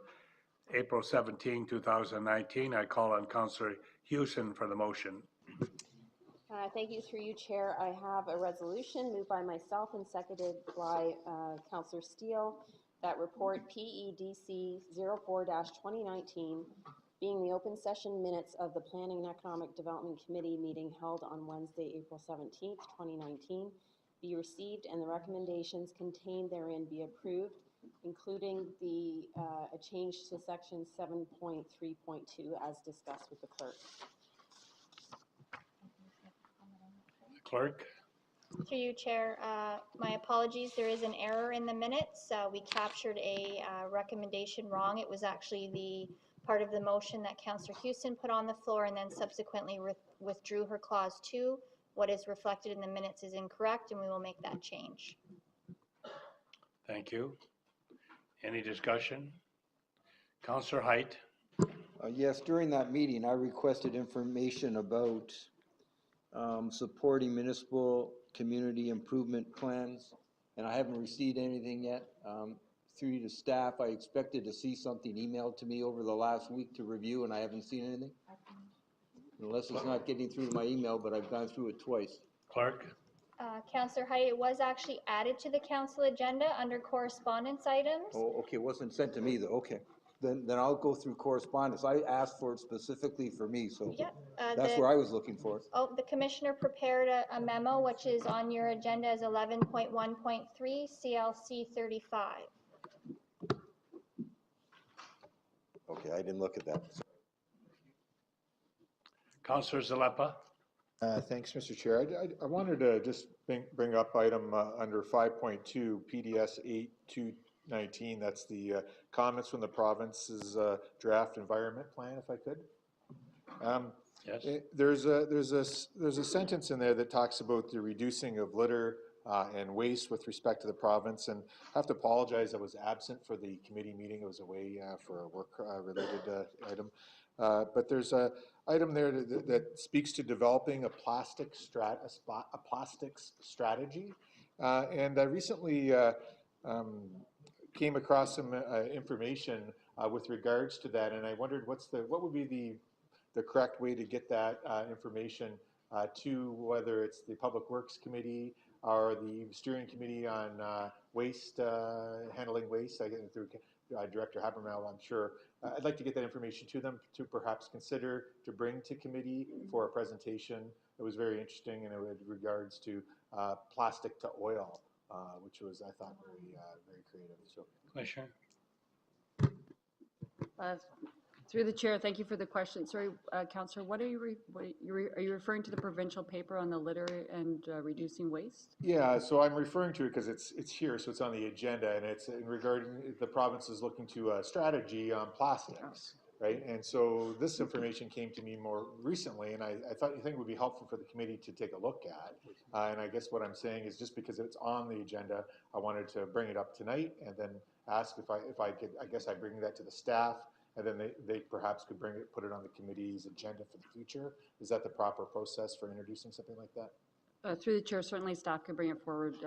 April 17, 2019. I call on Councillor Hewson for the motion. Thank you. Through you, Chair. I have a resolution moved by myself and seconded by Councillor Steele that report PEDC 04-2019 being the open session minutes of the Planning and Economic Development Committee meeting held on Wednesday, April 17, 2019, be received and the recommendations contained therein be approved, including a change to section 7.3.2 as discussed with the clerk. Clerk. Through you, Chair. My apologies, there is an error in the minutes. We captured a recommendation wrong. It was actually the part of the motion that Councillor Hewson put on the floor and then subsequently withdrew her clause 2. What is reflected in the minutes is incorrect, and we will make that change. Thank you. Any discussion? Councillor Height. Yes, during that meeting, I requested information about supporting municipal community improvement plans, and I haven't received anything yet. Through you to staff, I expected to see something emailed to me over the last week to review, and I haven't seen anything. Unless it's not getting through to my email, but I've gone through it twice. Clerk. Councillor Height, it was actually added to the council agenda under correspondence items. Oh, okay, it wasn't sent to me though, okay. Then I'll go through correspondence. I asked for it specifically for me, so Yep. that's where I was looking for it. Oh, the commissioner prepared a memo, which is on your agenda as 11.1.3 CLC 35. Okay, I didn't look at that. Councillor Zalepa. Thanks, Mr. Chair. I wanted to just bring up item under 5.2 PDS 8219. That's the comments from the province's draft environment plan, if I could. Yes. There's a sentence in there that talks about the reducing of litter and waste with respect to the province, and I have to apologize, I was absent for the committee meeting. I was away for a work related item. But there's a item there that speaks to developing a plastics strategy. And I recently came across some information with regards to that, and I wondered what would be the correct way to get that information to, whether it's the Public Works Committee or the Steering Committee on Waste, Handling Waste. I get it through Director Habermel, I'm sure. I'd like to get that information to them to perhaps consider to bring to committee for a presentation. It was very interesting, and with regards to plastic to oil, which was, I thought, very creative. So, Commissioner. Through the chair, thank you for the question. Sorry, Councillor, are you referring to the provincial paper on the litter and reducing waste? Yeah, so I'm referring to it because it's here, so it's on the agenda, and it's in regarding the province is looking to a strategy on plastics, right? And so this information came to me more recently, and I think it would be helpful for the committee to take a look at. And I guess what I'm saying is just because it's on the agenda, I wanted to bring it up tonight and then ask if I could. I guess I bring that to the staff. And then they perhaps could put it on the committee's agenda for the future. Is that the proper process for introducing something like that? Through the chair, certainly staff could bring it forward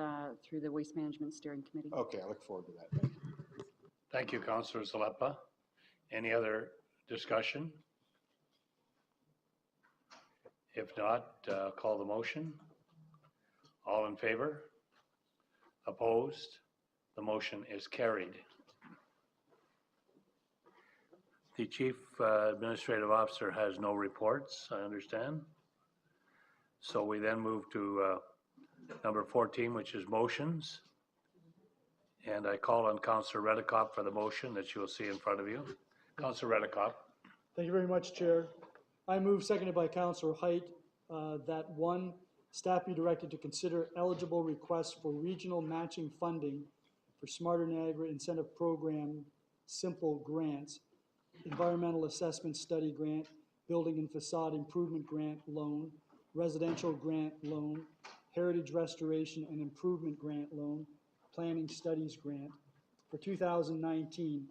through the Waste Management Steering Committee. Okay, I look forward to that. Thank you. Thank you, Councillor Zalepa. Any other discussion? If not, call the motion. All in favor? Opposed? The motion is carried. The Chief Administrative Officer has no reports, I understand. So we then move to number 14, which is motions. And I call on Councillor Redekop for the motion that you will see in front of you. Councillor Redekop. Thank you very much, Chair. I move, seconded by Councillor Height, that one, staff be directed to consider eligible requests for regional matching funding for Smarter Niagara Incentive Program simple grants, environmental assessment study grant, building and facade improvement grant loan, residential grant loan, heritage restoration and improvement grant loan, planning studies grant for 2019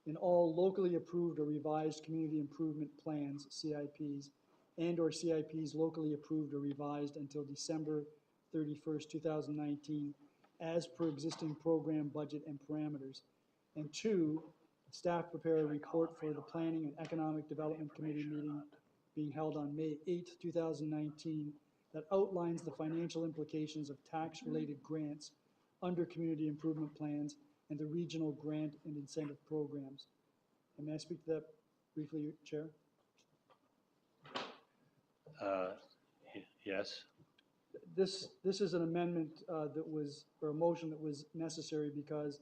in all locally approved or revised community improvement plans, CIPs, and or CIPs locally approved or revised until December 31st, 2019, as per existing program budget and parameters. And two, staff prepare a report for the Planning and Economic Development Committee meeting being held on May 8th, 2019, that outlines the financial implications of tax-related grants under community improvement plans and the regional grant and incentive programs. And may I speak to that briefly, Chair? Yes. This is an amendment that was, or a motion that was necessary because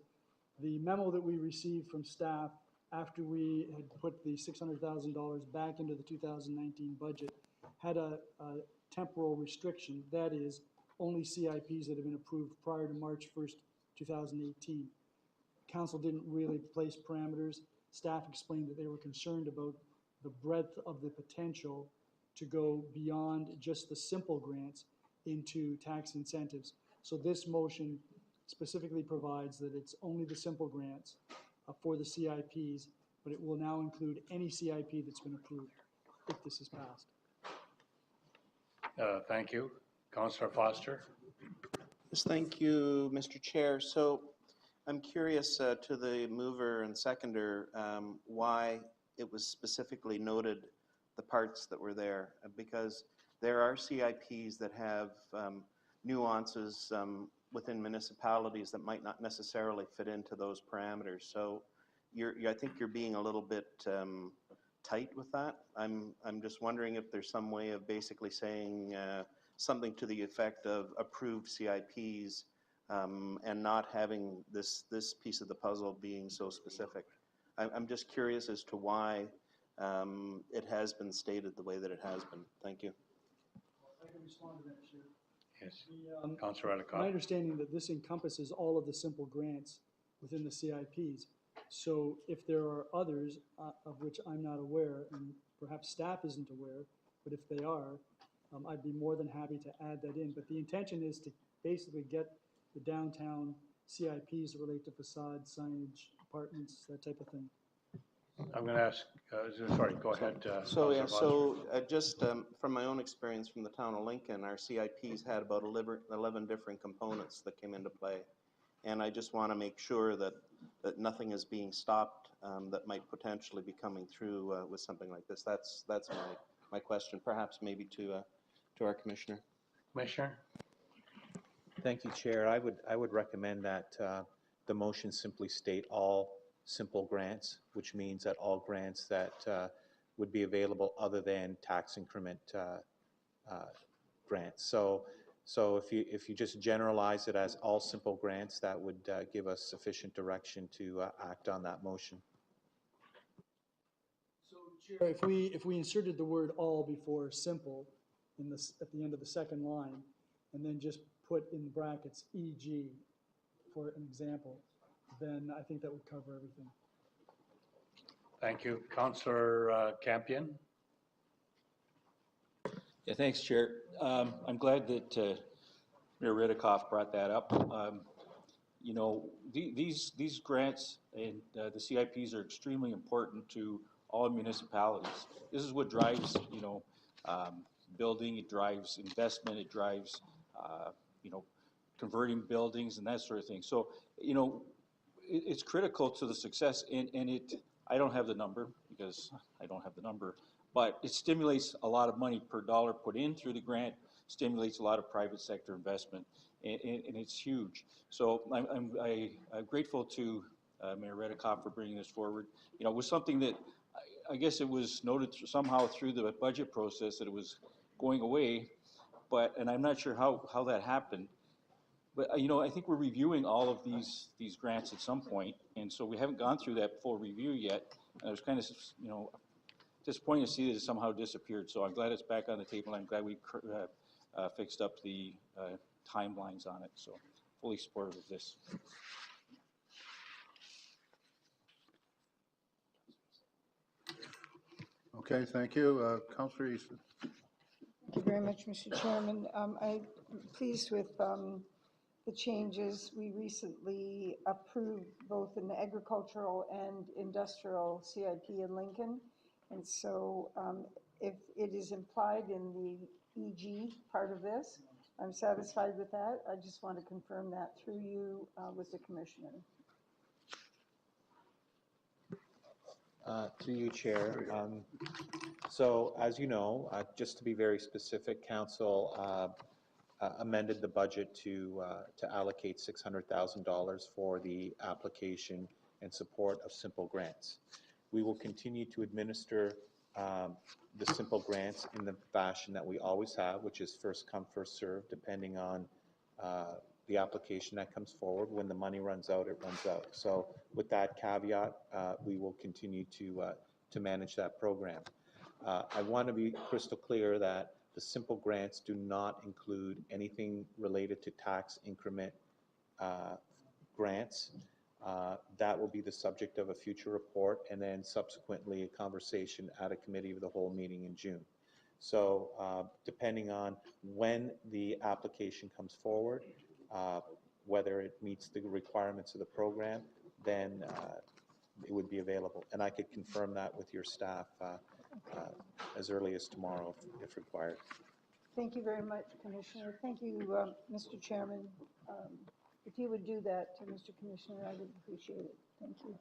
the memo that we received from staff after we had put the $600,000 back into the 2019 budget had a temporal restriction. That is, only CIPs that have been approved prior to March 1st, 2018. Council didn't really place parameters. Staff explained that they were concerned about the breadth of the potential to go beyond just the simple grants into tax incentives. So this motion specifically provides that it's only the simple grants for the CIPs, but it will now include any CIP that's been approved if this is passed. Thank you. Councillor Foster. Yes, thank you, Mr. Chair. So I'm curious to the mover and seconder why it was specifically noted the parts that were there, because there are CIPs that have nuances within municipalities that might not necessarily fit into those parameters. So I think you're being a little bit tight with that. I'm just wondering if there's some way of basically saying something to the effect of approved CIPs and not having this piece of the puzzle being so specific. I'm just curious as to why it has been stated the way that it has been. Thank you. I can respond to that, Chair. Yes. Councillor Redekop. My understanding that this encompasses all of the simple grants within the CIPs. So if there are others of which I'm not aware, and perhaps staff isn't aware, but if they are, I'd be more than happy to add that in. But the intention is to basically get the downtown CIPs that relate to facade, signage, apartments, that type of thing. I'm going to ask, sorry, go ahead. Just from my own experience from the town of Lincoln, our CIPs had about 11 different components that came into play. And I just want to make sure that nothing is being stopped that might potentially be coming through with something like this. That's my question, perhaps maybe to our Commissioner. Commissioner? Thank you, Chair. I would recommend that the motion simply state all simple grants, which means that all grants that would be available other than tax increment grants. So if you just generalize it as all simple grants, that would give us sufficient direction to act on that motion. So, Chair, if we inserted the word all before simple at the end of the second line, and then just put in brackets e.g. for an example, then I think that would cover everything. Thank you. Councillor Campion. Yeah, thanks, Chair. I'm glad that Mayor Redekop brought that up. You know, these grants and the CIPs are extremely important to all municipalities. This is what drives, you know, building, it drives investment, it drives, you know, converting buildings and that sort of thing. So, you know, it's critical to the success, and I don't have the number because I don't have the number, but it stimulates a lot of money per dollar put in through the grant, stimulates a lot of private sector investment, and it's huge. So I'm grateful to Mayor Redekop for bringing this forward. You know, it was something that I guess it was noted somehow through the budget process that it was going away, but, and I'm not sure how that happened. But, you know, I think we're reviewing all of these grants at some point, and so we haven't gone through that full review yet. And I was kind of, you know, disappointed to see that it somehow disappeared. So I'm glad it's back on the table. I'm glad we fixed up the timelines on it. So fully supportive of this. Okay, thank you. Councillor Easton. Thank you very much, Mr. Chairman. I'm pleased with the changes. We recently approved both an agricultural and industrial CIP in Lincoln. And so if it is implied in the EG part of this, I'm satisfied with that. I just want to confirm that through you with the commissioner. Through you, Chair. So as you know, just to be very specific, Council amended the budget to allocate $600,000 for the application and support of simple grants. We will continue to administer the simple grants in the fashion that we always have, which is first come, first served, depending on the application that comes forward. When the money runs out, it runs out. So with that caveat, we will continue to manage that program. I want to be crystal clear that the simple grants do not include anything related to tax increment grants. That will be the subject of a future report and then subsequently a conversation at a committee of the whole meeting in June. So depending on when the application comes forward, whether it meets the requirements of the program, then it would be available. And I could confirm that with your staff as early as tomorrow if required. Thank you very much, Commissioner. Thank you, Mr. Chairman. If you would do that to Mr. Commissioner, I would appreciate it. Thank you.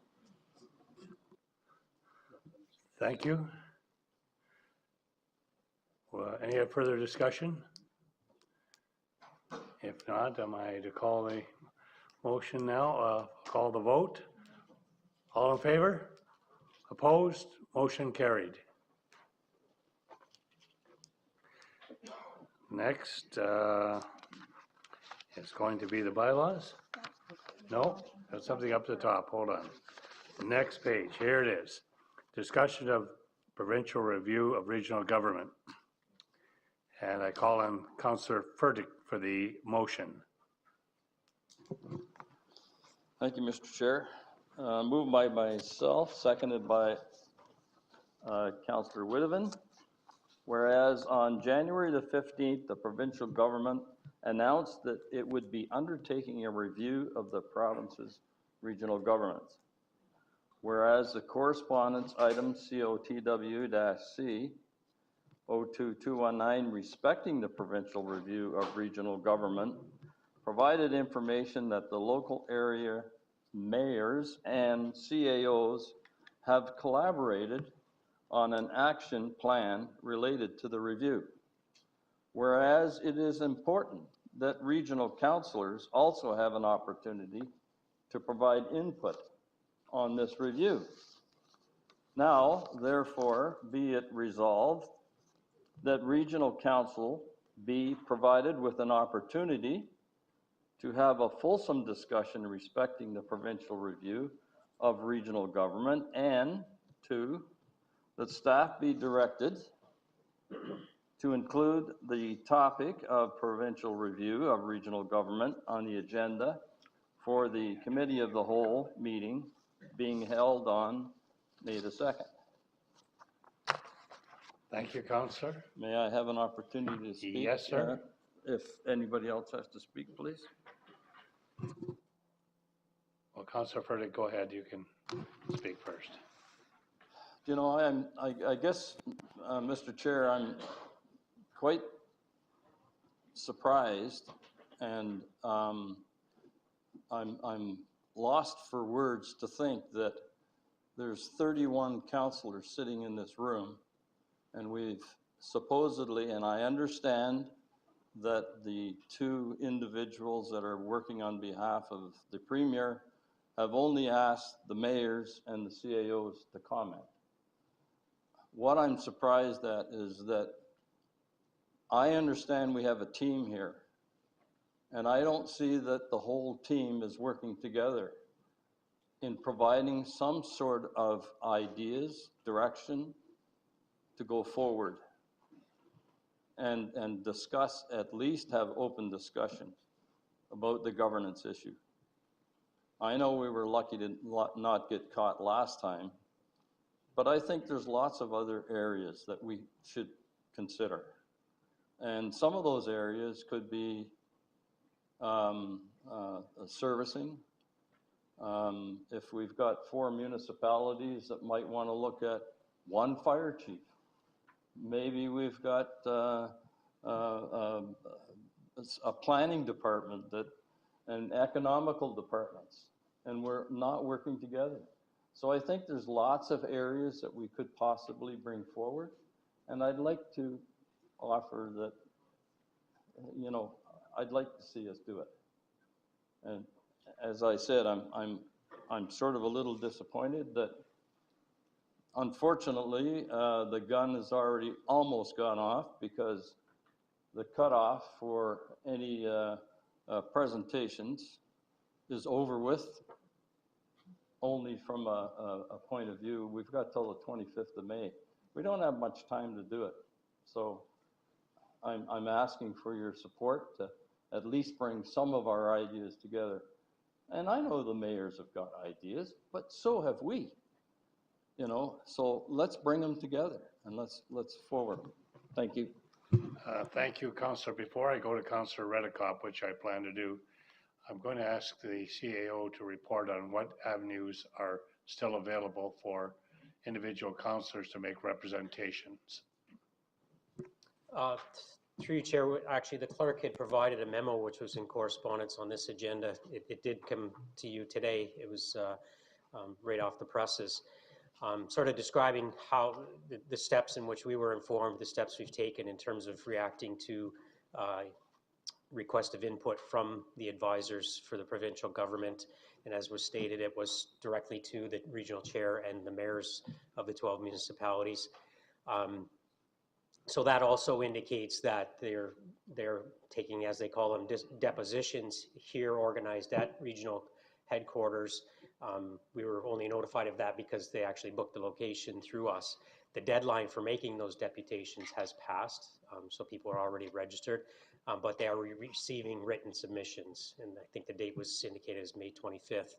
Thank you. Well, any further discussion? If not, am I to call the motion now? Call the vote. All in favor? Opposed? Motion carried. Next is going to be the bylaws. No, there's something up the top. Hold on. Next page. Here it is. Discussion of provincial review of regional government. And I call on Councillor Furtick for the motion. Thank you, Mr. Chair. Moved by myself, seconded by Councillor Whittaven. Whereas on January the 15th, the provincial government announced that it would be undertaking a review of the province's regional governments. Whereas the correspondence item COTW-C 02219 respecting the provincial review of regional government provided information that the local area mayors and CAOs have collaborated on an action plan related to the review. Whereas it is important that regional councillors also have an opportunity to provide input on this review. Now, therefore, be it resolved that regional council be provided with an opportunity to have a fulsome discussion respecting the provincial review of regional government, and 2, that staff be directed to include the topic of provincial review of regional government on the agenda for the committee of the whole meeting being held on May the 2nd. Thank you, Councillor. May I have an opportunity to speak? Yes, sir. If anybody else has to speak, please. Well, Councillor Furtick, go ahead. You can speak first. You know, I guess, Mr. Chair, I'm quite surprised, and I'm lost for words to think that there's 31 councillors sitting in this room, and we've supposedly, and I understand that the 2 individuals that are working on behalf of the Premier have only asked the mayors and the CAOs to comment. what I'm surprised at is that I understand we have a team here, and I don't see that the whole team is working together in providing some sort of ideas, direction to go forward and discuss, at least have open discussion about the governance issue. I know we were lucky to not get caught last time, but I think there's lots of other areas that we should consider. And some of those areas could be servicing. If we've got 4 municipalities that might want to look at one fire chief, maybe we've got a planning department and economical departments, and we're not working together. So I think there's lots of areas that we could possibly bring forward, and I'd like to offer that, you know, I'd like to see us do it. And as I said, I'm sort of a little disappointed that, unfortunately, the gun has already almost gone off, because the cutoff for any presentations is over with. Only from a point of view, we've got till the 25th of May. We don't have much time to do it. So I'm asking for your support to at least bring some of our ideas together. And I know the mayors have got ideas, but so have we. You know, so let's bring them together and let's forward. Thank you. Thank you, Councillor. Before I go to Councillor Redekop, which I plan to do, I'm going to ask the CAO to report on what avenues are still available for individual councillors to make representations. Through you, Chair, actually the clerk had provided a memo which was in correspondence on this agenda. It did come to you today. It was right off the presses, sort of describing how the steps in which we were informed, the steps we've taken in terms of reacting to request of input from the advisors for the provincial government. And as was stated, it was directly to the regional chair and the mayors of the 12 municipalities. So that also indicates that they're taking, as they call them, depositions here organized at regional headquarters. We were only notified of that because they actually booked the location through us. The deadline for making those deputations has passed, so people are already registered, but they are receiving written submissions, and I think the date was indicated as May 25th,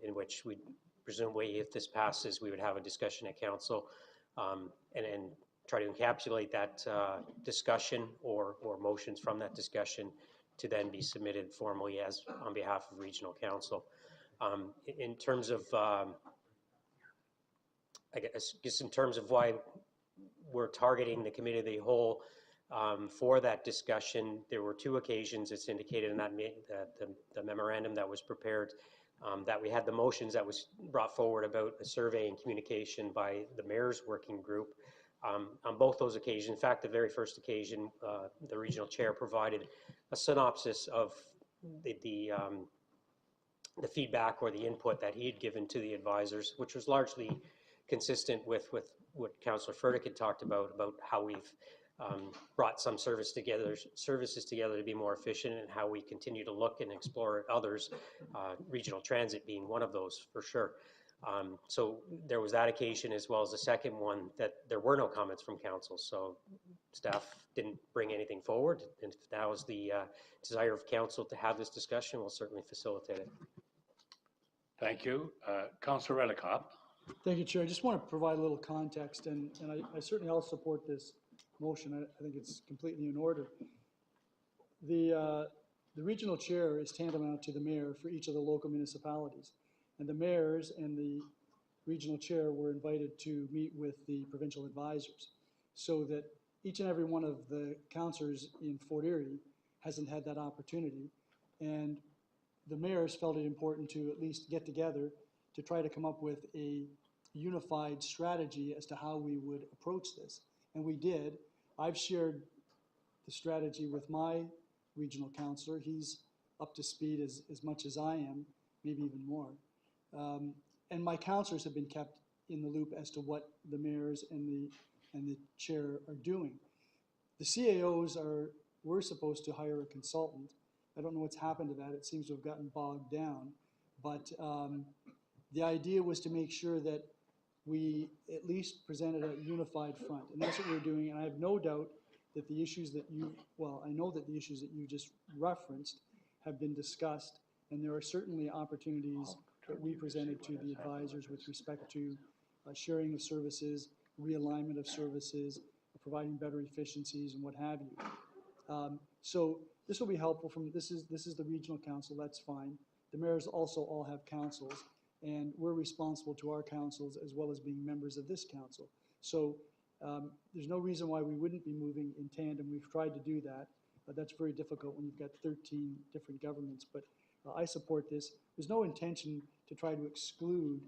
in which we presumably, if this passes, we would have a discussion at council and try to encapsulate that discussion or motions from that discussion to then be submitted formally as on behalf of regional council. In terms of, I guess in terms of why we're targeting the committee of the whole for that discussion, there were 2 occasions it's indicated in that the memorandum that was prepared that we had the motions that was brought forward about a survey and communication by the mayor's working group. On both those occasions, in fact, the very first occasion, the regional chair provided a synopsis of the feedback or the input that he had given to the advisors, which was largely consistent with what Councillor Furtick had talked about how we've brought some services together to be more efficient, and how we continue to look and explore others, regional transit being one of those for sure. So there was that occasion, as well as the second one that there were no comments from council, so staff didn't bring anything forward, and if that was the desire of council to have this discussion, we'll certainly facilitate it. Thank you. Councillor Redekop. Thank you, Chair. I just want to provide a little context, and I certainly all support this motion. I think it's completely in order. The regional chair is tantamount to the mayor for each of the local municipalities, and the mayors and the regional chair were invited to meet with the provincial advisors, so that each and every one of the councillors in Fort Erie hasn't had that opportunity, and the mayors felt it important to at least get together to try to come up with a unified strategy as to how we would approach this. And we did. I've shared the strategy with my regional councillor. He's up to speed as much as I am, maybe even more. And my councillors have been kept in the loop as to what the mayors and the chair are doing. The CAOs were supposed to hire a consultant. I don't know what's happened to that. It seems to have gotten bogged down. But the idea was to make sure that we at least presented a unified front. And that's what we're doing. And I have no doubt that the issues that I know that the issues that you just referenced have been discussed. And there are certainly opportunities that we presented to the advisors with respect to sharing of services, realignment of services, providing better efficiencies and what have you. So this will be helpful this is the regional council, that's fine. The mayors also all have councils, and we're responsible to our councils as well as being members of this council. So there's no reason why we wouldn't be moving in tandem. We've tried to do that, but that's very difficult when you've got 13 different governments. But I support this. There's no intention to try to exclude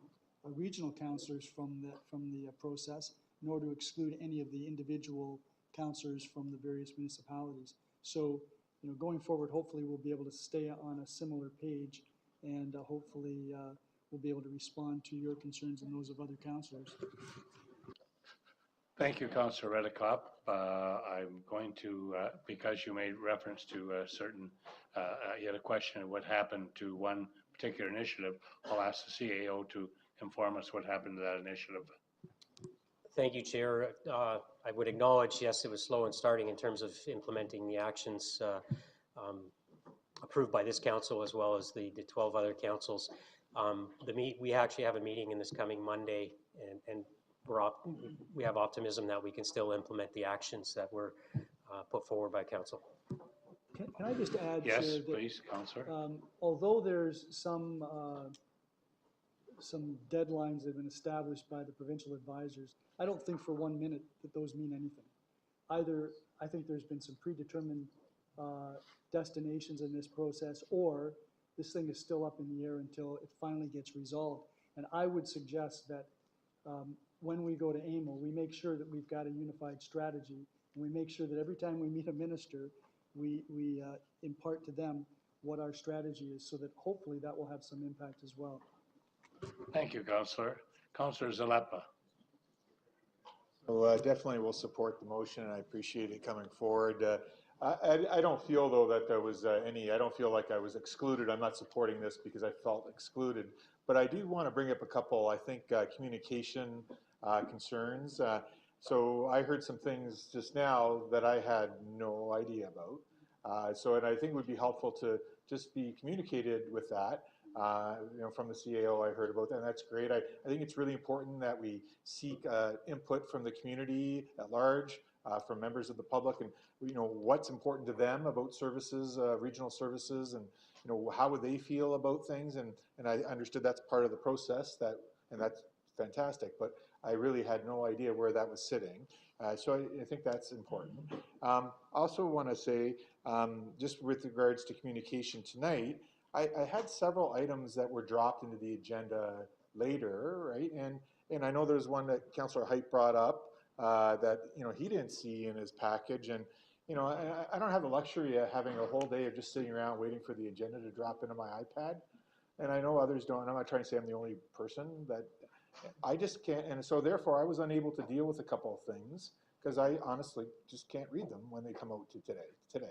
regional councillors from the process, nor to exclude any of the individual councillors from the various municipalities. So, going forward, hopefully we'll be able to stay on a similar page, and hopefully we'll be able to respond to your concerns and those of other councillors. Thank you, Councillor Redekop. I'm going to, because you made reference to a certain, you had a question of what happened to one particular initiative, I'll ask the CAO to inform us what happened to that initiative. Thank you, Chair. I would acknowledge, yes, it was slow in starting in terms of implementing the actions approved by this council as well as the 12 other councils. We actually have a meeting in this coming Monday, and we have optimism that we can still implement the actions that were put forward by council. Can I just add, yes, Chair, that, please, Councillor. Although there's some deadlines that have been established by the provincial advisors, I don't think for 1 minute that those mean anything. Either I think there's been some predetermined destinations in this process, or this thing is still up in the air until it finally gets resolved. And I would suggest that when we go to AMO, we make sure that we've got a unified strategy, and we make sure that every time we meet a minister, we impart to them what our strategy is, so that hopefully that will have some impact as well. Thank you, Councillor. Councillor Zalepa. So definitely will support the motion, and I appreciate it coming forward. I don't feel, though, that there was I don't feel like I was excluded. I'm not supporting this because I felt excluded. But I do want to bring up a couple, I think, communication concerns. So I heard some things just now that I had no idea about. And I think it would be helpful to just be communicated with that. From the CAO I heard about that, and that's great. I think it's really important that we seek input from the community at large, from members of the public, and what's important to them about services, regional services, and how would they feel about things, and I understood that's part of the process, and that's fantastic, but I really had no idea where that was sitting. So I think that's important. I also want to say, just with regards to communication tonight, I had several items that were dropped into the agenda later, right? And I know there's one that Councillor Height brought up that he didn't see in his package, and I don't have the luxury of having a whole day of just sitting around waiting for the agenda to drop into my iPad, and I know others don't. I'm not trying to say I'm the only person that I just can't, and so therefore I was unable to deal with a couple of things because I honestly just can't read them when they come out today.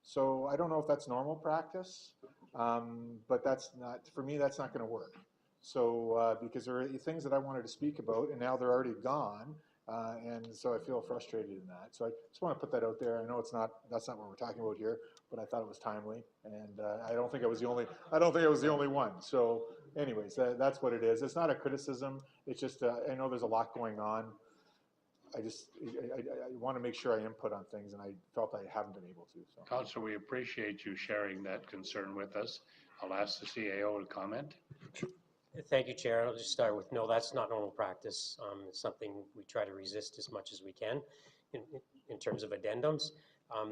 So I don't know if that's normal practice. But that's not, for me, that's not going to work. So, because there are things that I wanted to speak about, and now they're already gone, and so I feel frustrated in that. So I just want to put that out there. I know that's not what we're talking about here, but I thought it was timely, and I don't think I was the only one. So, anyways, that's what it is. It's not a criticism. It's just I know there's a lot going on. I want to make sure I input on things, and I felt I haven't been able to. So. Councillor, we appreciate you sharing that concern with us. I'll ask the CAO to comment. Thank you, Chair. I'll just start with, no, that's not normal practice. It's something we try to resist as much as we can in terms of addendums.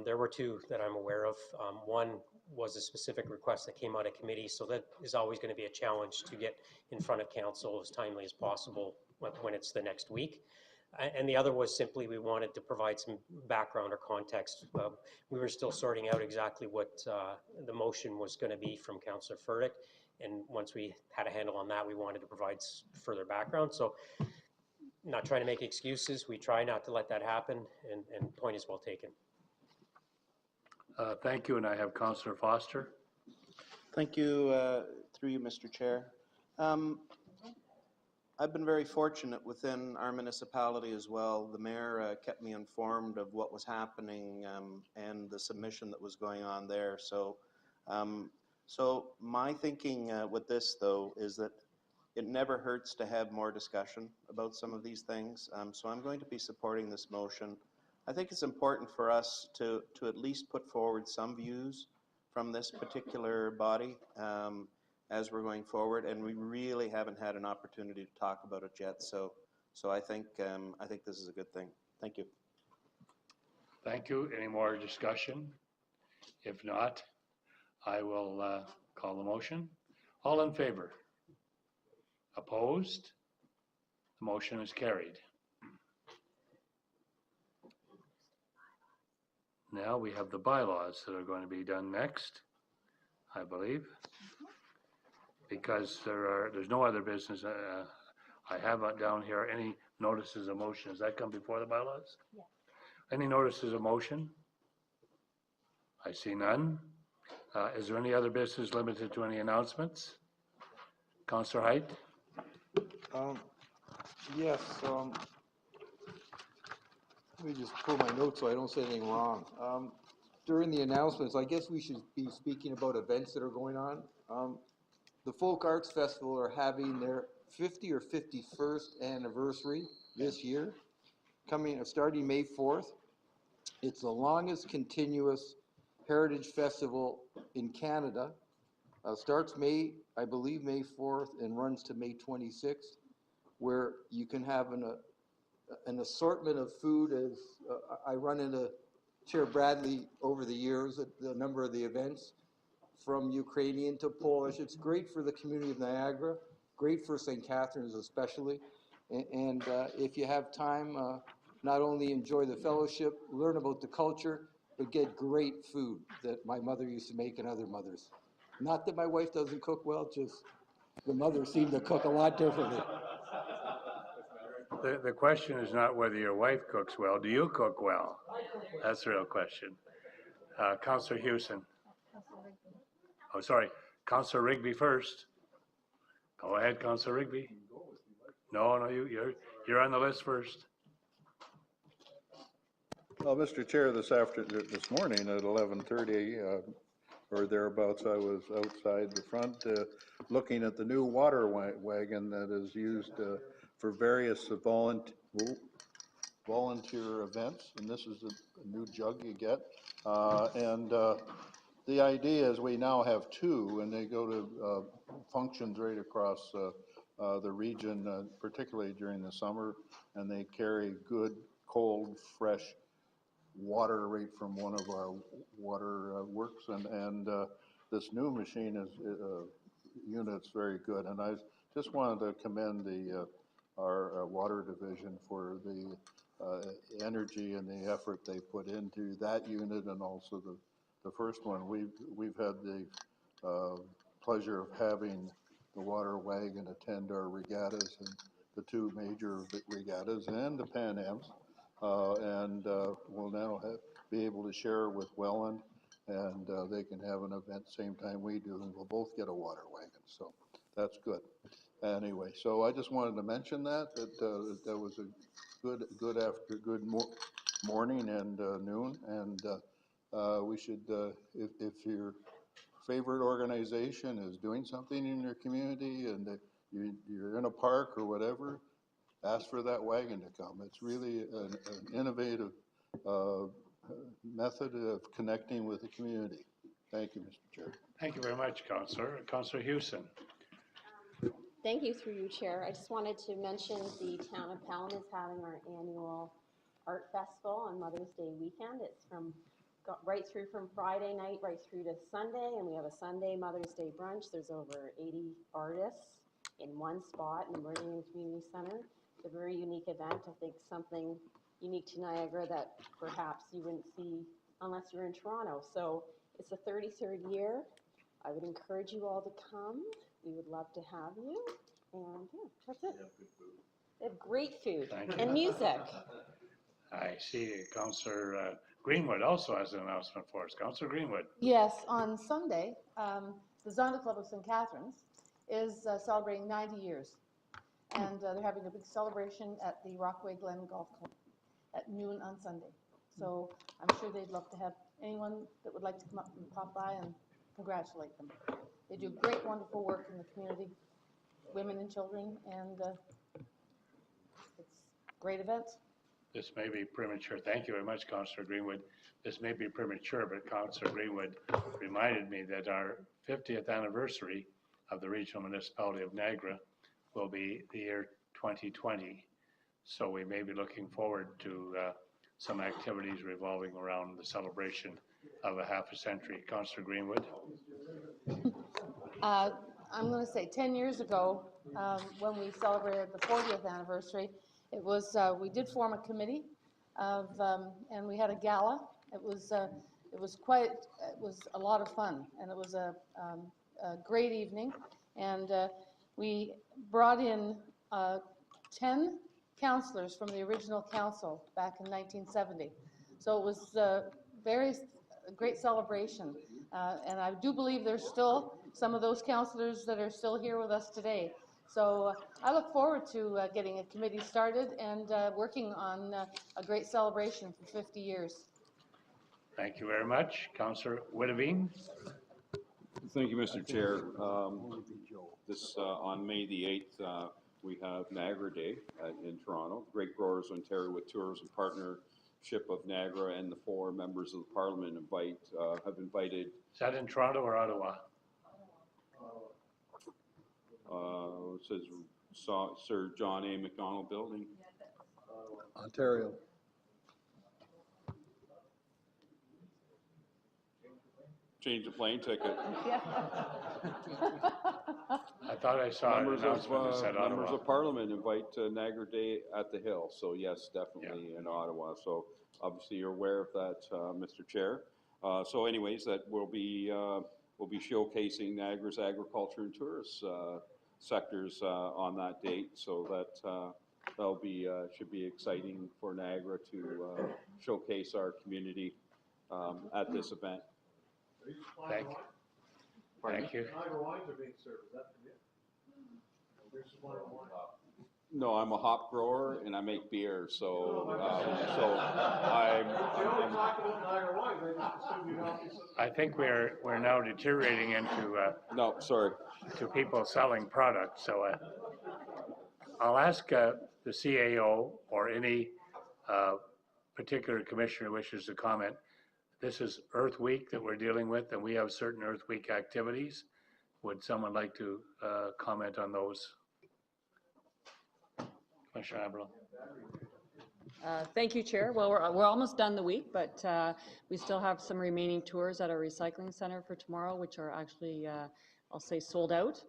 There were two that I'm aware of. One was a specific request that came out of committee, so that is always going to be a challenge to get in front of council as timely as possible when it's the next week. And the other was simply we wanted to provide some background or context. We were still sorting out exactly what the motion was going to be from Councillor Furtick. And once we had a handle on that, we wanted to provide further background. So not trying to make excuses. We try not to let that happen, and point is well taken. Thank you, and I have Councillor Foster. Thank you, through you, Mr. Chair. I've been very fortunate within our municipality as well. The mayor kept me informed of what was happening and the submission that was going on there. So, so my thinking with this, though, is that it never hurts to have more discussion about some of these things. So I'm going to be supporting this motion. I think it's important for us to at least put forward some views from this particular body as we're going forward, and we really haven't had an opportunity to talk about it yet. So I think this is a good thing. Thank you. Thank you. Any more discussion? If not, I will call the motion. All in favor? Opposed? The motion is carried. Now we have the bylaws that are going to be done next, I believe, because there's no other business. I have down here any notices of motion. Does that come before the bylaws? Yeah. Any notices of motion? I see none. Is there any other business limited to any announcements? Councillor Height? Yes, let me just pull my notes so I don't say anything wrong. During the announcements, I guess we should be speaking about events that are going on. The Folk Arts Festival are having their 50 or 51st anniversary this year, starting May 4th. It's the longest continuous heritage festival in Canada. Starts I believe May 4th and runs to May 26th, where you can have an assortment of food. As I run into Chair Bradley over the years at the number of the events, from Ukrainian to Polish. It's great for the community of Niagara, great for St. Catharines especially. And if you have time, not only enjoy the fellowship, learn about the culture, but get great food that my mother used to make and other mothers. Not that my wife doesn't cook well, just the mothers seem to cook a lot differently. The question is not whether your wife cooks well. Do you cook well? That's the real question. Councillor Hewson. Oh, sorry. Councillor Rigby first. Go ahead, Councillor Rigby. No, you're on the list first. Well, Mr. Chair, this morning at 11:30 or thereabouts, I was outside the front looking at the new water wagon that is used for various volunteer events, and this is a new jug you get. The idea is we now have two, and they go to functions right across the region, particularly during the summer, and they carry good, cold, fresh water right from one of our water works, and this new machine unit's very good, and I just wanted to commend our water division for the energy and the effort they put into that unit, and also the first one. We've had the pleasure of having the water wagon attend our regattas, and the two major regattas and the Pan Ams, and we'll now be able to share with Welland, and they can have an event same time we do, and we'll both get a water wagon, so that's good. Anyway, so I just wanted to mention that was a good morning and noon, and we should, if your favorite organization is doing something in your community and you're in a park or whatever, ask for that wagon to come. It's really an innovative method of connecting with the community. Thank you, Mr. Chair. Thank you very much, Councillor. Councillor Hewson. Thank you, through you, Chair. I just wanted to mention the town of Pelham is having our annual art festival on Mother's Day weekend. It's right through from Friday night right through to Sunday, and we have a Sunday Mother's Day brunch. There's over 80 artists in one spot in the Meridian Community Center. a very unique event. I think something unique to Niagara that perhaps you wouldn't see unless you're in Toronto. So it's the 33rd year. I would encourage you all to come. We would love to have you. And yeah, that's it. They have great food Thank you. and music. I see Councillor Greenwood also has an announcement for us. Councillor Greenwood. Yes, on Sunday, the Zonda Club of St. Catharines is celebrating 90 years. And they're having a big celebration at the Rockaway Glen Golf Club at noon on Sunday. So I'm sure they'd love to have anyone that would like to come up and pop by and congratulate them. They do great, wonderful work in the community, women and children, and it's a great event. This may be premature. Thank you very much, Councillor Greenwood. This may be premature, but Councillor Greenwood reminded me that our 50th anniversary of the Regional Municipality of Niagara will be the year 2020. So we may be looking forward to some activities revolving around the celebration of a half a century. Councillor Greenwood. I'm going to say 10 years ago, when we celebrated the 40th anniversary, it was we did form a committee of, and we had a gala. It was a lot of fun, and it was a great evening. And we brought in 10 councillors from the original council back in 1970. So it was a great celebration. And I do believe there's still some of those councillors that are still here with us today. So I look forward to getting a committee started and working on a great celebration for 50 years. Thank you very much. Councillor Witteveen. Thank you, Mr. Chair. On May the 8th, we have Niagara Day in Toronto. Great Growers Ontario with Tourism Partnership of Niagara and the 4 members of the Parliament have invited. Is that in Toronto or Ottawa? It says Sir John A. Macdonald Building. Ontario. Change the plane ticket. I thought I saw an announcement that said Ottawa. Members of Parliament invite Niagara Day at the Hill. So yes, definitely in Ottawa. So obviously you're aware of that, Mr. Chair. So anyways, that we'll be showcasing Niagara's agriculture and tourist sectors on that date. So that should be exciting for Niagara to showcase our community at this event. Thank you. Thank you. Niagara wines are being served, is that it? There's one wine. No, I'm a hop grower and I make beer, so I think we're now deteriorating into no, sorry, to people selling products. So I'll ask the CAO or any particular commissioner who wishes to comment. This is Earth Week that we're dealing with, and we have certain Earth Week activities. Would someone like to comment on those? Commissioner Abril. Thank you, Chair. Well, we're almost done the week, but we still have some remaining tours at our recycling center for tomorrow, which are actually, I'll say, sold out.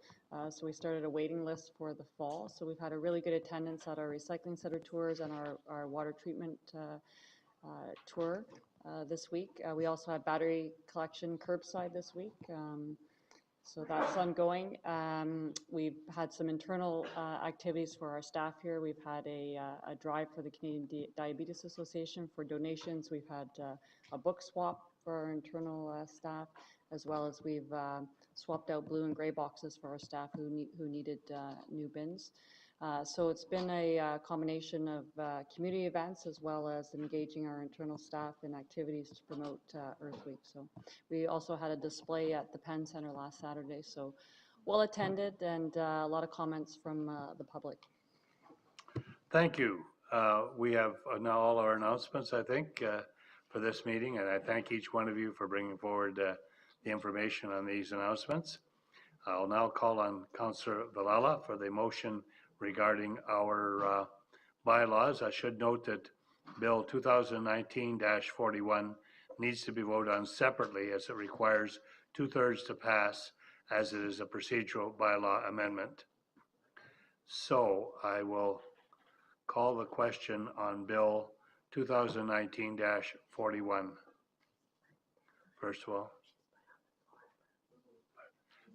So we started a waiting list for the fall. So we've had a really good attendance at our recycling center tours and our water treatment tour this week. We also have battery collection curbside this week. So that's ongoing. We've had some internal activities for our staff here. We've had a drive for the Canadian Diabetes Association for donations. We've had a book swap for our internal staff, as well as we've swapped out blue and gray boxes for our staff who needed new bins. So it's been a combination of community events as well as engaging our internal staff in activities to promote Earth Week. So we also had a display at the Penn Center last Saturday, so well attended and a lot of comments from the public. Thank you. We have now all our announcements, I think, for this meeting, and I thank each one of you for bringing forward the information on these announcements. I'll now call on Councillor Villela for the motion regarding our bylaws. I should note that Bill 2019-41 needs to be voted on separately as it requires 2/3 to pass, as it is a procedural bylaw amendment. So I will call the question on Bill 2019-41. First of all.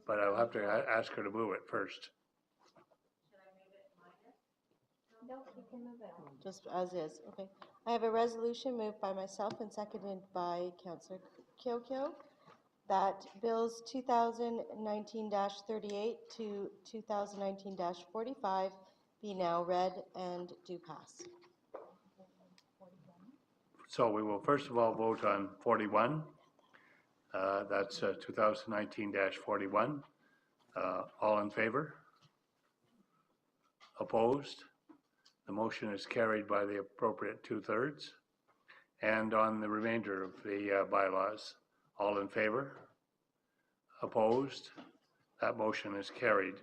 But I'll have to ask her to move it first. No, you can move it on. Just as is, okay. I have a resolution moved by myself and seconded by Councillor Kyokyo that bills 2019-38 to 2019-45 be now read and do pass. So we will first of all vote on 41. That's 2019-41. All in favor? Opposed? The motion is carried by the appropriate 2/3. And on the remainder of the bylaws, all in favor? Opposed? That motion is carried.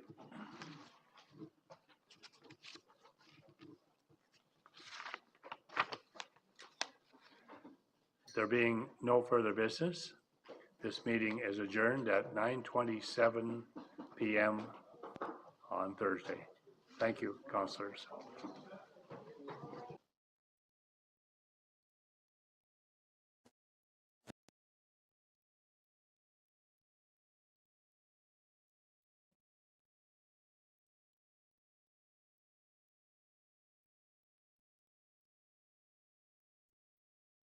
There being no further business, this meeting is adjourned at 9:27 p.m. on Thursday. Thank you, councillors.